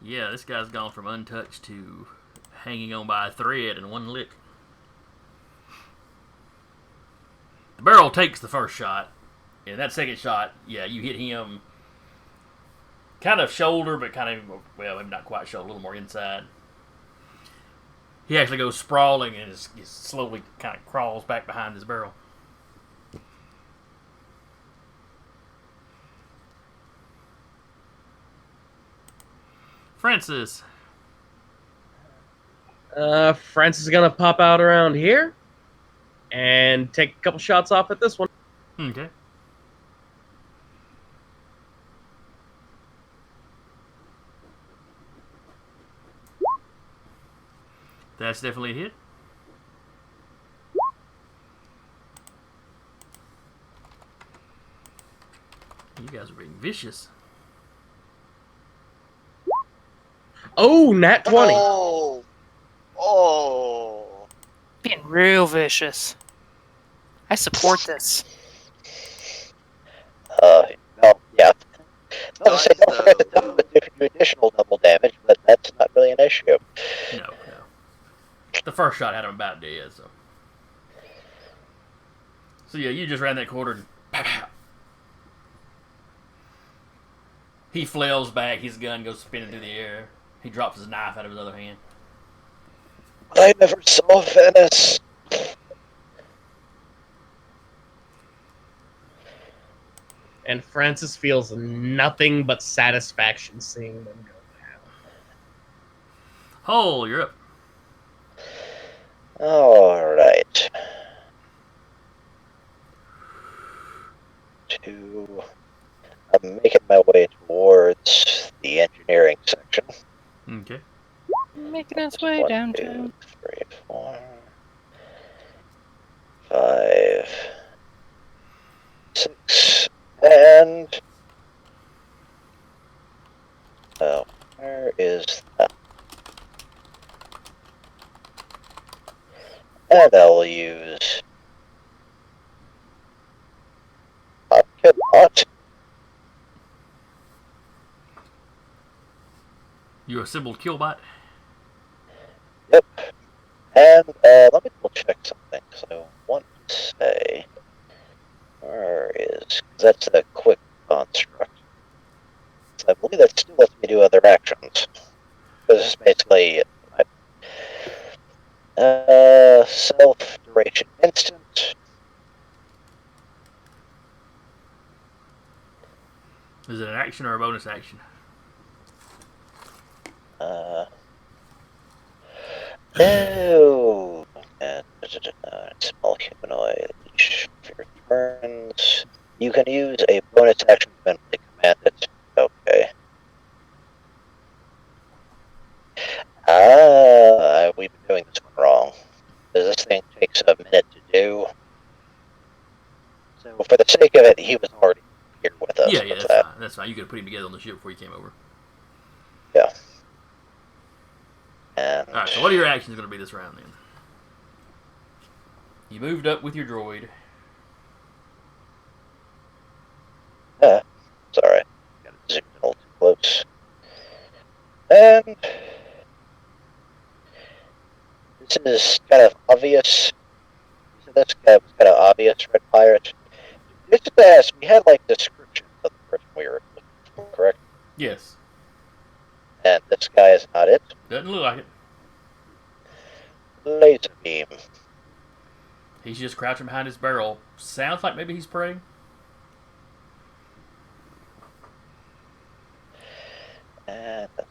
Yeah, this guy's gone from untouched to hanging on by a thread in one lick. The barrel takes the first shot. And that second shot, yeah, you hit him kind of shoulder, but kind of, well, maybe not quite shoulder, a little more inside. He actually goes sprawling and slowly kind of crawls back behind his barrel. Francis. Francis is gonna pop out around here and take a couple shots off at this one. Okay. That's definitely a hit. You guys are being vicious. Oh, nat 20. Oh. Oh. Being real vicious. I support this. No, yeah. I was gonna say, Dodge don't forget to tell them if you do additional double damage, but that's not really an issue. No. The first shot had him about dead, so. So yeah, you just ran that corner and pow, pow. He flails back, his gun goes spinning through the air. He drops his knife out of his other hand. I never saw Venice. And Francis feels nothing but satisfaction seeing them go down. Hole, you're up. Alright. I'm making my way towards the engineering section. Okay. Making its way 1, downtown. 2, 3, 4, 5, 6, and where is that? And I'll use Kidbot. You assembled Killbot? Yep. And let me double check something. So I want to say, where is? Because that's a quick construct. So I believe that still lets me do other actions. Because it's basically self duration instant. Is it an action or a bonus action? No. Small humanoid. For your turns, you can use a bonus action to mentally command it. Okay. We've been doing this one wrong. Because this thing takes a minute to do. So for the sake of it, he was already here with us. Yeah, with that's fine. That's fine. You could have put him together on the ship before you came over. Yeah. And Alright, so what are your actions going to be this round then? You moved up with your droid. sorry. Got it zoomed in a little too close. And this is kind of obvious. So this guy was kind of obvious, Red Pirate. Just to ask, we had like descriptions of the person we were looking for, correct? Yes. And this guy is not it. Doesn't look like it. Laser beam. He's just crouching behind his barrel. Sounds like maybe he's praying. And that's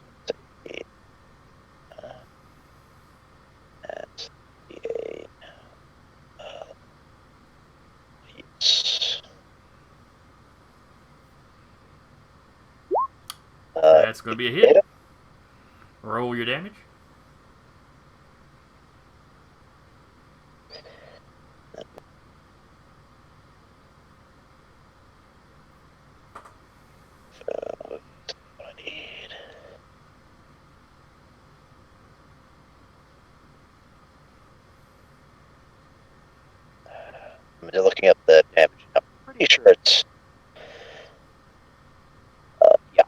the yes. That's going to be a hit. Data? Roll your damage. What I need. I'm just looking up the damage. I'm pretty sure it's yeah.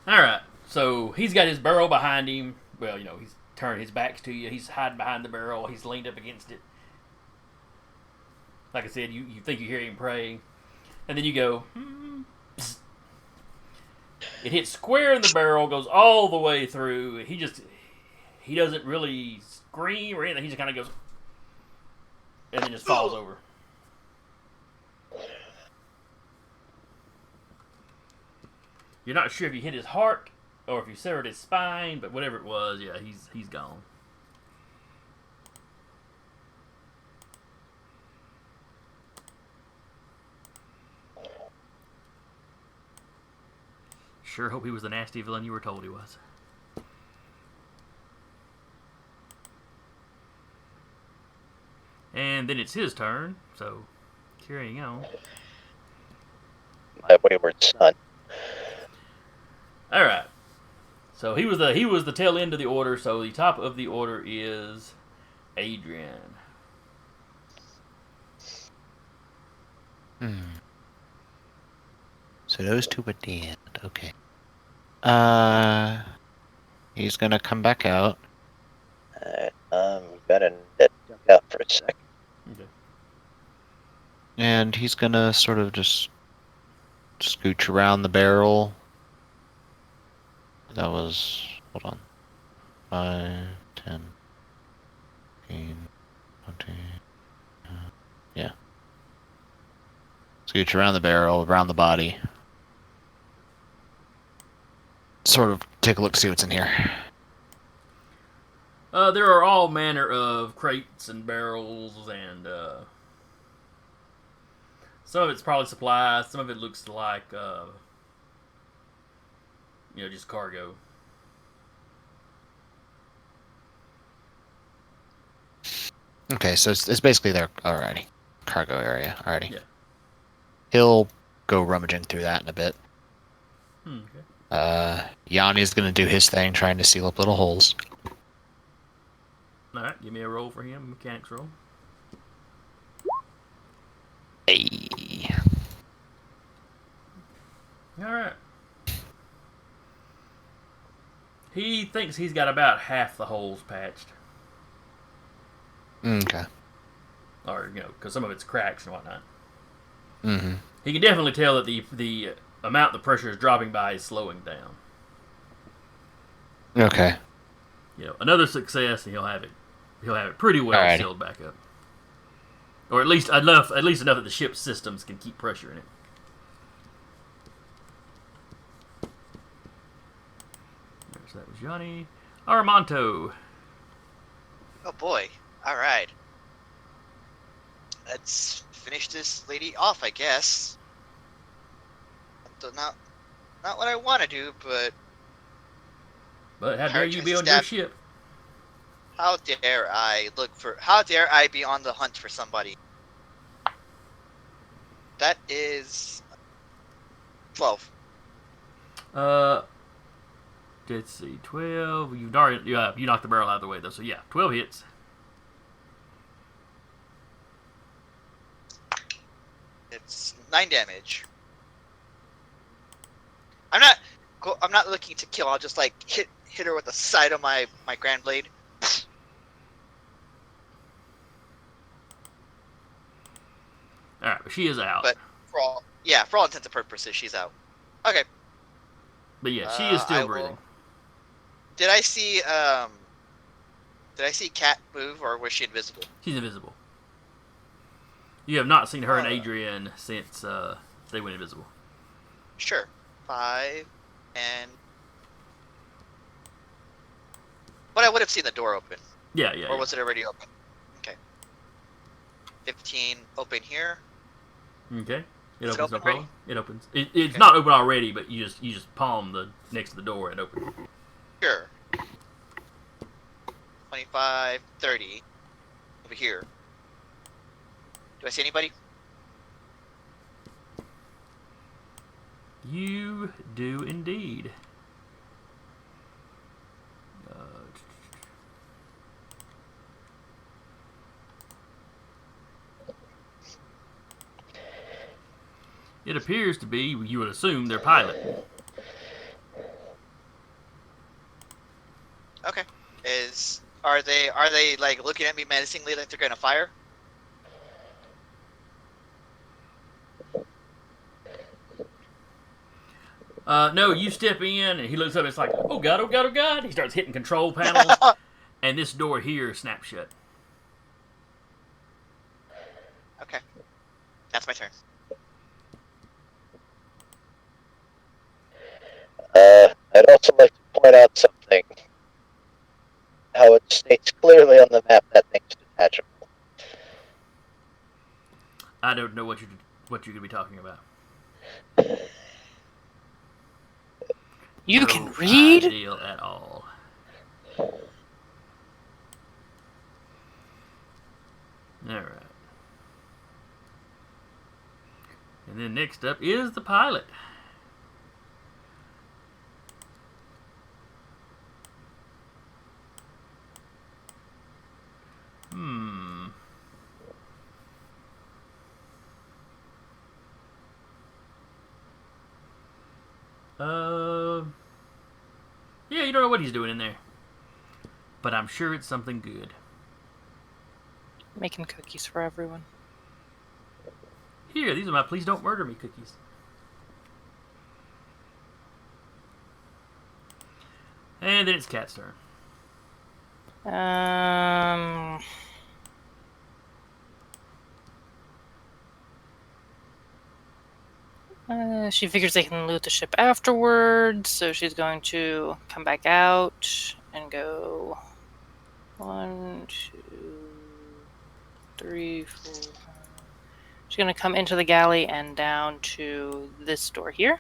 All right. So he's got his barrel behind him. Well, he's turned his back to you. He's hiding behind the barrel. He's leaned up against it. Like I said, you think you hear him praying, and then you go. Psst. It hits square in the barrel, goes all the way through. He doesn't really scream or anything. He just kind of goes, and then just falls over. You're not sure if you hit his heart or if you severed his spine, but whatever it was, yeah, he's gone. Sure hope he was the nasty villain you were told he was. And then it's his turn, so carrying on. My wayward son. All right. So he was the tail end of the order. So the top of the order is Adrian. So those two at the end. Okay. He's gonna come back out. I'm gonna duck out for a sec. Okay. And he's gonna sort of just scooch around the barrel. That was, hold on, 5, 10, 15, 20, yeah. Scooch around the barrel, around the body. Sort of take a look, see what's in here. There are all manner of crates and barrels, and some of it's probably supplies. Some of it looks like, just cargo. Okay, so it's basically their alrighty cargo area. Alrighty. Yeah. He'll go rummaging through that in a bit. Okay. Yanni's gonna do his thing, trying to seal up little holes. All right, give me a roll for him, mechanics roll. Hey. All right. He thinks he's got about half the holes patched. Okay. Or, because some of it's cracks and whatnot. Mm-hmm. He can definitely tell that the amount the pressure is dropping by is slowing down. Okay. Another success, and he'll have it pretty well Alrighty. sealed back up. Or at least enough that the ship's systems can keep pressure in it. So that was Johnny. Armanto. Oh boy. Alright. Let's finish this lady off, I guess. Not what I want to do, but But how dare you be on your ship? how dare I be on the hunt for somebody? That is 12. Let's see, 12. You knocked the barrel out of the way though, so yeah, 12 hits. It's 9 damage. I'm not looking to kill. I'll just like hit her with the side of my grand blade. All right, but she is out. But for all intents and purposes, she's out. Okay. But yeah, she is still breathing. Did I see Kat move, or was she invisible? She's invisible. You have not seen her and Adrian since they went invisible. Sure. 5 and. But I would have seen the door open. Yeah. Or was it already open? Okay. 15 open here. Okay. It Is it opens, no open problem. It opens. It's not open already, but you just palm the next to the door and open it. Sure. 25, 30. Over here. Do I see anybody? You do indeed. It appears to be, you would assume, their pilot. Are they like looking at me menacingly like they're gonna fire? No, you step in, and he looks up. It's like, oh god, oh god, oh god. He starts hitting control panels, and this door here snaps shut. Okay, that's my turn. I'd also like to point out something. How it states clearly on the map that thing's detachable. I don't know what you're gonna be talking about. You No can read? idea at all. All right. And then next up is the pilot. Yeah, you don't know what he's doing in there. But I'm sure it's something good. Making cookies for everyone. Here, these are my please don't murder me cookies. And then it's Cat's turn. She figures they can loot the ship afterwards, so she's going to come back out and go 1, 2, 3, 4, 5. She's going to come into the galley and down to this door here.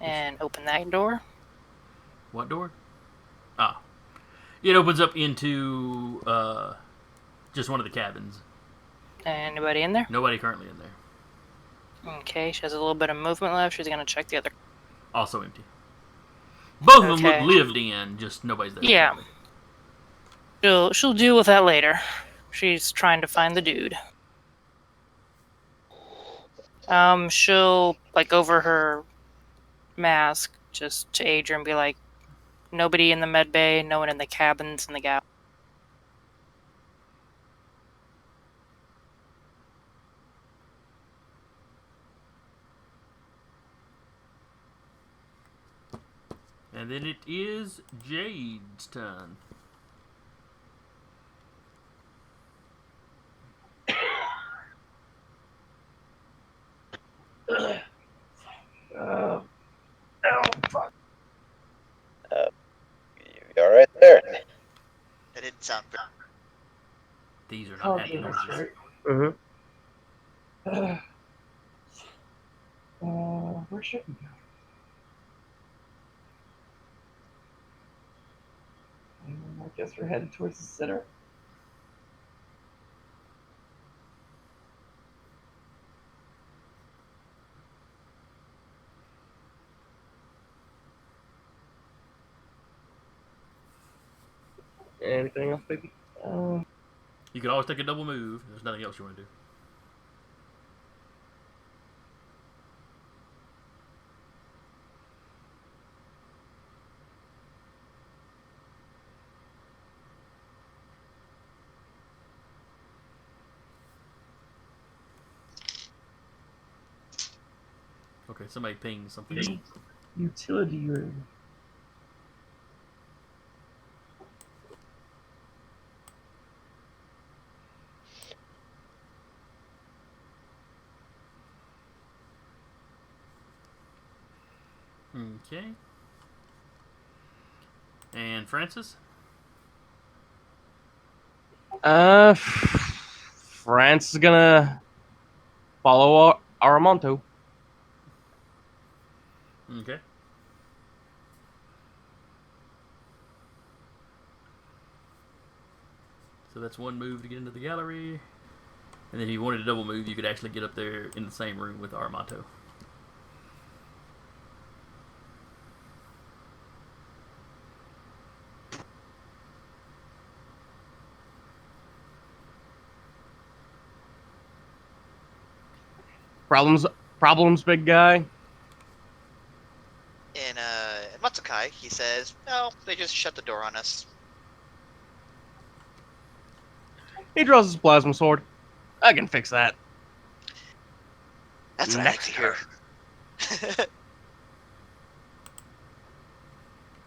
And open that door. What door? Ah. It opens up into just one of the cabins. Anybody in there? Nobody currently in there. Okay, she has a little bit of movement left. She's going to check the other. Also empty. Both of them Okay. look lived in, just nobody's there. Yeah. She'll deal with that later. She's trying to find the dude. She'll, like, over her mask, just to Adrian, be like, nobody in the med bay, no one in the cabins in the gap. And then it is Jade's turn. You alright there? That didn't sound good. These are not happy noises. Where should we go? I guess we're headed towards the center. Anything else, baby? You can always take a double move. There's nothing else you want to do. Okay, somebody ping something. Utility room. Okay. And Francis? France is gonna follow Aramonto. Okay. So that's one move to get into the gallery. And then if you wanted to double move, you could actually get up there in the same room with Armato. Problems, big guy. In Matsukai, he says, no, they just shut the door on us. He draws his plasma sword. I can fix that. That's what Next I like to hear.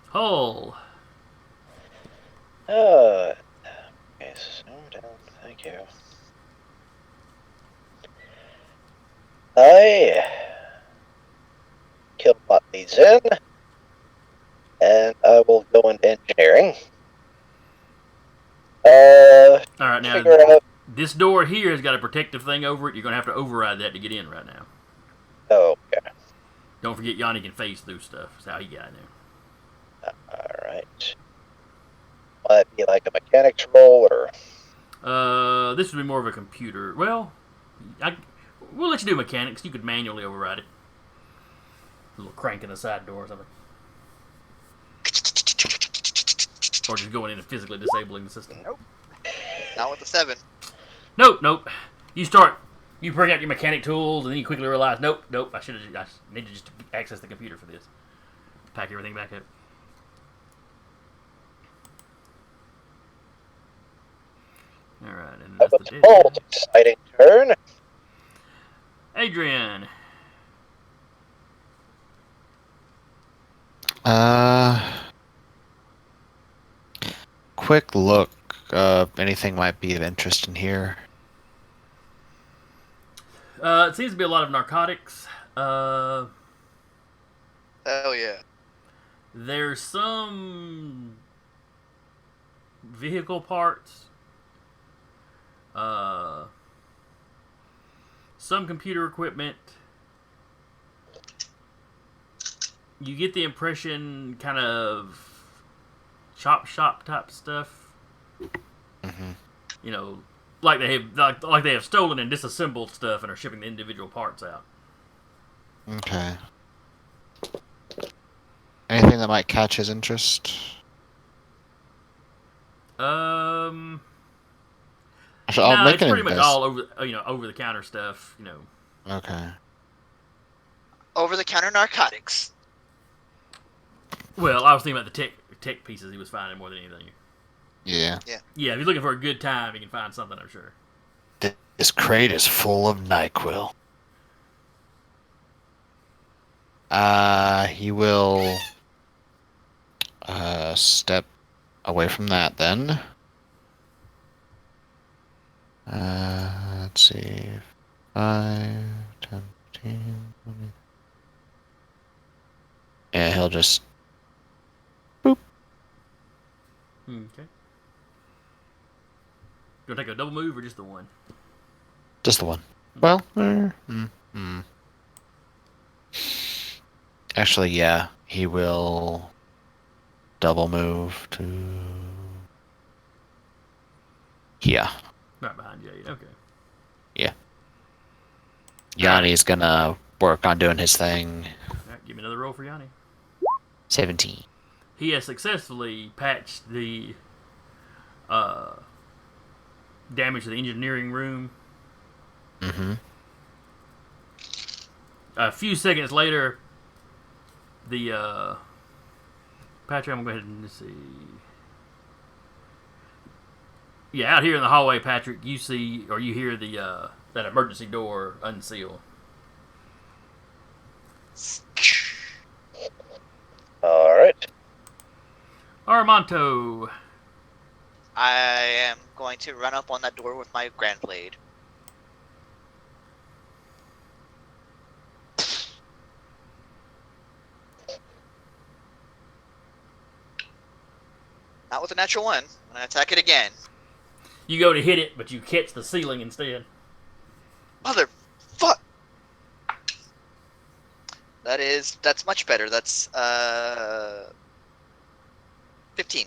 Hull. Okay, zoom down. Thank you. I kill what leads in, and I will go into engineering. All right, now Figure out. this door here has got a protective thing over it. You're gonna have to override that to get in right now. Okay. Don't forget, Yanni can phase through stuff. That's how he got in there. All right. Will that be like a mechanics roll or? This would be more of a computer. Well, we'll let you do mechanics. You could manually override it. A little crank in the side door or something. Or just going in and physically disabling the system. Nope. Not with the 7. Nope. You bring out your mechanic tools, and then you quickly realize, nope. I need to just access the computer for this. Pack everything back up. All right, and that's the Bold, exciting turn. Adrian. Quick look. Anything might be of interest in here. It seems to be a lot of narcotics. Hell yeah. There's some vehicle parts. Some computer equipment. You get the impression kind of chop shop type stuff. Mm-hmm. You know, like they have stolen and disassembled stuff and are shipping the individual parts out. Okay. Anything that might catch his interest? No, I'll make it's an pretty much all over the counter stuff. Okay. Over-the-counter narcotics. Well, I was thinking about the tech pieces he was finding more than anything. Yeah. Yeah, if you're looking for a good time, you can find something, I'm sure. This crate is full of NyQuil. He will step away from that then. Let's see. 5, 10, 15, 20. Yeah, he'll just boop. Okay. You want to take a double move or just the one? Just the one. Well, actually, yeah, he will double move to here. Right behind Jade. Okay. Yeah. Yanni's gonna work on doing his thing. All right, give me another roll for Yanni. 17. He has successfully patched the damage to the engineering room. Mm-hmm. A few seconds later, the Patrick, I'm going to go ahead and see. Yeah, out here in the hallway, Patrick, you see or you hear the that emergency door unseal. All right. Armanto. I am going to run up on that door with my grand blade. Not with a natural 1. I'm going to attack it again. You go to hit it, but you catch the ceiling instead. Motherfuck! That's much better. That's 15.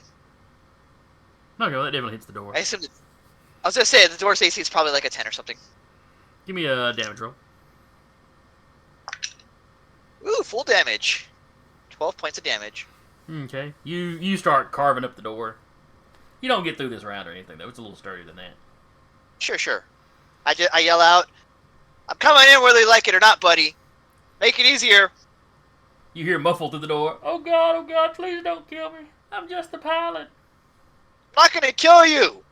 Okay, well, that definitely hits the door. I assumed I was gonna say the door's AC is probably like a 10 or something. Give me a damage roll. Ooh, full damage. 12 points of damage. Okay. You start carving up the door. You don't get through this round or anything, though. It's a little sturdier than that. Sure. I yell out, "I'm coming in whether you like it or not, buddy. Make it easier." You hear muffled through the door. Oh God, please don't kill me. I'm just the pilot. I'm not gonna kill you.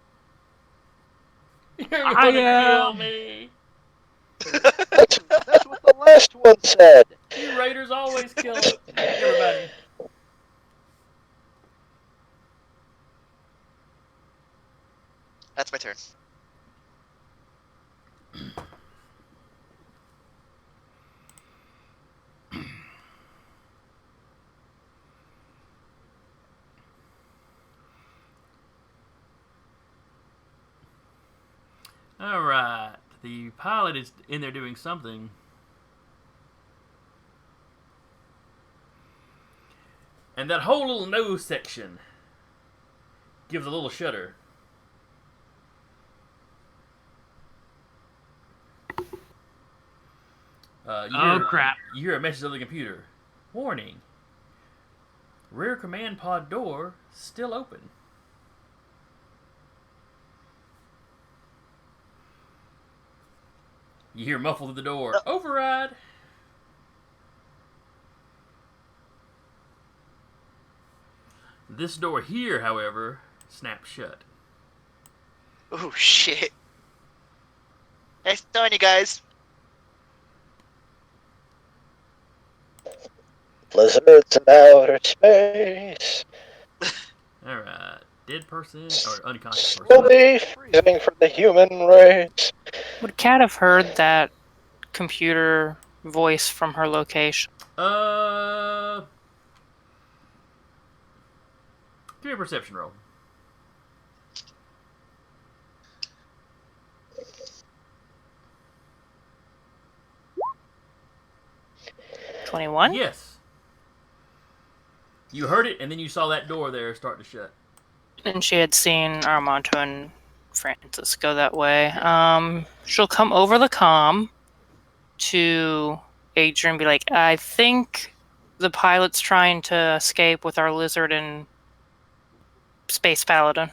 You're gonna kill me. That's what the last one said. You raiders always kill everybody. That's my turn. Alright. The pilot is in there doing something. And that whole little nose section gives a little shudder. Crap. You hear a message on the computer. Warning. Rear command pod door still open. You hear muffled through the door. Override. This door here, however, snaps shut. Oh shit. Nice knowing you guys. Blizzards in outer space. Alright. Dead person or unconscious person. Slowly freezing for the human race. Would Kat have heard that computer voice from her location? Give me a perception roll. $21? Yes. You heard it, and then you saw that door there start to shut. And she had seen Armando and Francis go that way. She'll come over the comm to Adrian and be like, I think the pilot's trying to escape with our lizard and Space Paladin.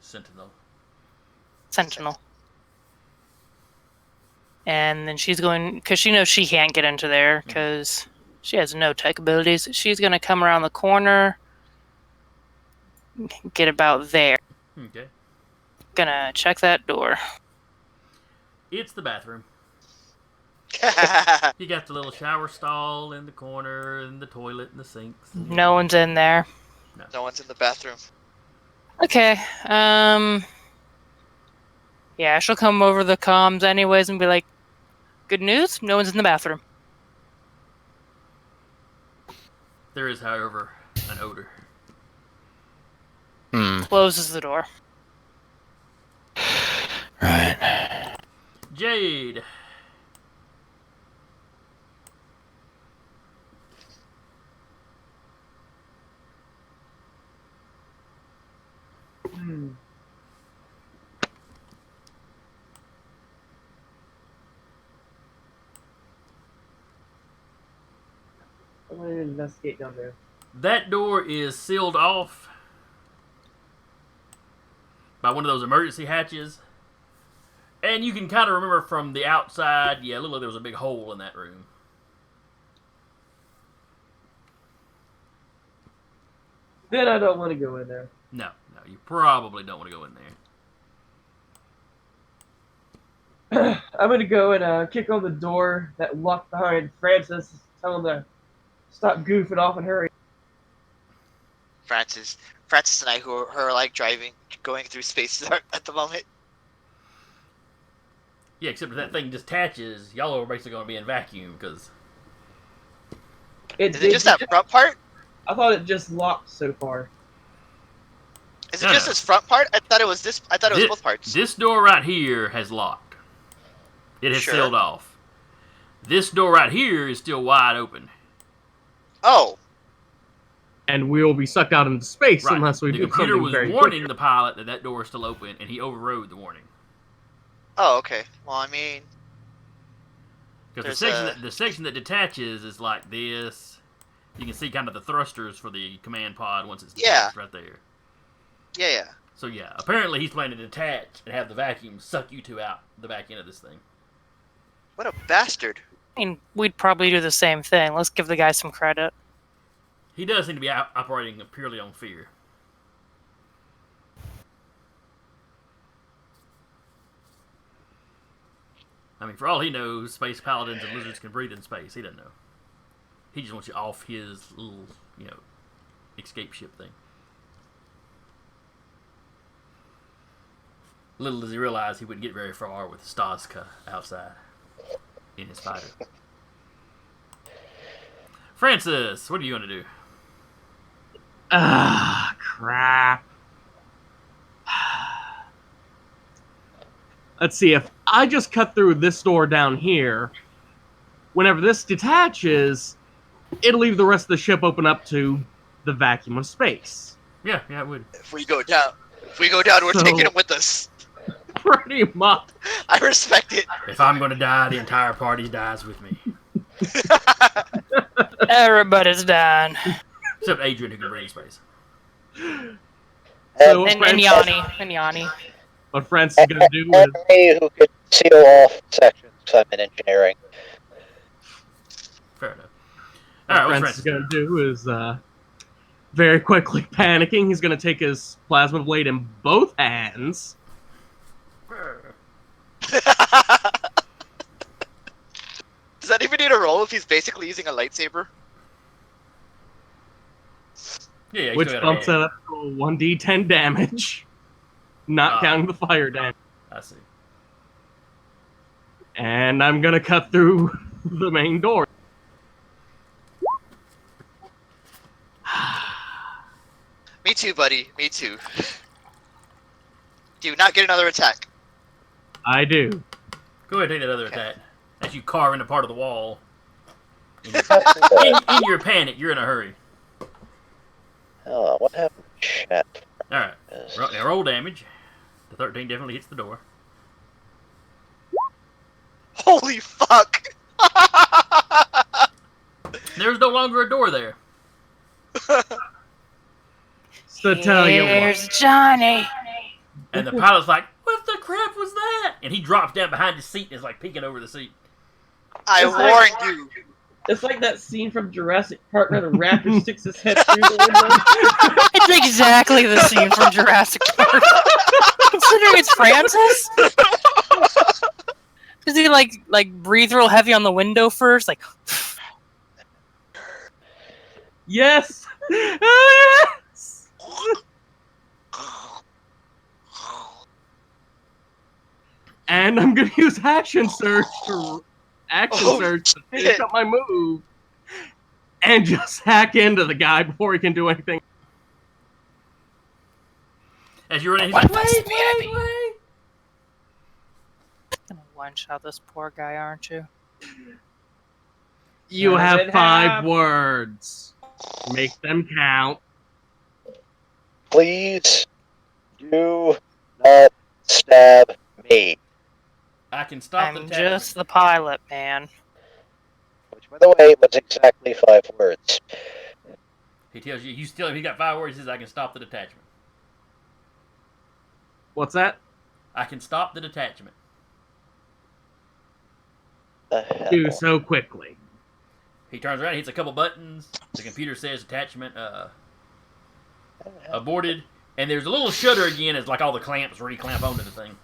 Sentinel. And then she's going, because she knows she can't get into there because she has no tech abilities. She's going to come around the corner, get about there. Okay. Gonna check that door. It's the bathroom. You got the little shower stall in the corner, and the toilet, and the sinks. And No one's in there. No one's in the bathroom. Okay. Yeah, she'll come over the comms anyways and be like, good news, no one's in the bathroom. There is, however, an odor. Closes the door. Right. Jade. I'm gonna investigate down there. That door is sealed off by one of those emergency hatches. And you can kind of remember from the outside, yeah, it looked like there was a big hole in that room. Then I don't want to go in there. No, you probably don't want to go in there. I'm gonna go and kick on the door that locked behind Francis. Tell him to stop goofing off and hurry. Francis and I, who are like going through space at the moment. Yeah, except if that thing detaches, y'all are basically going to be in vacuum, because... Is it just that front part? I thought it just locked so far. Is it just this front part? I thought it was this. I thought it was both parts. This door right here has locked. It has sealed off. This door right here is still wide open. Oh. And we will be sucked out into space Right. unless we the do computer something was very warning quick. the pilot that that door is still open, and he overrode the warning. Oh, okay. Well, I mean, Because There's the section that detaches is like this. You can see kind of the thrusters for the command pod once it's detached right there. yeah. So yeah, apparently he's planning to detach and have the vacuum suck you two out the back end of this thing. What a bastard. I mean, we'd probably do the same thing. Let's give the guy some credit. He does seem to be operating purely on fear. I mean, for all he knows, space paladins and lizards can breathe in space. He doesn't know. He just wants you off his little, escape ship thing. Little does he realize he wouldn't get very far with Staska outside in his fighter. Francis, what are you going to do? Ah, crap. Let's see, if I just cut through this door down here, whenever this detaches, it'll leave the rest of the ship open up to the vacuum of space. Yeah, it would. If we go down, we're So- taking him with us. Pretty much. I respect it. If I'm going to die, the entire party dies with me. Everybody's dying. Except Adrian, who can breathe in space. So what And Francis, Yanni. what Francis is going to do is... And me, who could seal off sections, I'm in engineering. Fair enough. What Alright, what's Francis is Francis? going to do is, very quickly panicking, he's going to take his plasma blade in both hands. Does that even need a roll if he's basically using a lightsaber? Yeah, he's Which still got bumps a it hand. up to 1d10 damage, not Ah. counting the fire damage. I see. And I'm gonna cut through the main door. Me too, buddy. Me too. Do not get another attack. I do. Go ahead and take that other attack. As you carve into part of the wall. In your panic, you're in a hurry. Oh, what happened to chat? Alright. Now roll damage. The 13 definitely hits the door. Holy fuck! There's no longer a door there. So tell you what. Here's Johnny. And the pilot's like, what the crap was that? And he drops down behind his seat and is like peeking over the seat. I It's like- warned you. It's like that scene from Jurassic Park where the raptor sticks his head through the window. It's exactly the scene from Jurassic Park. Considering it's Francis? Does he like breathe real heavy on the window first? Like, Yes! Yes! And I'm gonna use action surge to surge to finish shit. up my move. And just hack into the guy before he can do anything. As you run in, he's What like, if I wait. gonna one-shot this poor guy, aren't you? You What does have it 5 have? words. Make them count. Please do not stab me. I can stop the I'm attachment. just the pilot, man. Which, by the way, was exactly 5 words. He tells you, he's got 5 words, he says, I can stop the detachment. What's that? I can stop the detachment. The hell? Do so quickly. He turns around, hits a couple buttons. The computer says attachment aborted. And there's a little shudder again as like all the clamps re-clamp onto the thing.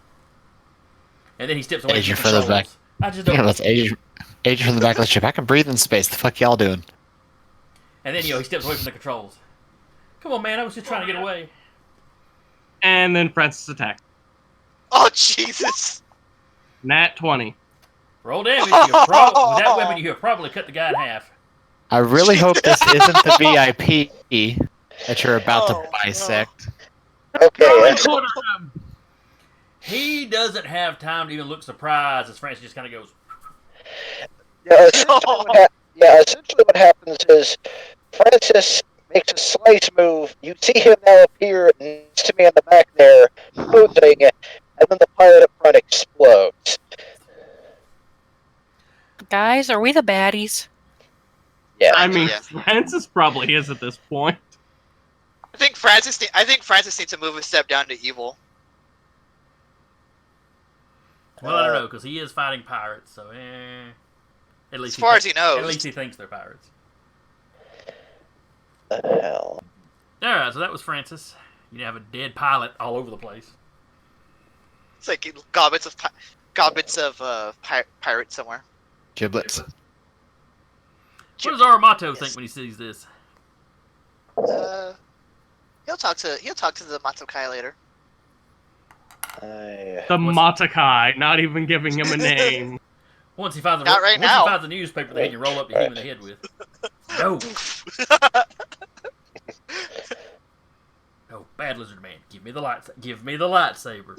And then he steps away Agent from for the the back. controls. I just don't. Yeah, that's Agent from the back of the ship. I can breathe in space. The fuck y'all doing? And then, he steps away from the controls. Come on, man, I was just trying to get away. And then Francis attacks. Oh Jesus! Nat 20. Roll damage. With that weapon, you have probably cut the guy in half. I really hope this isn't the VIP that you're about Oh, to bisect. Okay, Quarter him. He doesn't have time to even look surprised as Francis just kind of goes, essentially what happens is Francis makes a slice move. You see him now appear next to me in the back there, posing, and then the pilot up front explodes. Guys, are we the baddies? Yeah. I mean, Yeah. Francis probably is at this point. I think Francis needs to move a step down to evil. well, I don't know, because he is fighting pirates, so At least As far as he knows. At least he thinks they're pirates. The hell? Alright, so that was Francis. You have a dead pilot all over the place. It's like gobbets of gobbets of pirates somewhere. Giblets. What does Aramato think when he sees this? He'll talk to the Matsukai later. The What's- Matakai, not even giving him a name. Once he finds Not right once now. he finds a newspaper that he can roll up to him in the head with. No. Oh, bad lizard man, give me the lightsaber.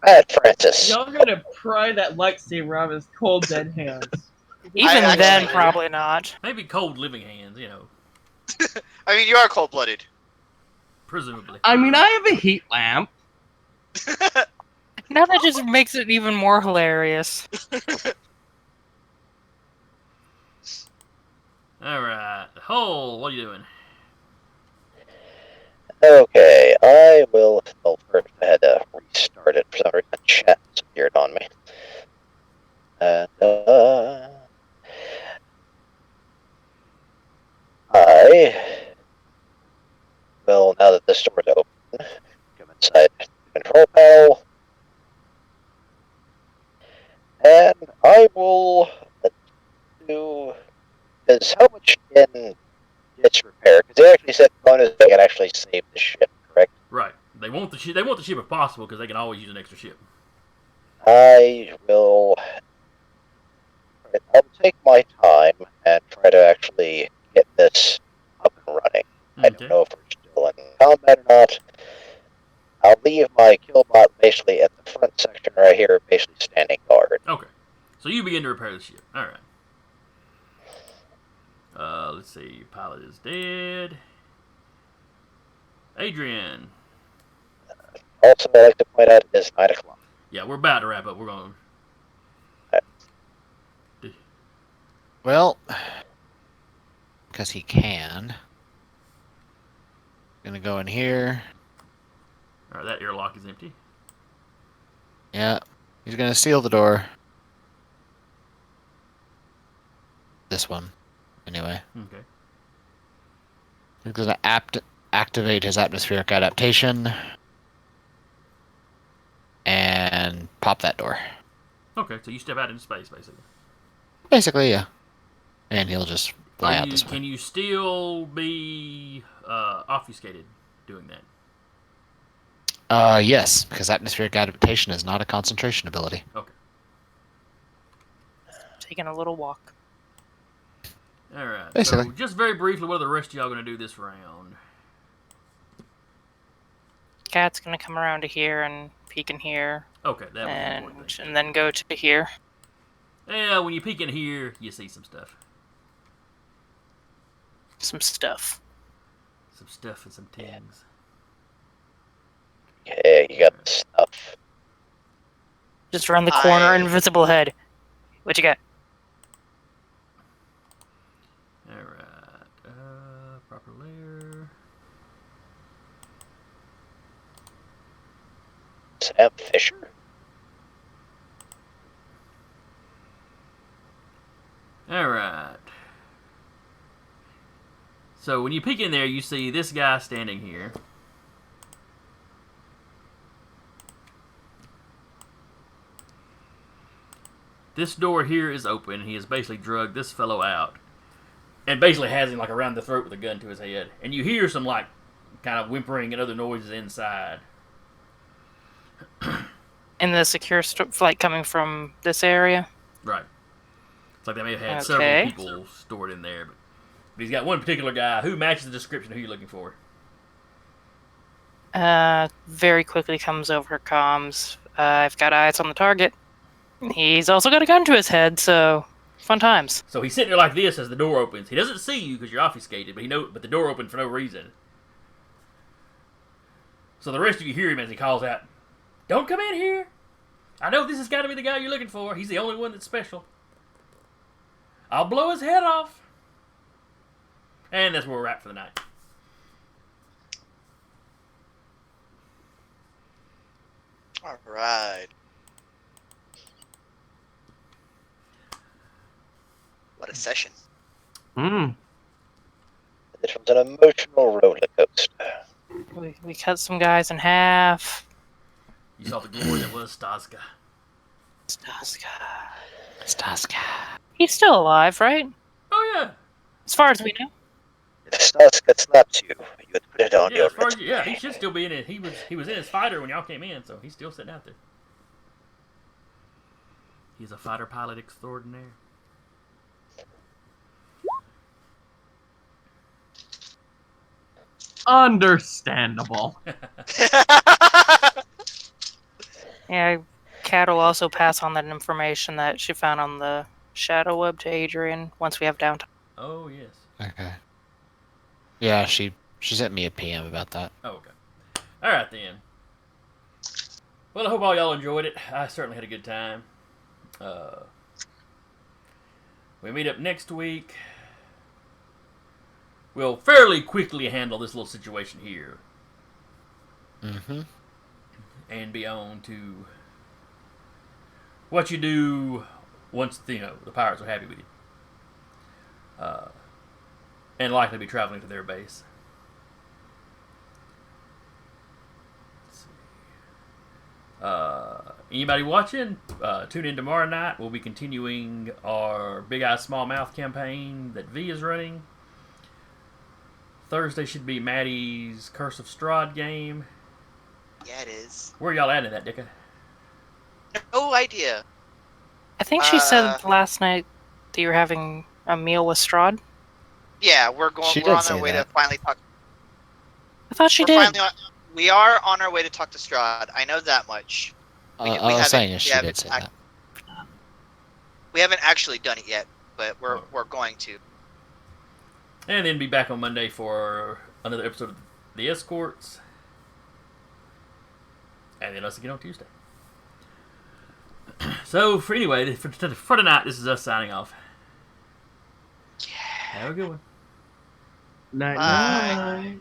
Bad Francis. Y'all gonna pry that lightsaber out of his cold dead hands. Even actually- then, probably not. Maybe cold living hands, I mean, you are cold-blooded. presumably. I mean, I have a heat lamp. Now that just makes it even more hilarious. All right, Hole, what are you doing? Okay, I will. Well, first I had to restart it for some reason. Chat disappeared on me. And I will, now that this door is open, come inside the control panel, and I will do. Is how much in disrepair? Because they actually said bonus they can actually save the ship, correct? Right. They want the ship. They want the ship if possible because they can always use an extra ship. I will. I'll take my time and try to actually get this up and running. I Okay. don't know if we're still in combat or not. I'll leave my killbot basically at the front section right here, basically standing guard. Okay. So you begin to repair the ship. All right. Let's see. Your pilot is dead. Adrian. Also, I like to point out it is 9 o'clock. Yeah, we're about to wrap up. We're going. Well, because he can. Gonna go in here. All right, that airlock is empty. Yeah, he's gonna seal the door. This one, anyway. Okay. He's gonna activate his atmospheric adaptation and pop that door. Okay, so you step out into space, basically. Basically, yeah. And he'll just fly out this way. Can you still be obfuscated doing that? Yes, because atmospheric adaptation is not a concentration ability. Okay. Taking a little walk. All right. Basically. So just very briefly, what are the rest of y'all going to do this round? Cat's gonna come around to here and peek in here, Okay, that was the important thing. and then go to here. Yeah, when you peek in here, you see some stuff. Some stuff. Some stuff and some things. Okay, you got the stuff. Just around the corner, invisible head. What you got? Alright. Proper layer. Sam Fisher? Alright. So when you peek in there, you see this guy standing here. This door here is open. He has basically drugged this fellow out. And basically has him like around the throat with a gun to his head. And you hear some like kind of whimpering and other noises inside. In the secure flight coming from this area? Right. It's like they may have had Okay. several people stored in there. But he's got one particular guy who matches the description of who you're looking for. Very quickly comes over comms. I've got eyes on the target. He's also got a gun to his head, so fun times. So he's sitting there like this as the door opens. He doesn't see you because you're obfuscated, but the door opened for no reason. So the rest of you hear him as he calls out, "Don't come in here! I know this has got to be the guy you're looking for. He's the only one that's special. I'll blow his head off." And that's where we're at for the night. All right. What a session. Hmm. This was an emotional roller coaster. We cut some guys in half. You saw the glory that was Staska. Staska. He's still alive, right? Oh yeah, As far as we know. If Staska slaps you, you would put it on yeah. your As far as he should still be in it. He was in his fighter when y'all came in, so he's still sitting out there. He's a fighter pilot extraordinaire. Understandable. Yeah, Kat will also pass on that information that she found on the shadow web to Adrian once we have downtime. Oh yes. Okay. Yeah, she sent me a PM about that. Oh, okay. All right then. Well, I hope all y'all enjoyed it. I certainly had a good time. We meet up next week. We'll fairly quickly handle this little situation here. Mm-hmm. And be on to what you do once the pirates are happy with you. And likely be traveling to their base. Anybody watching? Tune in tomorrow night. We'll be continuing our Big Eye Small Mouth campaign that V is running. Thursday should be Maddie's Curse of Strahd game. Yeah, it is. Where y'all at in that, Dicka? No idea. I think she said last night that you were having a meal with Strahd. Yeah, we're on our way to finally talk. I thought she did. We are on our way to talk to Strahd. I know that much. I was saying she did say that. We haven't actually done it yet, but we're going to. And then be back on Monday for another episode of The Escorts. And then us again on Tuesday. So, for tonight, this is us signing off. Yeah. Have a good one. Night, Bye. night.